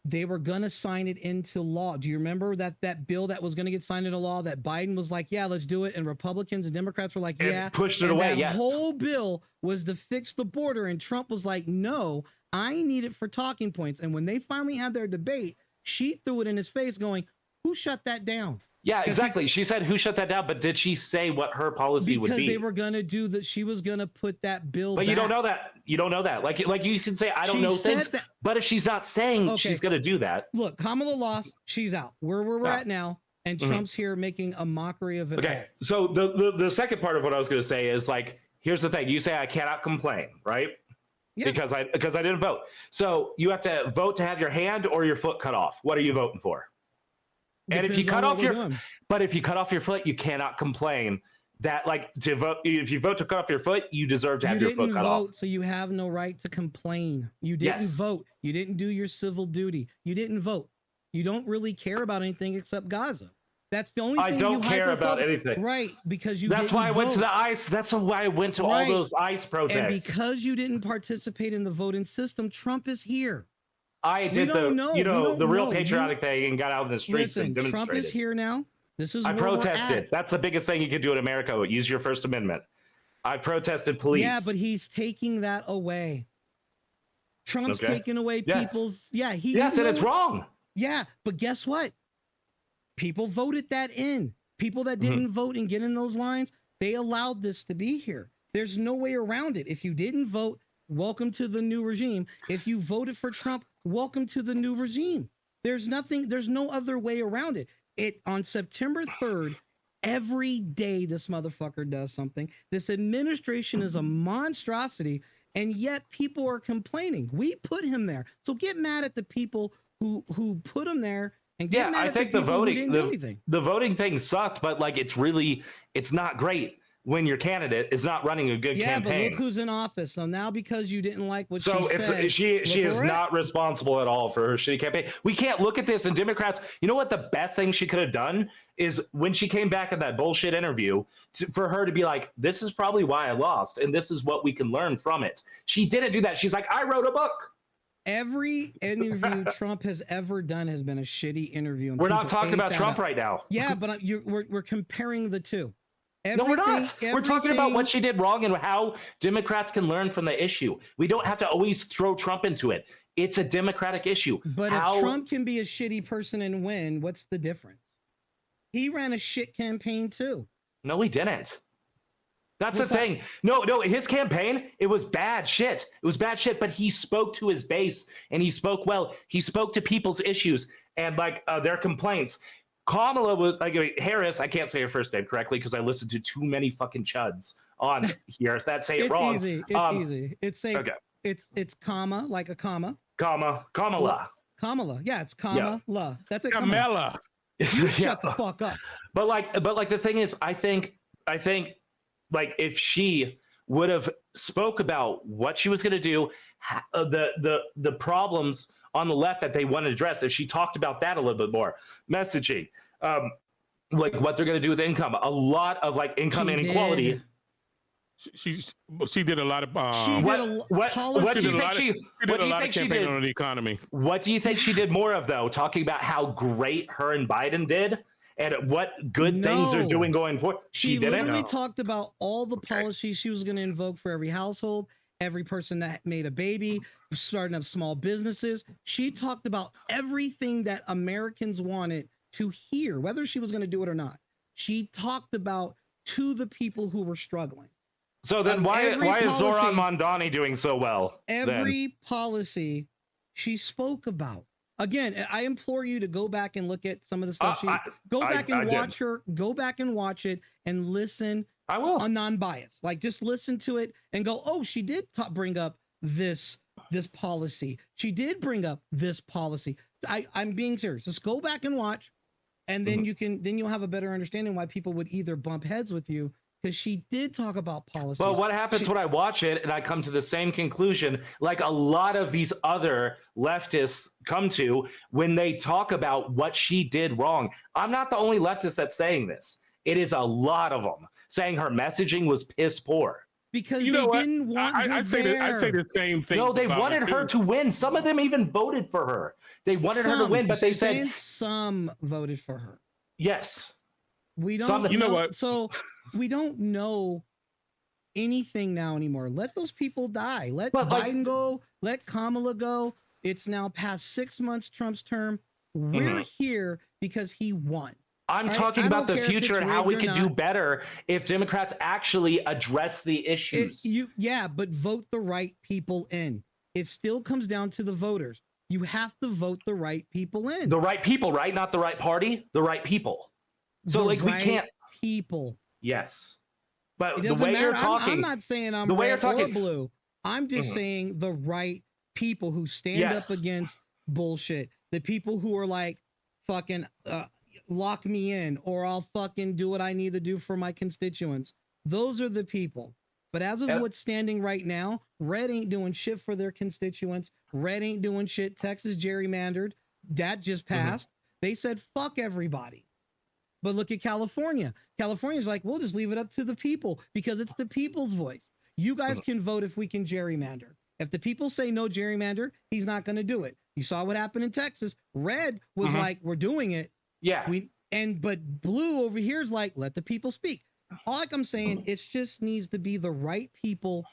They were going to sign it into law. Do you remember that bill that was going to get signed into law that Biden was like, yeah, let's do it. And Republicans and Democrats were like, yeah. Pushed it away, yes. The whole bill was to fix the border. And Trump was like, no, I need it for talking points. And when they finally had their debate, she threw it in his face going, who shut that down? Yeah, exactly. She said, who shut that down? But did she say what her policy would be? Because they were going to do that. She was going to put that bill back. You don't know that. You don't know that. Like you can say, I don't know things. But if she's not saying she's going to do that. Look, Kamala lost. She's out. Where we're at now, And Trump's here making a mockery of it. Okay, all. so the second part of what I was going to say is like, here's the thing: you say I cannot complain, right? Yeah. Because I didn't vote. So you have to vote to have your hand or your foot cut off. What are you voting for? And if you cut off if you cut off your foot, you cannot complain that like to vote. If you vote to cut off your foot, you deserve to have your foot cut off. So you have no right to complain. You didn't vote. You didn't do your civil duty. You didn't vote. You don't really care about anything except Gaza. That's the only thing I don't care about anything. Right, because you That's why I went to vote. the ICE. That's why I went to all those ICE protests. And because you didn't participate in the voting system, Trump is here. I did the real patriotic thing and got out in the streets and demonstrated. Trump is here now. This is I where protested. we're at. That's the biggest thing you can do in America. Use your First Amendment. I protested police. Yeah, but he's taking that away. Trump's taking away people's. Yeah, Yes, and it's wrong. Yeah, but guess what? People voted that in. People that didn't vote and get in those lines, they allowed this to be here. There's no way around it. If you didn't vote, welcome to the new regime. If you voted for Trump, welcome to the new regime. There's no other way around it. On September 3rd, every day this motherfucker does something. This administration is a monstrosity, and yet people are complaining. We put him there. So get mad at the people who put him there. And get mad I at think the voting thing sucked, but like it's not great when your candidate is not running a good campaign. Yeah, but look who's in office. So now because you didn't like what she is not responsible at all for her shitty campaign. We can't look at this, and Democrats, you know what the best thing she could have done is when she came back in that bullshit interview for her to be like, this is probably why I lost and this is what we can learn from it. She didn't do that. She's like, I wrote a book. Every interview Trump has ever done has been a shitty interview. And we're not talking about Trump right now. Yeah, but we're comparing the two. No, we're not. We're talking about what she did wrong and how Democrats can learn from the issue. We don't have to always throw Trump into it. It's a Democratic issue. But if Trump can be a shitty person and win, what's the difference? He ran a shit campaign too. No, he didn't. That's the thing. No, his campaign, it was bad shit. It was bad shit, but he spoke to his base and he spoke well. He spoke to people's issues and like their complaints. Kamala was like Harris. I can't say her first name correctly because I listened to too many fucking chuds on here that say it wrong. Easy. It's easy. It's comma, like a comma. Kamala. Kamala. Yeah, it's Kamala. Yeah. That's it. Kamala. Shut the fuck up. But like the thing is, I think like if she would have spoke about what she was going to do, the problems on the left that they want to address, if she talked about that a little bit more, messaging, like what they're going to do with income, a lot of like income inequality. She did a lot of what do you think she did a lot of campaigning on the economy. What do you think she did more of though? Talking about how great her and Biden did and what good things are doing going forward. She didn't. Literally talked about all the policies she was going to invoke for every household, every person that made a baby, starting up small businesses. She talked about everything that Americans wanted to hear, whether she was going to do it or not. She talked about to the people who were struggling. So then why is Zoran Mondani doing so well? Every policy she spoke about. Again, I implore you to go back and look at some of the stuff go back and watch it and listen. I will. On non-biased. Like just listen to it and go, "Oh, she did bring up this policy. She did bring up this policy." I'm being serious. Just go back and watch, and then you'll have a better understanding why people would either bump heads with you. Because she did talk about policy. Well, what happens when I watch it and I come to the same conclusion, like a lot of these other leftists come to when they talk about what she did wrong? I'm not the only leftist that's saying this. It is a lot of them saying her messaging was piss poor. Because didn't want her I'd say the same thing. No, they wanted her to win. Some of them even voted for her. They wanted her to win, but they said some voted for her. Yes. We don't. You know what? So we don't know anything now anymore. Let those people die. Let Biden go. Let Kamala go. It's now past 6 months Trump's term. We're here because he won. I'm talking about the future and how we can do better if Democrats actually address the issues. But vote the right people in. It still comes down to the voters. You have to vote the right people in. The right people, right? Not the right party. The right people. So The like we right can't. people. Yes, but It the doesn't way matter. you're talking, I'm not saying I'm the way you're red or talking, blue. I'm just Mhm. saying the right people who stand Yes. up against bullshit. The people who are like, fucking lock me in, or I'll fucking do what I need to do for my constituents. Those are the people. But as of And- what's standing right now, Red ain't doing shit for their constituents. Red ain't doing shit. Texas gerrymandered. That just passed. They said fuck everybody. But look at California. California's like, we'll just leave it up to the people because it's the people's voice. You guys can vote if we can gerrymander. If the people say no gerrymander, he's not going to do it. You saw what happened in Texas. Red was like, we're doing it. Yeah. But blue over here is like, let the people speak. All like I'm saying, it just needs to be the right people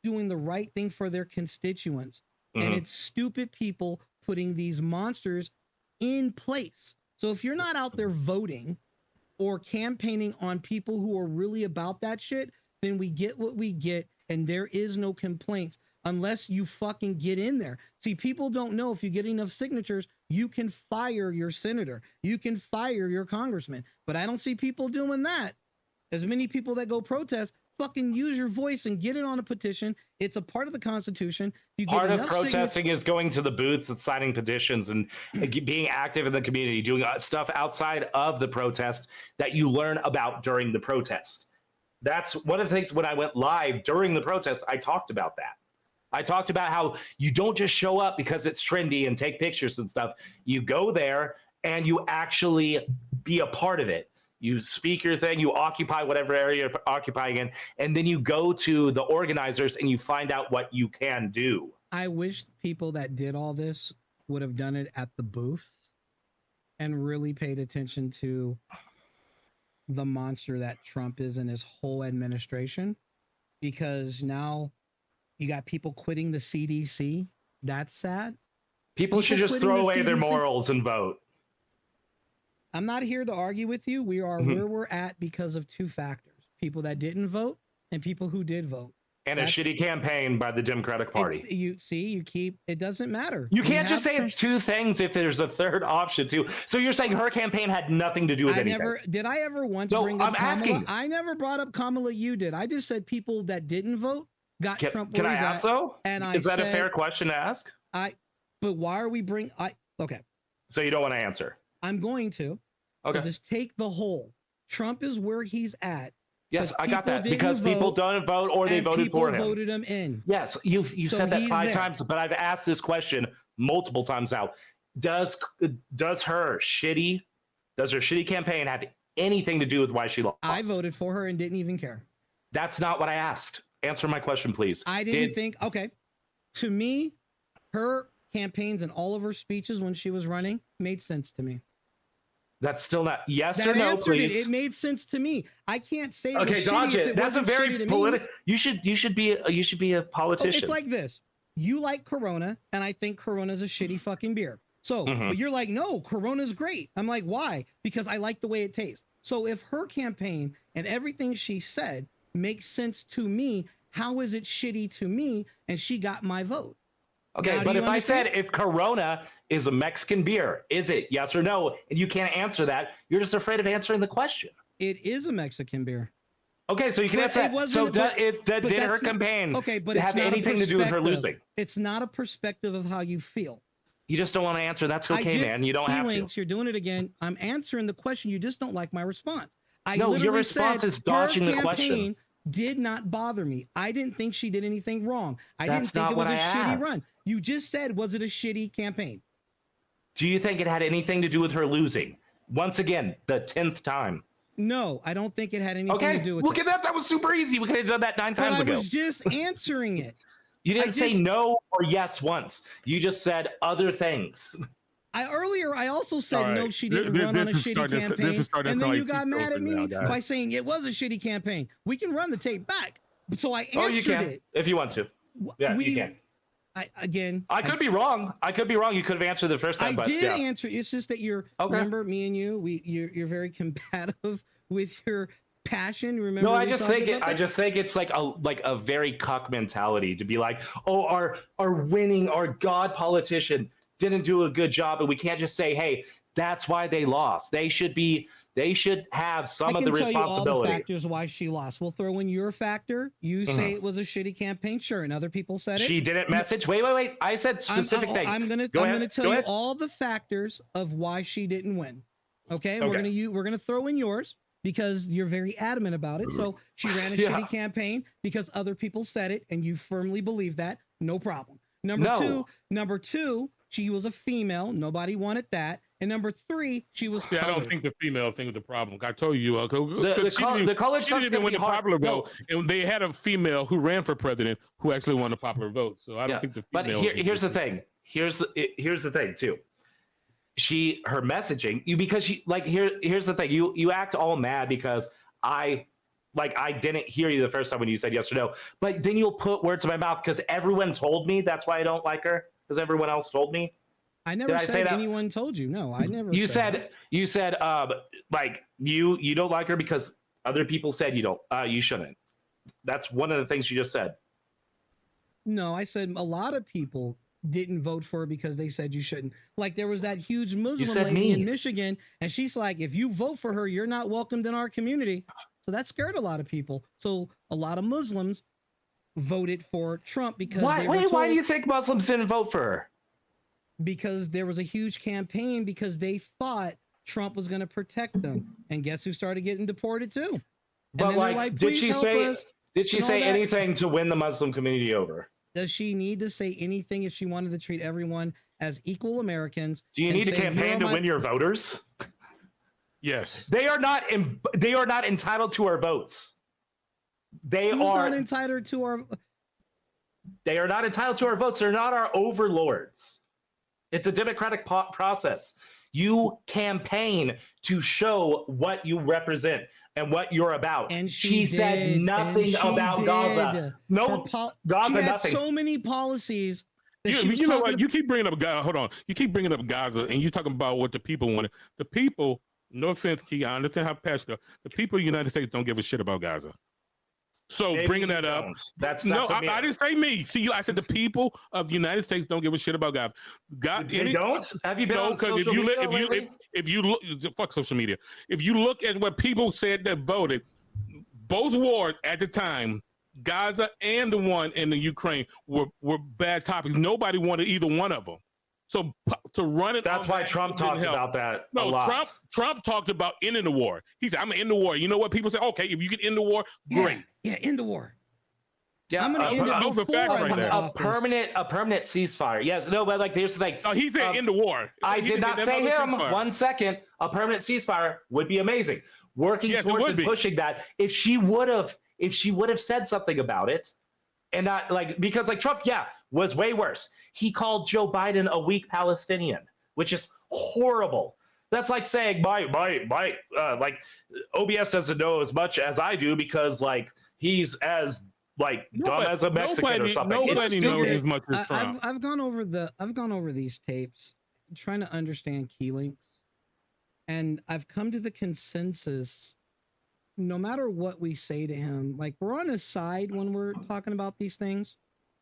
doing the right thing for their constituents. And it's stupid people putting these monsters in place. So if you're not out there voting or campaigning on people who are really about that shit, then we get what we get and there is no complaints unless you fucking get in there. See, people don't know if you get enough signatures, you can fire your senator. You can fire your congressman. But I don't see people doing that. As many people that go protest, fucking use your voice and get it on a petition. It's a part of the Constitution. You get Part of enough protesting is going to the booths and signing petitions and being active in the community, doing stuff outside of the protest that you learn about during the protest. That's one of the things when I went live during the protest, I talked about that. I talked about how you don't just show up because it's trendy and take pictures and stuff. You go there and you actually be a part of it. You speak your thing, you occupy whatever area you're occupying in, and then you go to the organizers and you find out what you can do. I wish people that did all this would have done it at the booths and really paid attention to the monster that Trump is and his whole administration, because now you got people quitting the CDC. That's sad. People should just throw away their morals and vote. I'm not here to argue with you. We are where we're at because of two factors: people that didn't vote and people who did vote. And a shitty campaign by the Democratic Party. It doesn't matter. You can't just say it's two things if there's a third option too. So you're saying her campaign had nothing to do with anything? Did I ever once bring up Kamala? Asking. I never brought up Kamala. You did. I just said people that didn't vote got Trump. Can I ask though? And is that a fair question to ask? But why are we okay. So you don't want to answer? I'm going to. Okay. So just take the whole. Trump is where he's at. Yes, I got that because people don't vote or they voted for him. People voted him in. Yes, you've said that 5 times, but I've asked this question multiple times now. Does her shitty campaign have anything to do with why she lost? I voted for her and didn't even care. That's not what I asked. Answer my question, please. I didn't think. Okay, to me, her campaigns and all of her speeches when she was running made sense to me. That's still not yes or no, please. It made sense to me. I can't say. Okay, dodge it. That's a very political. You should be a politician. It's like this. You like Corona, and I think Corona's a shitty fucking beer. So, but you're like, no, Corona's great. I'm like, why? Because I like the way it tastes. So if her campaign and everything she said makes sense to me, how is it shitty to me? And she got my vote. Okay, now, but if I said if Corona is a Mexican beer, is it yes or no? And you can't answer that. You're just afraid of answering the question. It is a Mexican beer. Okay, so you can answer that. So did her campaign have anything to do with her losing? It's not a perspective of how you feel. You just don't want to answer. That's okay, man. You don't have to. You're doing it again. I'm answering the question. You just don't like my response. No, your response is dodging the question. Did not bother me. I didn't think she did anything wrong. I didn't think it was a shitty run. You just said, was it a shitty campaign? Do you think it had anything to do with her losing? Once again, the 10th time. No, I don't think it had anything to do with it. Look at that. That was super easy. We could have done that 9 times ago. I was just answering it. You didn't say no or yes once. You just said other things. I also said no, she didn't run on a shitty campaign. And then you got mad at me by saying it was a shitty campaign. We can run the tape back. So I answered you can, it. if you want to. Yeah, you can. I could be wrong. I could be wrong. You could have answered the first time. I did answer. It's just that remember me and you're very combative with your passion. Remember? No, I just think it's like a very cuck mentality to be like, oh, our winning, our god politician didn't do a good job, and we can't just say, hey, That's why they lost. They should have some of the I can tell you all the responsibility. factors why she lost. We'll throw in your factor. You say it was a shitty campaign, sure, and other people said it. She didn't message. Wait. I said specific things. I'm gonna tell you all the factors of why she didn't win. Okay, we're gonna throw in yours because you're very adamant about it. So she ran a shitty campaign because other people said it, and you firmly believe that. No problem. Number two, she was a female. Nobody wanted that. And number three, she was. See, I don't think the female thing was the problem. I told you, the colored she didn't even win the popular vote, and they had a female who ran for president who actually won the popular vote. So I don't think the female. But here's the thing. Here's the thing too. Her messaging here's the thing. You act all mad because I didn't hear you the first time when you said yes or no, but then you'll put words in my mouth because everyone told me that's why I don't like her, because everyone else told me. I never said anyone told you. No, I never. You said you don't like her because other people said you shouldn't. That's one of the things you just said. No, I said a lot of people didn't vote for her because they said you shouldn't. Like there was that huge Muslim lady in Michigan, and she's like, if you vote for her, you're not welcomed in our community. So that scared a lot of people. So a lot of Muslims voted for Trump because why do you think Muslims didn't vote for her? Because there was a huge campaign because they thought Trump was going to protect them. And guess who started getting deported too? But did she say anything to win the Muslim community over? Does she need to say anything if she wanted to treat everyone as equal Americans? Do you need to campaign to win your voters? Yes. They are not entitled to our votes. They are not entitled to our votes. They're not our overlords. It's a democratic process. You campaign to show what you represent and what you're about. And she said nothing about Gaza. No, Gaza, she had nothing. So many policies. You know what? You keep bringing up Gaza. Hold on. You keep bringing up Gaza, and you're talking about what the people wanted. The people, no offense, Key, I understand how passionate. The people of the United States don't give a shit about Gaza. So maybe bringing that up, I didn't say me. See, I said the people of the United States don't give a shit about Gaza. They don't? Have you been on social media? If you look, fuck social media. If you look at what people said that voted, both wars at the time, Gaza and the one in the Ukraine were bad topics. Nobody wanted either one of them. So to run it, that's why Trump talked about that. a lot. Trump talked about ending the war. He said, "I'm gonna end the war." You know what people say? Okay, if you can end the war, great. Yeah, end the war. Yeah, I'm gonna end it a permanent ceasefire. Yes, no, but here's the thing. He said end the war. I did not say him. 1 second. A permanent ceasefire would be amazing. Working towards and pushing that. If she would have said something about it, and not because Trump, was way worse. He called Joe Biden a weak Palestinian, which is horrible. That's like saying my OBS doesn't know as much as I do because he's as dumb as a Mexican or something. Nobody knows as much as Trump. I've gone over these tapes trying to understand Keylinks, and I've come to the consensus. No matter what we say to him, we're on his side when we're talking about these things.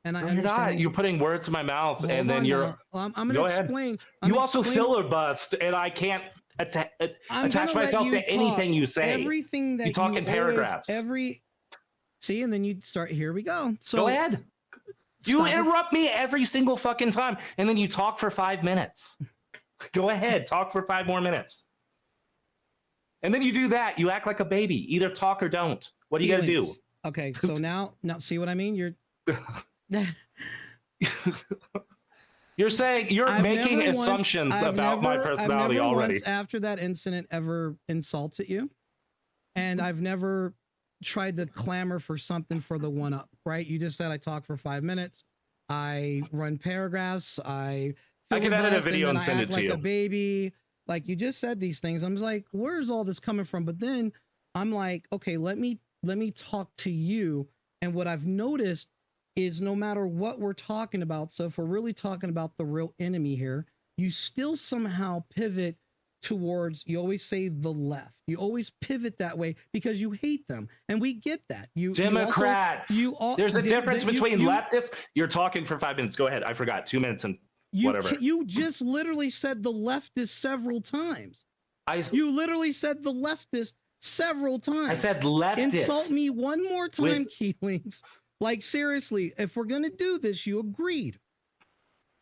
And I you're not. You're putting words in my mouth, and then you're. I'm going to explain. You also filibust, and I can't attach myself to anything you say. Everything that you talk in paragraphs. See, and then you start. Here we go. So go ahead. You interrupt me every single fucking time, and then you talk for 5 minutes. Go ahead, talk for 5 more minutes. And then you do that. You act like a baby. Either talk or don't. What do you got to do? Okay, so now see what I mean? You're saying you're making assumptions about my personality already. Once after that incident ever insulted you, and I've never tried to clamor for something for the one up, right? You just said I talk for 5 minutes. I run paragraphs. I can edit a video and send it to you. A baby. You just said these things. I'm like, where's all this coming from? But then I'm like, okay, let me talk to you. And what I've noticed is no matter what we're talking about, so if we're really talking about the real enemy here, you still somehow pivot towards, you always say the left. You always pivot that way because you hate them. And we get that. Democrats. There's a difference between leftists. You're talking for 5 minutes. Go ahead. I forgot. 2 minutes and whatever. You just literally said the leftist several times. You literally said the leftist several times. I said leftist. Insult me one more time, Keylinks. Like, seriously, if we're going to do this, you agreed.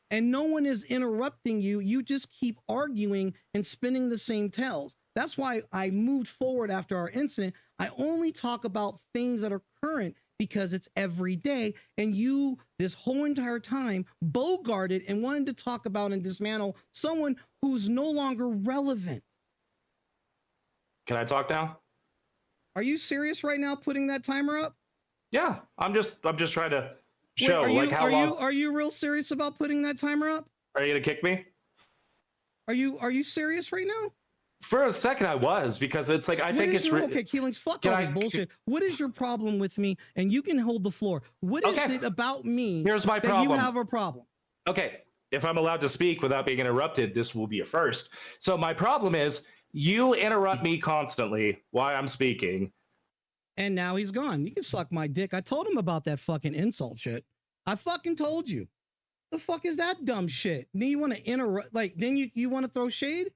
And no one is interrupting you. You just keep arguing and spinning the same tales. That's why I moved forward after our incident. I only talk about things that are current because it's every day. And you, this whole entire time, bogarted and wanted to talk about and dismantle someone who's no longer relevant. Can I talk now? Are you serious right now putting that timer up? Yeah, I'm just trying to show how long. Are you real serious about putting that timer up? Are you gonna kick me? Are you serious right now? For a second, I was, because it's like I think it's okay. Keylinks, fuck all this bullshit. What is your problem with me? And you can hold the floor. What is it about me? Here's my that problem. You have a problem. Okay, if I'm allowed to speak without being interrupted, this will be a first. So my problem is you interrupt me constantly while I'm speaking. And now he's gone. You can suck my dick. I told him about that fucking insult shit. I fucking told you. The fuck is that dumb shit? Then you want to interrupt? Like, then you want to throw shade?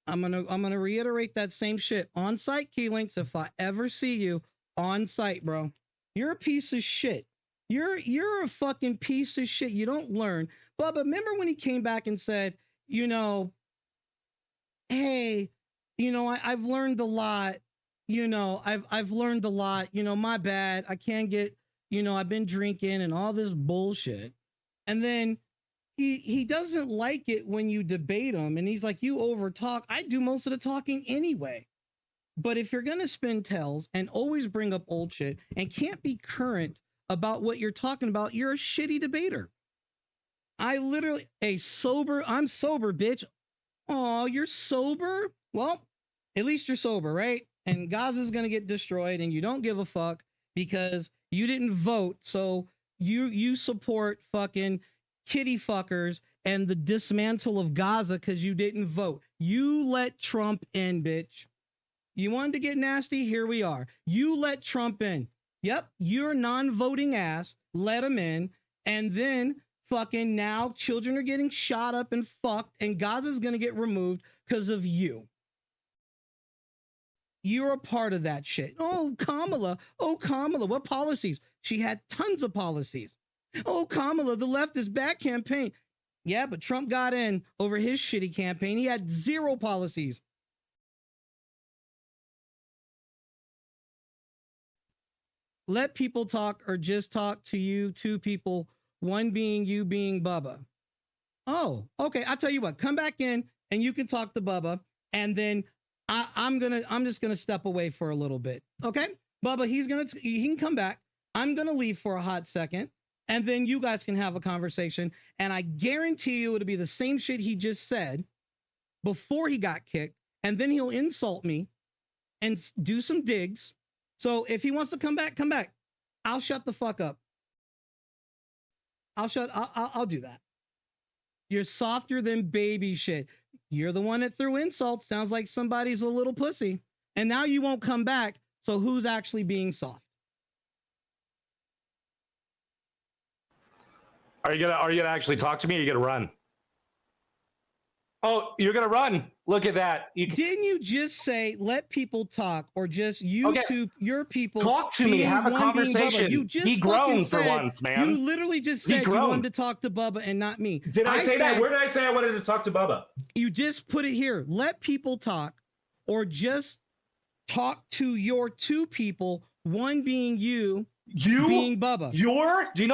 I'm gonna reiterate that same shit on site, Keylinks. If I ever see you on site, bro, you're a piece of shit. You're a fucking piece of shit. You don't learn. But remember when he came back and said, you know, hey, you know, I've learned a lot. You know, I've learned a lot. You know, my bad. I can't get. You know, I've been drinking and all this bullshit. And then he doesn't like it when you debate him, and he's like, you over talk. I do most of the talking anyway. But if you're gonna spin tails and always bring up old shit and can't be current about what you're talking about, you're a shitty debater. I'm sober, bitch. Oh, you're sober? Well, at least you're sober, right? And Gaza's gonna get destroyed, and you don't give a fuck because you didn't vote, so you support fucking kitty fuckers and the dismantle of Gaza because you didn't vote. You let Trump in, bitch. You wanted to get nasty? Here we are. You let Trump in. Yep, your non-voting ass let him in, and then fucking now children are getting shot up and fucked, and Gaza's gonna get removed because of you. You're a part of that shit. Oh, Kamala, what policies? She had tons of policies. Oh, Kamala, the left is bad campaign. Yeah, but Trump got in over his shitty campaign. He had 0 policies. Let people talk or just talk to you, 2 people, one being you being Bubba. Oh, okay. I'll tell you what, come back in and you can talk to Bubba, and then I'm just gonna step away for a little bit. Okay? Bubba, he can come back. I'm gonna leave for a hot second, and then you guys can have a conversation. And I guarantee you it'll be the same shit he just said before he got kicked, and then he'll insult me and do some digs. So if he wants to come back, come back. I'll shut the fuck up. I'll do that. You're softer than baby shit. You're the one that threw insults. Sounds like somebody's a little pussy. And now you won't come back. So who's actually being soft? Are you gonna actually talk to me, or are you gonna run? Oh, you're gonna run. Look at that. Didn't you just say let people talk, or just YouTube your people talk to me, have a conversation? You just be grown for once, man. You literally just said you wanted to talk to Bubba and not me. Did I say that? Where did I say I wanted to talk to Bubba? You just put it here. Let people talk, or just talk to your 2 people, one being you being Bubba. Do you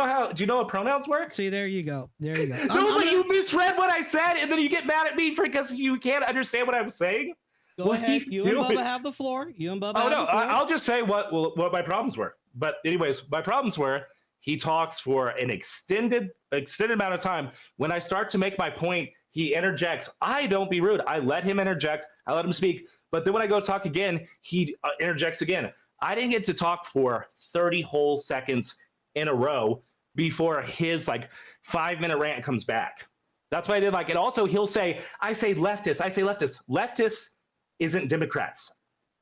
know what pronouns work? See, there you go. No, but you misread what I said, and then you get mad at me because you can't understand what I was saying. Go ahead. You and Bubba have the floor. I'll just say what my problems were. But anyways, my problems were he talks for an extended amount of time. When I start to make my point, he interjects. I don't be rude. I let him interject. I let him speak. But then when I go talk again, he interjects again. I didn't get to talk for 30 whole seconds in a row before his 5-minute rant comes back. That's what I did. And also he'll say, I say leftist. Leftists isn't Democrats.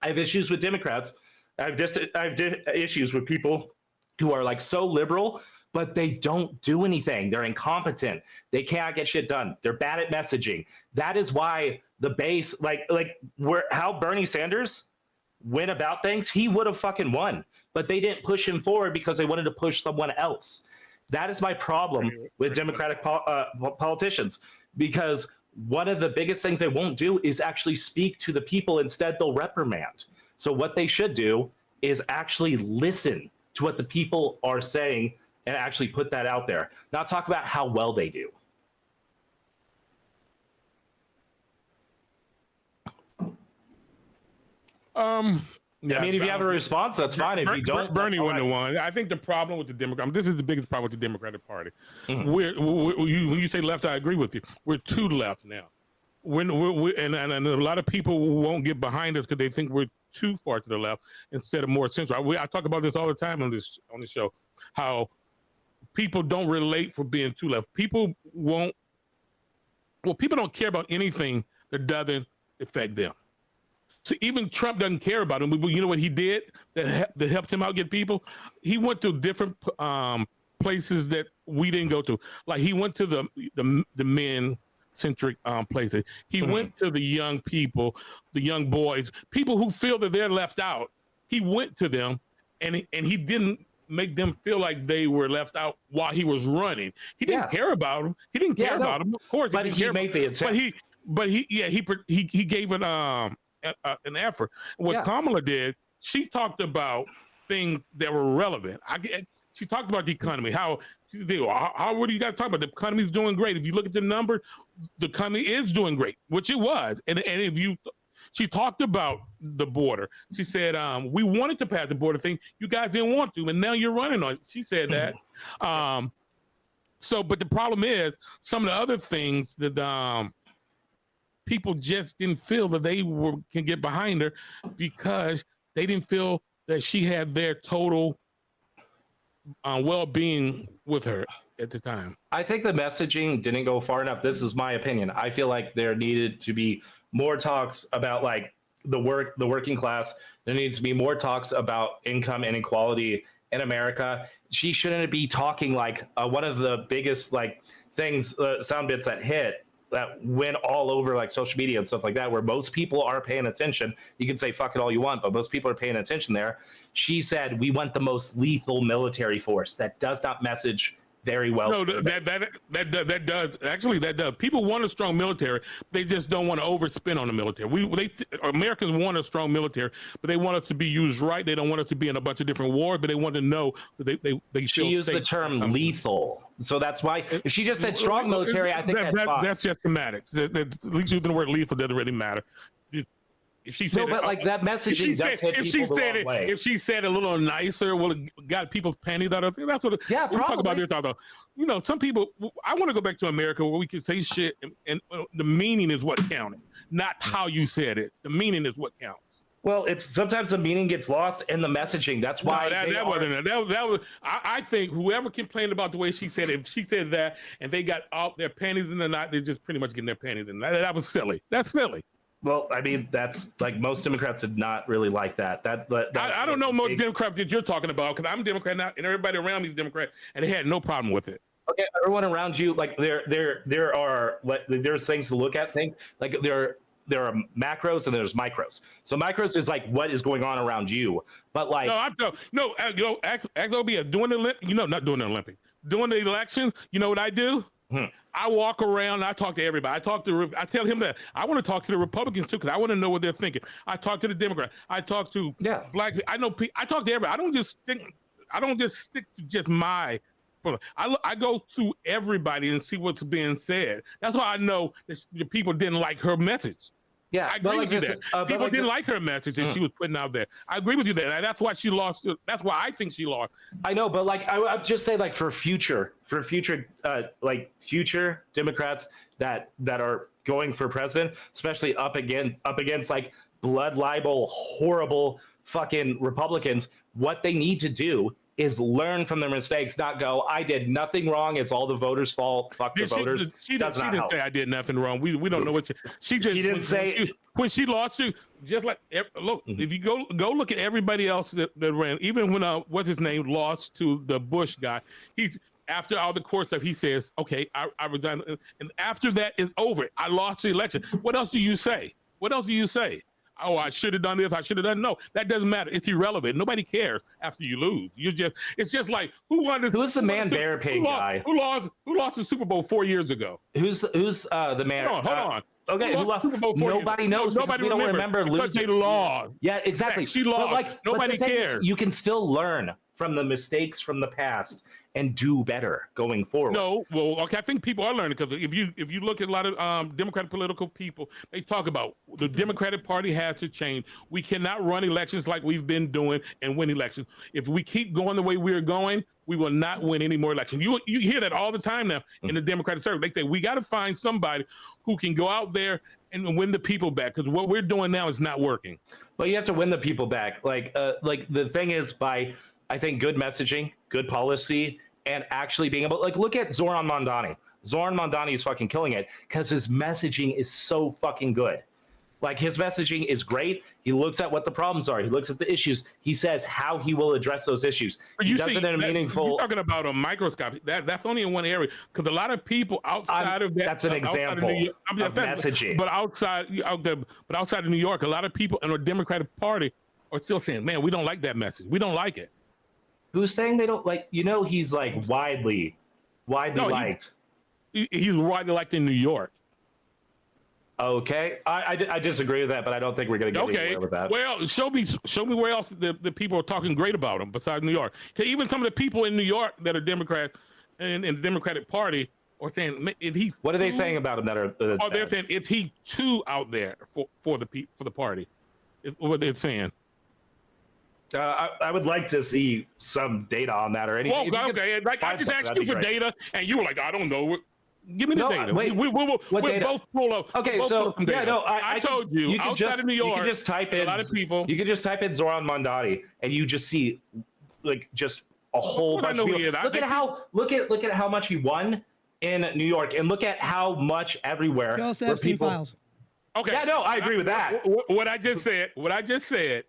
I have issues with Democrats. I have issues with people who are so liberal but they don't do anything. They're incompetent. They cannot get shit done. They're bad at messaging. That is why the base, how Bernie Sanders went about things, he would have fucking won, but they didn't push him forward because they wanted to push someone else. That is my problem with Democratic politicians, because one of the biggest things they won't do is actually speak to the people. Instead, they'll reprimand. So what they should do is actually listen to what the people are saying and actually put that out there, not talk about how well they do. Yeah, I mean, if you have a response, that's fine. If you don't, Bernie wouldn't have won. I think the problem with the Democrat, this is the biggest problem with the Democratic Party. Mm-hmm. When you say left, I agree with you. We're too left now. And a lot of people won't get behind us because they think we're too far to the left instead of more central. I talk about this all the time on this show, how people don't relate for being too left. People don't care about anything that doesn't affect them. So even Trump doesn't care about him. You know what he did that helped him out get people? He went to different places that we didn't go to. Like he went to the men-centric places. He went to the young people, the young boys, people who feel that they're left out. He went to them, and he didn't make them feel like they were left out while he was running. He didn't care about them. He didn't care about them. Of course, but he made the attempt. But he gave it an effort. What Kamala did, she talked about things that were relevant. She talked about the economy. What do you got to talk about? The economy is doing great. If you look at the number, the economy is doing great, which it was. And she talked about the border. She said, we wanted to pass the border thing. You guys didn't want to, and now you're running on it. She said that. But the problem is some of the other things that people just didn't feel that they can get behind her because they didn't feel that she had their total well-being with her at the time. I think the messaging didn't go far enough. This is my opinion. I feel like there needed to be more talks about like the working class. There needs to be more talks about income inequality in America. She shouldn't be talking like one of the biggest sound bits that went all over like social media and stuff like that, where most people are paying attention. You can say fuck it all you want, but most people are paying attention there. She said, we want the most lethal military force. That does not message very well. No, that does. Actually, that does. People want a strong military. They just don't want to overspend on the military. Americans want a strong military, but they want us to be used right. They don't want us to be in a bunch of different wars, but they want to know that they feel safe. She used the term lethal. So that's why, if she just said strong military, I think that's fine. That's just semantics. At least using the word lethal doesn't really matter. If she said that messaging does hit people the wrong way. If she said a little nicer, got people's panties out of it. That's what. Yeah, we talk about this. Although, some people. I want to go back to America where we can say shit, and the meaning is what counted, not how you said it. The meaning is what counts. Well, it's sometimes the meaning gets lost in the messaging. That's why that wasn't it. That was. I think whoever complained about the way she said it, if she said that, and they got out their panties in the night, they're just pretty much getting their panties in. That was silly. That's silly. Well, I mean, that's like most Democrats did not really like that. I don't know most Democrats that you're talking about because I'm a Democrat now, and everybody around me is Democrat, and they had no problem with it. Okay, everyone around you, like there's things to look at. Things like there are macros and there's micros. So micros is like what is going on around you, but like doing the Olympics, doing the elections. You know what I do? I walk around and I talk to everybody. I tell him that I want to talk to the Republicans too because I want to know what they're thinking. I talk to the Democrats. I talk to black people. I talk to everybody. I don't just stick to just my. I go through everybody and see what's being said. That's why I know that the people didn't like her message. Yeah, I agree with you there. People didn't like her message that she was putting out there. I agree with you there. And that's why she lost. That's why I think she lost. I know, but like I just say like for future Democrats that are going for president, especially up against like blood libel, horrible fucking Republicans, what they need to do is learn from their mistakes, not go, I did nothing wrong. It's all the voters' fault. Fuck the voters. She didn't say I did nothing wrong. We don't know what she just. She didn't say when she lost you. Just like look, if you go look at everybody else that ran, even when what's his name lost to the Bush guy, he's after all the court stuff, he says, okay, I resigned, and after that is over. I lost the election. What else do you say? What else do you say? Oh, I should have done this. I should have done. No, that doesn't matter. It's irrelevant. Nobody cares after you lose. It's just like who's the man bear pig guy? Who lost the Super Bowl 4 years ago? Who's the man? Hold on. Okay, who lost Super Bowl 4 nobody years? knows. Nobody we don't remember losing. They lost. Yeah, exactly. She lost. Nobody cares. You can still learn from the mistakes from the past and do better going forward. No, well, okay, I think people are learning because if you look at a lot of Democratic political people, they talk about the Democratic Party has to change. We cannot run elections like we've been doing and win elections. If we keep going the way we're going, we will not win any more elections. You hear that all the time now in the Democratic circle. They say we got to find somebody who can go out there and win the people back because what we're doing now is not working. But you have to win the people back. Like the thing is by, I think, good messaging, good policy, and actually being able, like, look at Zoran Mondani. Zoran Mondani is fucking killing it because his messaging is so fucking good. Like, his messaging is great. He looks at what the problems are. He looks at the issues. He says how he will address those issues. He does it in a meaningful. You're talking about a microscope. That's only in one area because a lot of people outside of that. That's an example of messaging. But outside of New York, a lot of people in the Democratic Party are still saying, "Man, we don't like that message. We don't like it." Who's saying they don't like? He's like widely liked. He's widely liked in New York. Okay, I disagree with that, but I don't think we're going to get anywhere with that. Well, show me where else the people are talking great about him besides New York. Even some of the people in New York that are Democrats and in the Democratic Party are saying, "Is he?" What are they saying about him that are? They're saying, "Is he too out there for the party?" Is what they're saying. I would like to see some data on that or anything. Well, okay, like I just asked you for data, and you were like, "I don't know." Give me the data. Wait, we'll both pull up. Okay, so I told you outside of New York, you can just type in a lot of people. You can just type in Zoran Mondani, and you just see like just a whole bunch of people. Look at how much he won in New York, and look at how much everywhere where people. Files. Okay. Yeah, no, I agree with that. What I just said.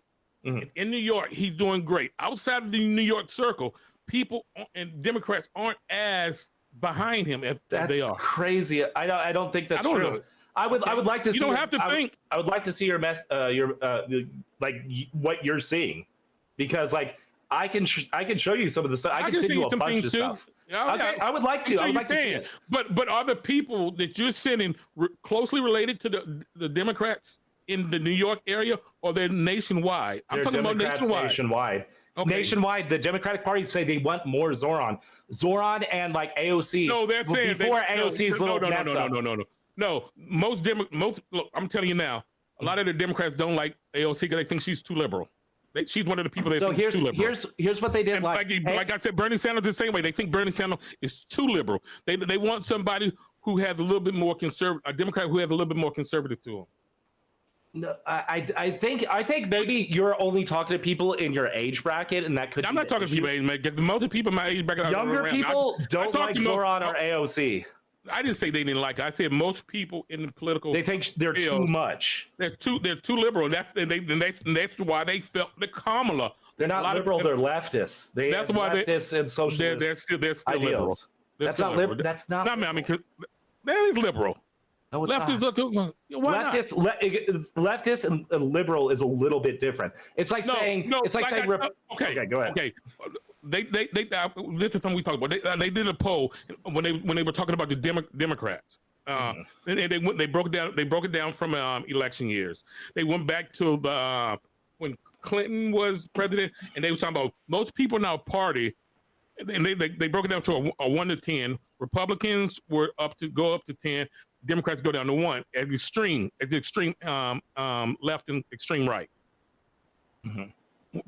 Mm-hmm. In New York, he's doing great. Outside of the New York circle, people and Democrats aren't as behind him as they are. That's crazy. I don't think that's true. Know. I would like to see. You don't have to think. I would like to see your what you're seeing, because like I can show you some of the stuff. I can send you a bunch of stuff. Yeah, okay, I would like to. I would like to see it. But are the people that you're sending closely related to the Democrats in the New York area, or they're nationwide? I'm talking about nationwide. Okay. Nationwide, the Democratic Party say they want more Zoran and like AOC. No, they're saying before AOC's little mess up. No. Most look, I'm telling you now, a lot of the Democrats don't like AOC because they think she's too liberal. She's one of the people they think is too liberal. Here's what they did. Like I said, Bernie Sanders the same way. They think Bernie Sanders is too liberal. They want somebody who has a little bit more conservative, a Democrat who has a little bit more conservative to him. No, I think maybe you're only talking to people in your age bracket, and that could. I'm not talking to people age bracket. Most of the people in my age bracket. Younger people don't like Zoran or AOC. I didn't say they didn't like it. I said most people in the political. They think they're too much. They're too liberal. That's why they felt the Kamala. They're not liberal. They're leftists. That's why leftists and socialists. They're still liberal. That's not liberal. That's not. I mean, that is liberal. No, it's leftist and liberal is a little bit different. It's like saying okay, go ahead. Okay, they this is something we talked about. They did a poll when they were talking about the Democrats. And they broke it down from election years. They went back to the when Clinton was president, and they were talking about most people in our party. And they broke it down to a 1 to 10. Republicans were go up to 10. Democrats go down to 1 at the extreme left and extreme right. Mm-hmm.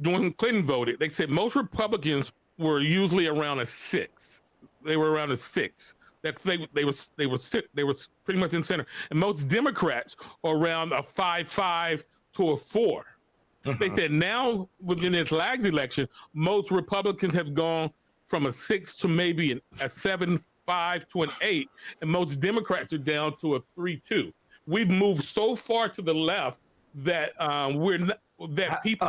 When Clinton voted, they said most Republicans were usually around a 6. They were around a 6. That they were pretty much in center, and most Democrats are around a 5.5 to a 4. They said now within this last election, most Republicans have gone from a 6 to maybe a 7.5 to an 8, and most Democrats are down to a 3.2. We've moved so far to the left that people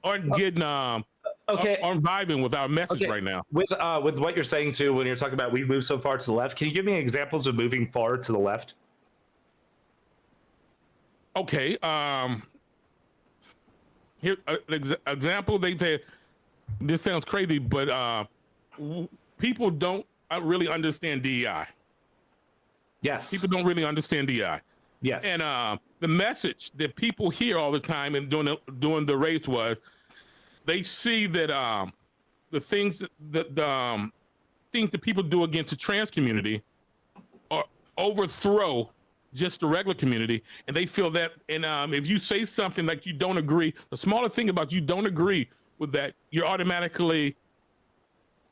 aren't getting aren't vibing with our message right now. With what you're saying too, when you're talking about we've moved so far to the left, can you give me examples of moving far to the left? Okay, here example. They said this sounds crazy, but people don't really understand DEI. Yes, people don't really understand DEI. Yes, and the message that people hear all the time and during the race was, they see that the things that people do against the trans community are overthrow just the regular community, and they feel that. And if you say something like you don't agree, the smaller thing about you don't agree with that, you're automatically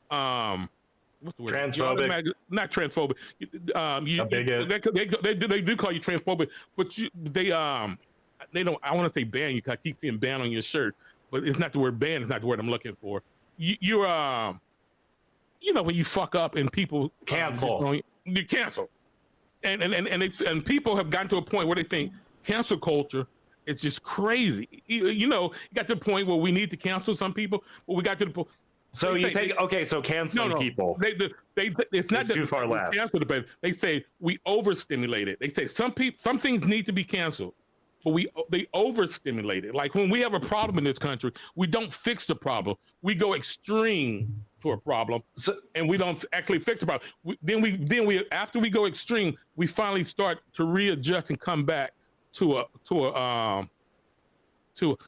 what's the word? Transphobic. Not transphobic. They do call you transphobic, but they don't. I want to say ban you. I keep seeing ban on your shirt, but it's not the word ban. It's not the word I'm looking for. You're when you fuck up and people cancel. You cancel, and people have gotten to a point where they think cancel culture is just crazy. You got to the point where we need to cancel some people, but we got to the point. So you think so canceling people? It's not too far left. Cancel the They say we overstimulate it. They say some things need to be canceled, but they overstimulate it. Like when we have a problem in this country, we don't fix the problem. We go extreme to a problem, and we don't actually fix the problem. Then we after we go extreme, we finally start to readjust and come back to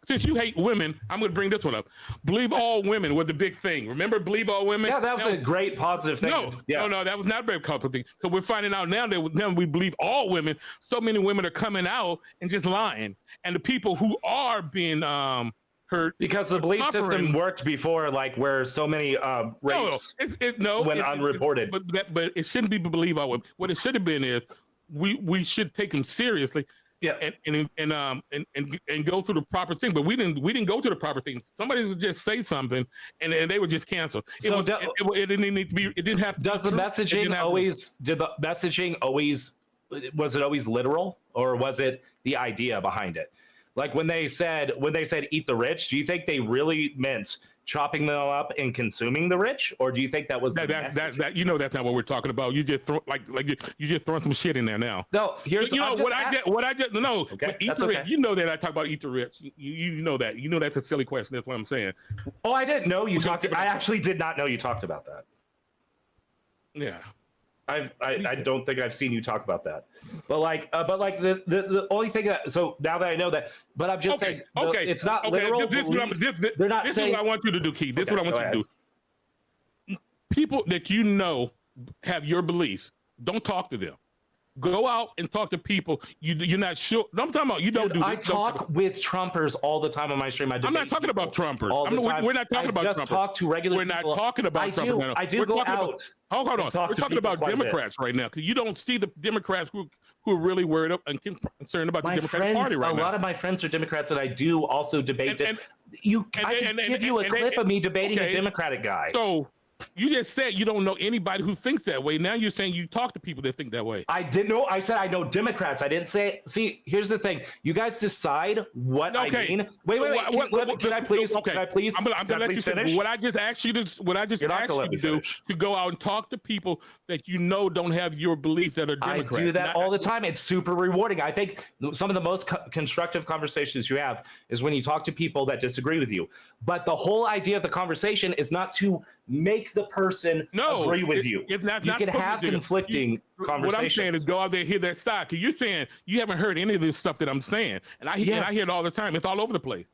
since you hate women, I'm going to bring this one up. Believe all women was the big thing. Remember, believe all women? Yeah, that was a great positive thing. No, that was not a very positive thing. Because we're finding out now that now we believe all women. So many women are coming out and just lying. And the people who are being hurt. Because the belief system worked before, like where so many rapes went unreported. But it shouldn't be believe all women. What it should have been is we should take them seriously. Yeah, and go through the proper thing, but we didn't go to the proper thing. Somebody would just say something, and they would just cancel. It didn't need to be. It didn't have. Does the messaging always? Did the messaging always? Was it always literal, or was it the idea behind it? Like when they said eat the rich, do you think they really meant chopping them up and consuming the rich, or do you think that was that that's not what we're talking about? You just throw you just throwing some shit in there now. No, here's what I just okay, eat the rich. Okay. You know that I talk about eat the rich. You know that. You know that's a silly question. That's what I'm saying. Oh, I didn't know you talked. I actually did not know you talked about that. Yeah. I don't think I've seen you talk about that, but the only thing so now that I know that, but I'm just saying, it's not literal. They're not saying. This is what I want you to do, Keith. This is what I want you to do. People that you know have your beliefs, don't talk to them. Go out and talk to people you're not sure. I'm talking about you don't do this. I talk with Trumpers all the time on my stream. I'm not talking about Trumpers. We're not talking about Trumpers. Just talk to regular people. We're not talking about Trumpers. I do go out. Hold on. We're talking about Democrats right now, because you don't see the Democrats who are really worried and concerned about the Democratic Party right now. A lot of my friends are Democrats, and I do also debate. I can give you a clip of me debating a Democratic guy. So you just said you don't know anybody who thinks that way. Now you're saying you talk to people that think that way. I didn't know. I said I know Democrats. I didn't say. See, here's the thing. You guys decide what I mean. Wait. Can I please? Okay. Can I please? I'm gonna let you finish. What I just asked you to do to go out and talk to people that you know don't have your belief that are Democrats. I do that all the time. It's super rewarding. I think some of the most constructive conversations you have is when you talk to people that disagree with you. But the whole idea of the conversation is not to make the person agree with you. You can have conflicting conversations. What I'm saying is go out there and hear that side, because you're saying you haven't heard any of this stuff that I'm saying, and I hear it all the time. It's all over the place.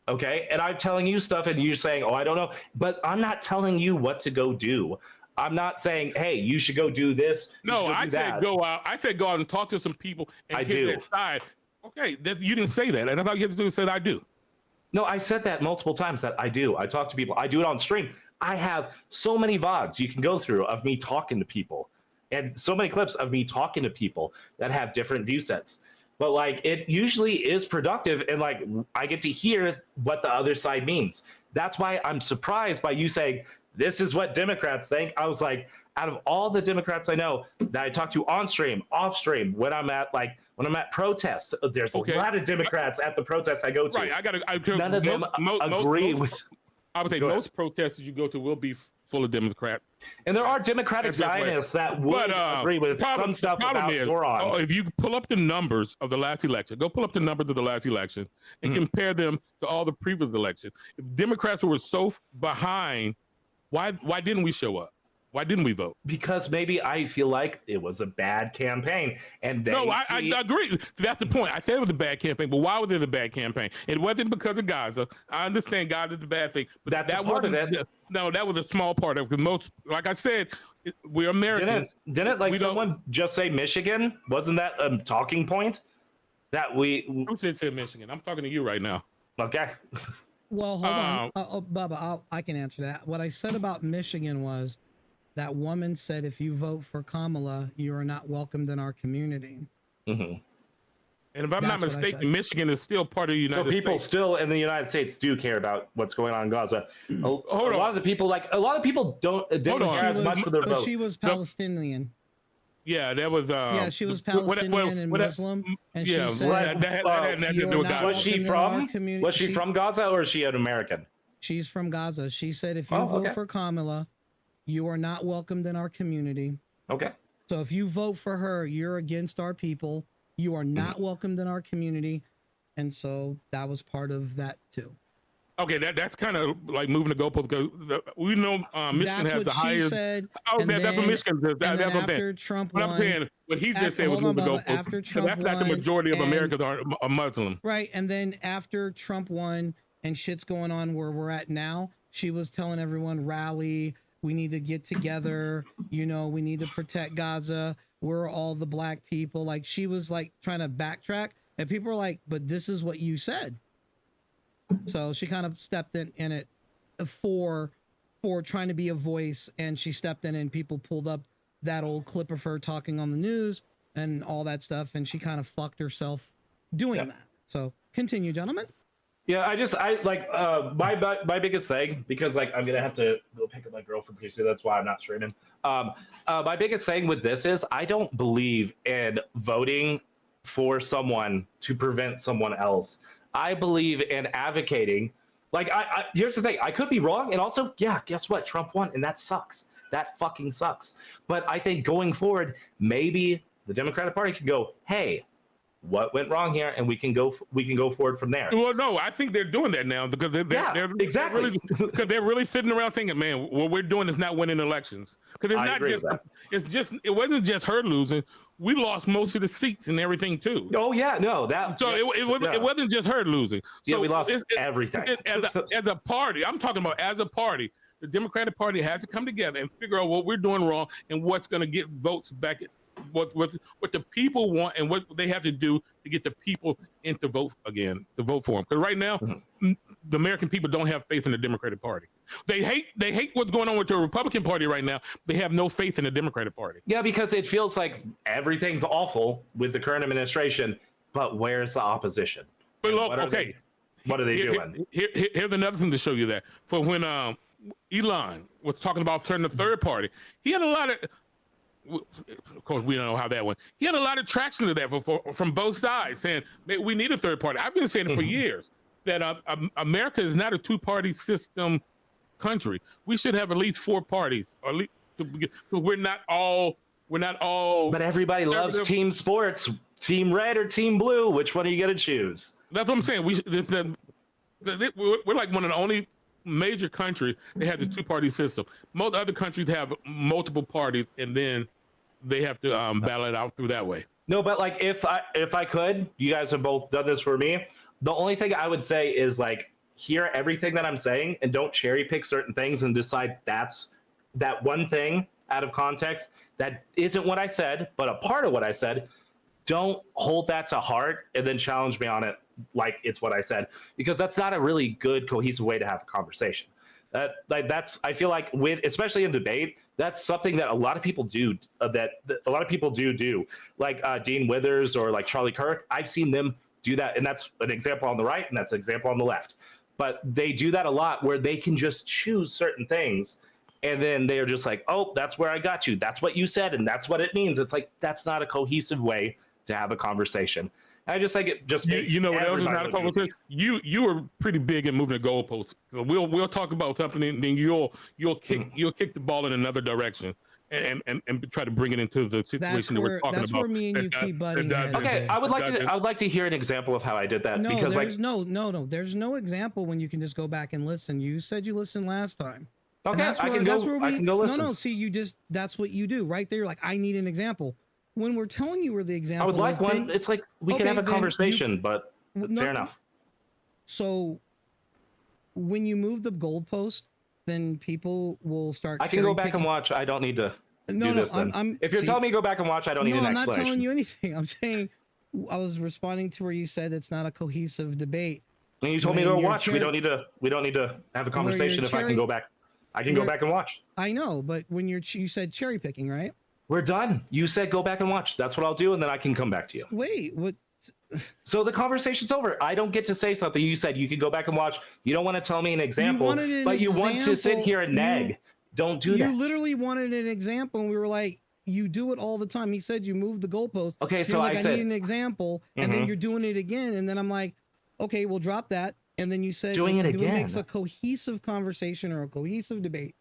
Okay, and I'm telling you stuff, and you're saying, "Oh, I don't know," but I'm not telling you what to go do. I'm not saying, "Hey, you should go do this." No, I said go out. I said go out and talk to some people and hear that side. Okay, you didn't say that, and I thought you had to do said I do. No, I said that multiple times that I do. I talk to people. I do it on stream. I have so many VODs you can go through of me talking to people, and so many clips of me talking to people that have different view sets. but like it usually is productive, and like I get to hear what the other side means. That's why I'm surprised by you saying this is what Democrats think. I was like, out of all the Democrats I know that I talk to on stream, off stream, when I'm at protests, there's a lot of Democrats at the protests I go to. Right, none of them agree with. I would say most protests you go to will be full of Democrats. And there are Democratic Zionists that would agree with some stuff about Zoran. If you pull up the numbers of the last election, go pull up the numbers of the last election and compare them to all the previous elections. If Democrats were so behind, why didn't we show up? Why didn't we vote? Because maybe I feel like it was a bad campaign. And I agree. That's the point. I said it was a bad campaign, but why was it a bad campaign? It wasn't because of Gaza. I understand Gaza is a bad thing, but that part of it. No, that was a small part of it. Because most, like I said, we're Americans. Didn't someone just say Michigan? Wasn't that a talking point? Who said Michigan? I'm talking to you right now. Okay. Well, hold on. Bubba, I can answer that. What I said about Michigan was that woman said, if you vote for Kamala, you are not welcomed in our community. Mm-hmm. And if I'm not mistaken, Michigan is still part of the United States. So people still in the United States do care about what's going on in Gaza. A lot of people didn't care as much for their vote. She was Palestinian. Yeah, that was. Yeah, she was Palestinian and Muslim. And she said, that had nothing to do with Gaza. Was she from Gaza, or is she an American? She's from Gaza. She said, if you vote for Kamala, you are not welcomed in our community. Okay. So if you vote for her, you're against our people. You are not welcomed in our community. And so that was part of that too. Okay, that's kind of like moving the goalpost, because we know Michigan has the highest. Said, that's what Michigan says. That's what I'm saying. Trump what I'm saying, what he just said was moving the goalpost. After Trump that's not the majority of Americans are Muslim. Right, and then after Trump won and shit's going on where we're at now, she was telling everyone, rally. We need to get together. We need to protect Gaza. We're all the black people. Like, she was like trying to backtrack, and people were like, but this is what you said. So she kind of stepped in it for trying to be a voice, and she stepped in and people pulled up that old clip of her talking on the news and all that stuff, and she kind of fucked herself doing that. So continue, gentlemen. Yeah, my biggest thing, because like I'm gonna have to go pick up my girlfriend pretty soon. That's why I'm not streaming. My biggest thing with this is I don't believe in voting for someone to prevent someone else. I believe in advocating. Like, here's the thing. I could be wrong, and also, yeah, guess what? Trump won, and that sucks. That fucking sucks. But I think going forward, maybe the Democratic Party could go, hey, what went wrong here, and we can go forward from there. Well, no, I think they're doing that now, because they're exactly because they're really sitting around thinking, man, what we're doing is not winning elections, because it wasn't just her losing. We lost most of the seats and everything too. Oh yeah, no, it wasn't just her losing. So we lost everything. As a party, I'm talking about as a party, the Democratic Party has to come together and figure out what we're doing wrong and what's going to get votes back. What the people want and what they have to do to get the people in to vote again, to vote for them. Because right now, the American people don't have faith in the Democratic Party. They hate what's going on with the Republican Party right now. They have no faith in the Democratic Party. Yeah, because it feels like everything's awful with the current administration, but where's the opposition? But look, what are they doing? Here's another thing to show you that. For when Elon was talking about turning the third party, he had a lot of. Of course, we don't know how that went. He had a lot of traction to that from both sides, saying we need a third party. I've been saying it for years that America is not a two-party system country. We should have at least 4 parties, or at least, because we're not all. But everybody loves team sports, team red or team blue. Which one are you going to choose? That's what I'm saying. We're like one of the only major countries that has a two-party system. Most other countries have multiple parties, and then they have to battle it out through that way. No, but like if I could, you guys have both done this for me. The only thing I would say is like hear everything that I'm saying and don't cherry pick certain things and decide that's that one thing out of context that isn't what I said, but a part of what I said. Don't hold that to heart and then challenge me on it like it's what I said, because that's not a really good cohesive way to have a conversation. That's I feel like especially in debate, that's something that a lot of people do. That a lot of people do. Like Dean Withers or like Charlie Kirk. I've seen them do that, and that's an example on the right, and that's an example on the left. But they do that a lot, where they can just choose certain things, and then they are just like, "Oh, that's where I got you. That's what you said, and that's what it means." It's like that's not a cohesive way to have a conversation. I just think it just makes you know what else is not a conversation. You were pretty big in moving the goalposts. So we'll talk about something, and then you'll kick the ball in another direction and try to bring it into the situation that we're talking about. That's where me and you keep butting heads. Okay, I would like to hear an example of how I did that. No, because there's there's no example when you can just go back and listen. You said you listened last time. Okay, I can go listen. No, see, that's what you do right there. You're like, I need an example. When we're telling you where the example, I would like one. It's like we can have a conversation, but fair enough. So, when you move the goalpost, then people will start. I can go back and watch. I don't need to do this. Then, if you're telling me to go back and watch, I don't need an explanation. I'm not telling you anything. I'm saying I was responding to where you said it's not a cohesive debate. And you told me to go watch. We don't need to have a conversation if I can go back. I can go back and watch. I know, but when you said cherry picking, right? We're done. You said go back and watch. That's what I'll do, and then I can come back to you. Wait, what? So the conversation's over. I don't get to say something. You said you could go back and watch. You don't want to tell me an example, but you want to sit here and nag. Don't do that. You literally wanted an example, and we were like, you do it all the time. He said you moved the goalpost. Okay, so I said I need an example, and then you're doing it again, and then I'm like, okay, we'll drop that. And then you said doing it again makes a cohesive conversation or a cohesive debate.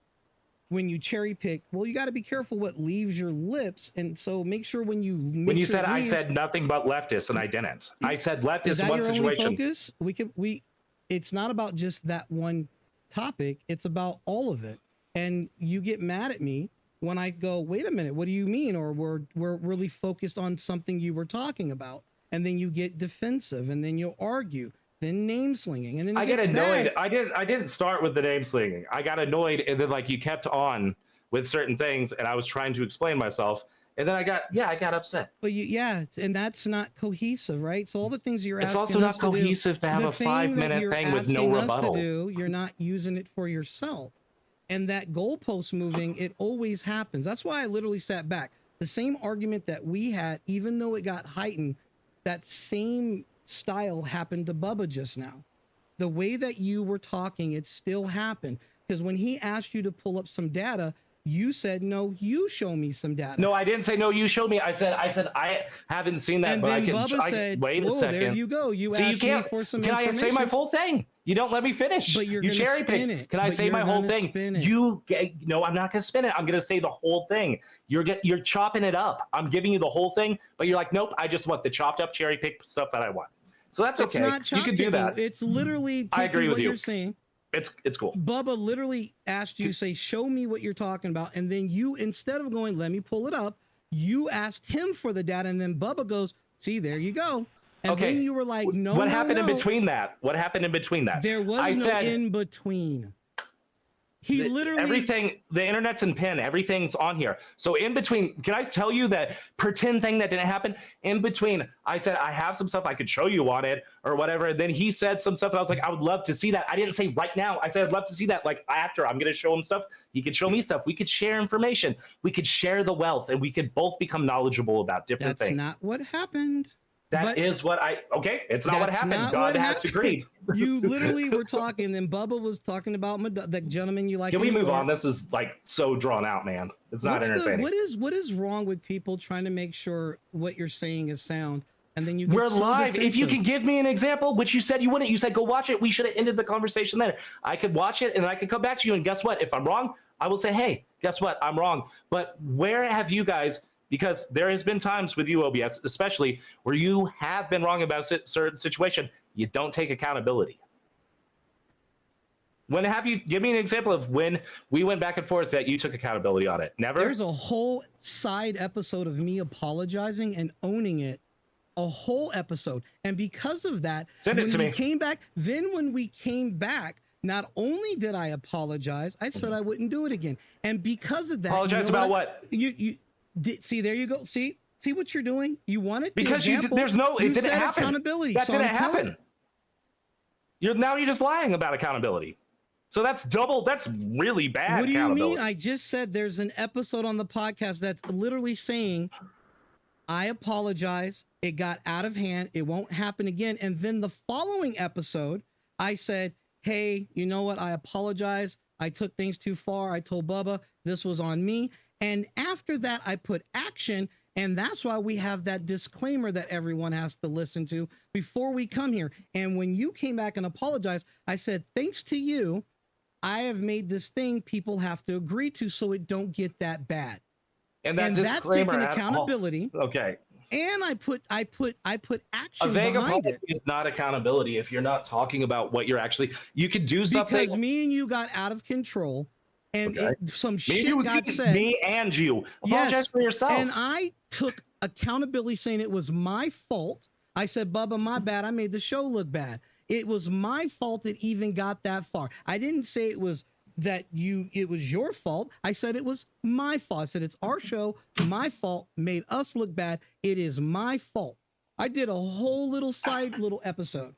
When you cherry pick, well, you got to be careful what leaves your lips, and so make sure when you said I said nothing but leftists, and I didn't. I said leftist in one situation. Only focus? It's not about just that one topic. It's about all of it. And you get mad at me when I go, wait a minute, what do you mean? Or we're really focused on something you were talking about, and then you get defensive, and then you'll argue. Then name slinging, and then I get annoyed. I didn't start with the name slinging. I got annoyed, and then like you kept on with certain things, and I was trying to explain myself, and then I got upset. But and that's not cohesive, right? So all the things you're asking, it's also not cohesive to have a 5-minute thing with no rebuttal. You're not using it for yourself, and that goalpost moving, it always happens. That's why I literally sat back. The same argument that we had, even though it got heightened, that same style happened to Bubba just now. The way that you were talking, it still happened. Because when he asked you to pull up some data, you said, no, you show me some data. No, I didn't say, no, you showed me. I said, I haven't seen that, and but then I can. Bubba said, wait a second. There you go. You asked me for some Can I say my full thing? You don't let me finish. But you cherry pick. Can I say my whole thing? No, I'm not gonna spin it. I'm gonna say the whole thing. You're chopping it up. I'm giving you the whole thing, but you're like, nope. I just want the chopped up cherry pick stuff that I want. So that's okay. You can do that. It's literally I agree with you. You're saying. It's cool. Bubba literally asked you, say, show me what you're talking about. And then you, instead of going, let me pull it up, you asked him for the data. And then Bubba goes, see, there you go. And then you were like, no, What happened in between that? What happened in between that? There was no in between. He literally everything, the internet's in pen, everything's on here. So in between, can I tell you that pretend thing that didn't happen? In between, I said I have some stuff I could show you on it or whatever. And then he said some stuff and I was like, I would love to see that. I didn't say right now. I said I'd love to see that. Like after I'm gonna show him stuff, he could show me stuff. We could share information. We could share the wealth, and we could both become knowledgeable about different things. That's not what happened. It's not what happened. God has agreed. You literally were talking, and Bubba was talking about the gentleman you like. Can we move on? This is like so drawn out, man. It's not entertaining. What is wrong with people trying to make sure what you're saying is sound, and then we're live. Defensive. If you can give me an example, which you said you wouldn't, you said go watch it. We should have ended the conversation there. I could watch it, and I could come back to you, and guess what? If I'm wrong, I will say, hey, guess what? I'm wrong. But where have you guys? Because there has been times with you, OBS, especially where you have been wrong about a certain situation. You don't take accountability. When have you, give me an example of when we went back and forth that you took accountability on it? Never? There's a whole side episode of me apologizing and owning it. A whole episode. And because of that, send it to me. When we came back, not only did I apologize, I said I wouldn't do it again. And because of that, apologize about what? See, there you go. See what you're doing? You want it because it didn't happen. Accountability. That didn't happen. You're just lying about accountability. So that's double. That's really bad. What do you mean? I just said there's an episode on the podcast that's literally saying, I apologize. It got out of hand. It won't happen again. And then the following episode, I said, hey, you know what? I apologize. I took things too far. I told Bubba this was on me. And after that, I put action. And that's why we have that disclaimer that everyone has to listen to before we come here. And when you came back and apologized, I said, thanks to you, I have made this thing people have to agree to so it don't get that bad. And that's taking accountability. Okay. And I put action a vague behind it. Is not accountability if you're not talking about what you're actually. You could do something. Because me and you got out of control, and some shit got said. Me and you apologize for yourself. And I took accountability, saying it was my fault. I said, Bubba, my bad. I made the show look bad. It was my fault it even got that far. I didn't say it was it was your fault. I said it was my fault. I said it's our show, my fault, made us look bad. It is my fault. I did a whole little episode.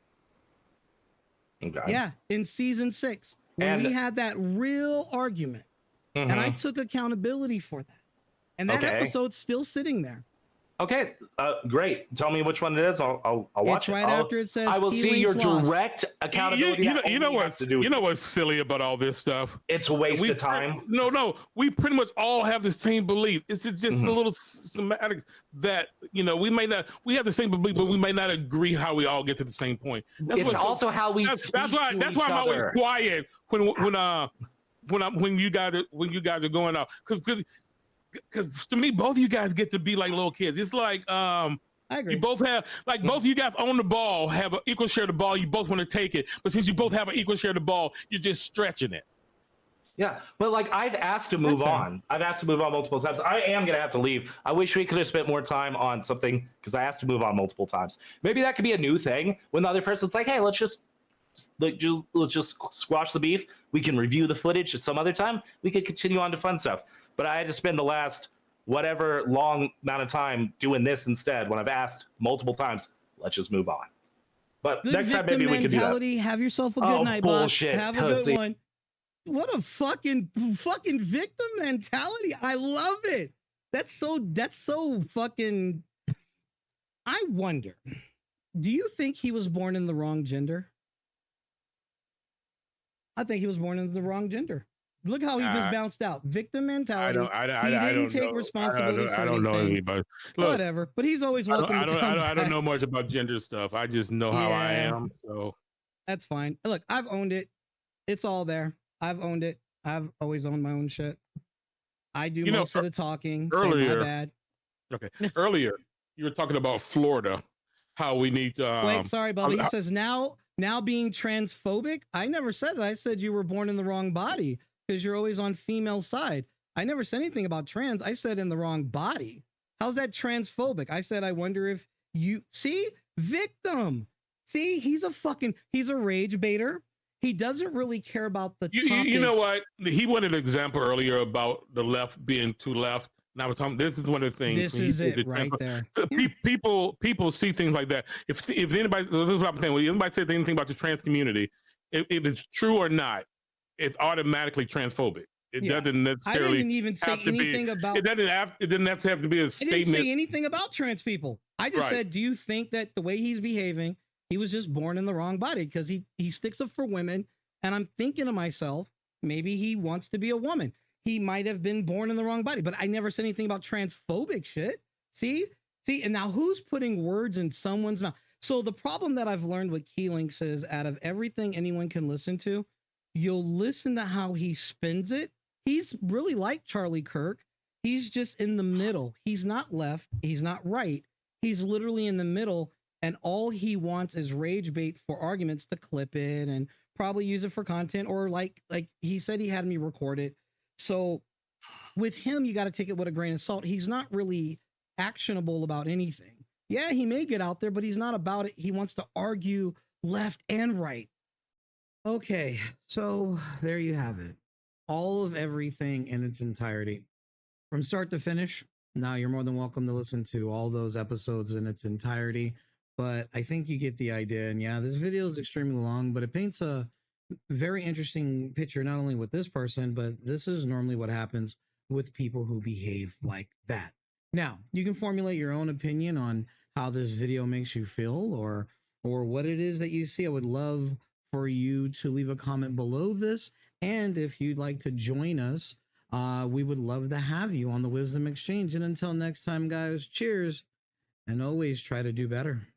Okay. Yeah, in season 6 when we had that real argument, and I took accountability for that. And that episode's still sitting there. Okay, great. Tell me which one it is. I'll watch it. Right after it says I will see your direct accountability. You know what's silly about all this stuff? It's a waste of time. No. We pretty much all have the same belief. It's just a little systematic that we have the same belief, but we may not agree how we all get to the same point. It's also how we. That's why I'm always quiet when you guys are going out because to me, both of you guys get to be like little kids. It's like I agree. you both have both of you guys own the ball, have an equal share of the ball. You both want to take it, but since you both have an equal share of the ball, you're just stretching it. Yeah, but I've asked to move on. I've asked to move on multiple times. I am gonna have to leave. I wish we could have spent more time on something because I asked to move on multiple times. Maybe that could be a new thing when the other person's like, "Hey, let's just squash the beef. We can review the footage some other time. We could continue on to fun stuff." But I had to spend the last whatever long amount of time doing this instead when I've asked multiple times. Let's just move on. But next time maybe we can do that. Have yourself a good night, bullshit, boss. Have a good one. What a fucking victim mentality. I love it. That's so fucking. I wonder, do you think he was born in the wrong gender? I think he was born in the wrong gender. Look how he just bounced out. Victim mentality. I don't take responsibility. I don't know anybody. Look, whatever. But he's always welcome. I don't know much about gender stuff. I just know how I am. So that's fine. Look, I've owned it. It's all there. I've owned it. I've always owned my own shit. I do most of the talking. Earlier, so my bad. Okay. Earlier, you were talking about Florida. How we need to. Wait, sorry, Bubba. He says now being transphobic. I never said that. I said you were born in the wrong body because you're always on female side. I never said anything about trans. I said in the wrong body. How's that transphobic? I said I wonder if you see victim. See, he's a rage baiter. He doesn't really care about the. You know what? He wanted an example earlier about the left being too left. Now we're talking. This is one of the things. This is it right there. People see things like that. If anybody, this is what I'm saying. When anybody says anything about the trans community, if it's true or not, it's automatically transphobic. It doesn't necessarily. I didn't even say anything about. It doesn't have to be a statement. I didn't say anything about trans people. I just said, do you think that the way he's behaving, he was just born in the wrong body because he sticks up for women, and I'm thinking to myself, maybe he wants to be a woman. He might have been born in the wrong body, but I never said anything about transphobic shit. See, and now who's putting words in someone's mouth? So the problem that I've learned with Keylinks is out of everything anyone can listen to, you'll listen to how he spins it. He's really like Charlie Kirk. He's just in the middle. He's not left. He's not right. He's literally in the middle, and all he wants is rage bait for arguments to clip it and probably use it for content, or like he said he had me record it. So with him, you got to take it with a grain of salt. He's not really actionable about anything. Yeah, he may get out there, but he's not about it. He wants to argue left and right. Okay, so there you have it. All of everything in its entirety. From start to finish. Now, you're more than welcome to listen to all those episodes in its entirety. But I think you get the idea. And yeah, this video is extremely long, but it paints a Very interesting picture, not only with this person, but this is normally what happens with people who behave like that. Now, you can formulate your own opinion on how this video makes you feel, or what it is that you see. I would love for you to leave a comment below this. And if you'd like to join us, we would love to have you on the Wisdom Exchange. And until next time, guys, cheers, and always try to do better.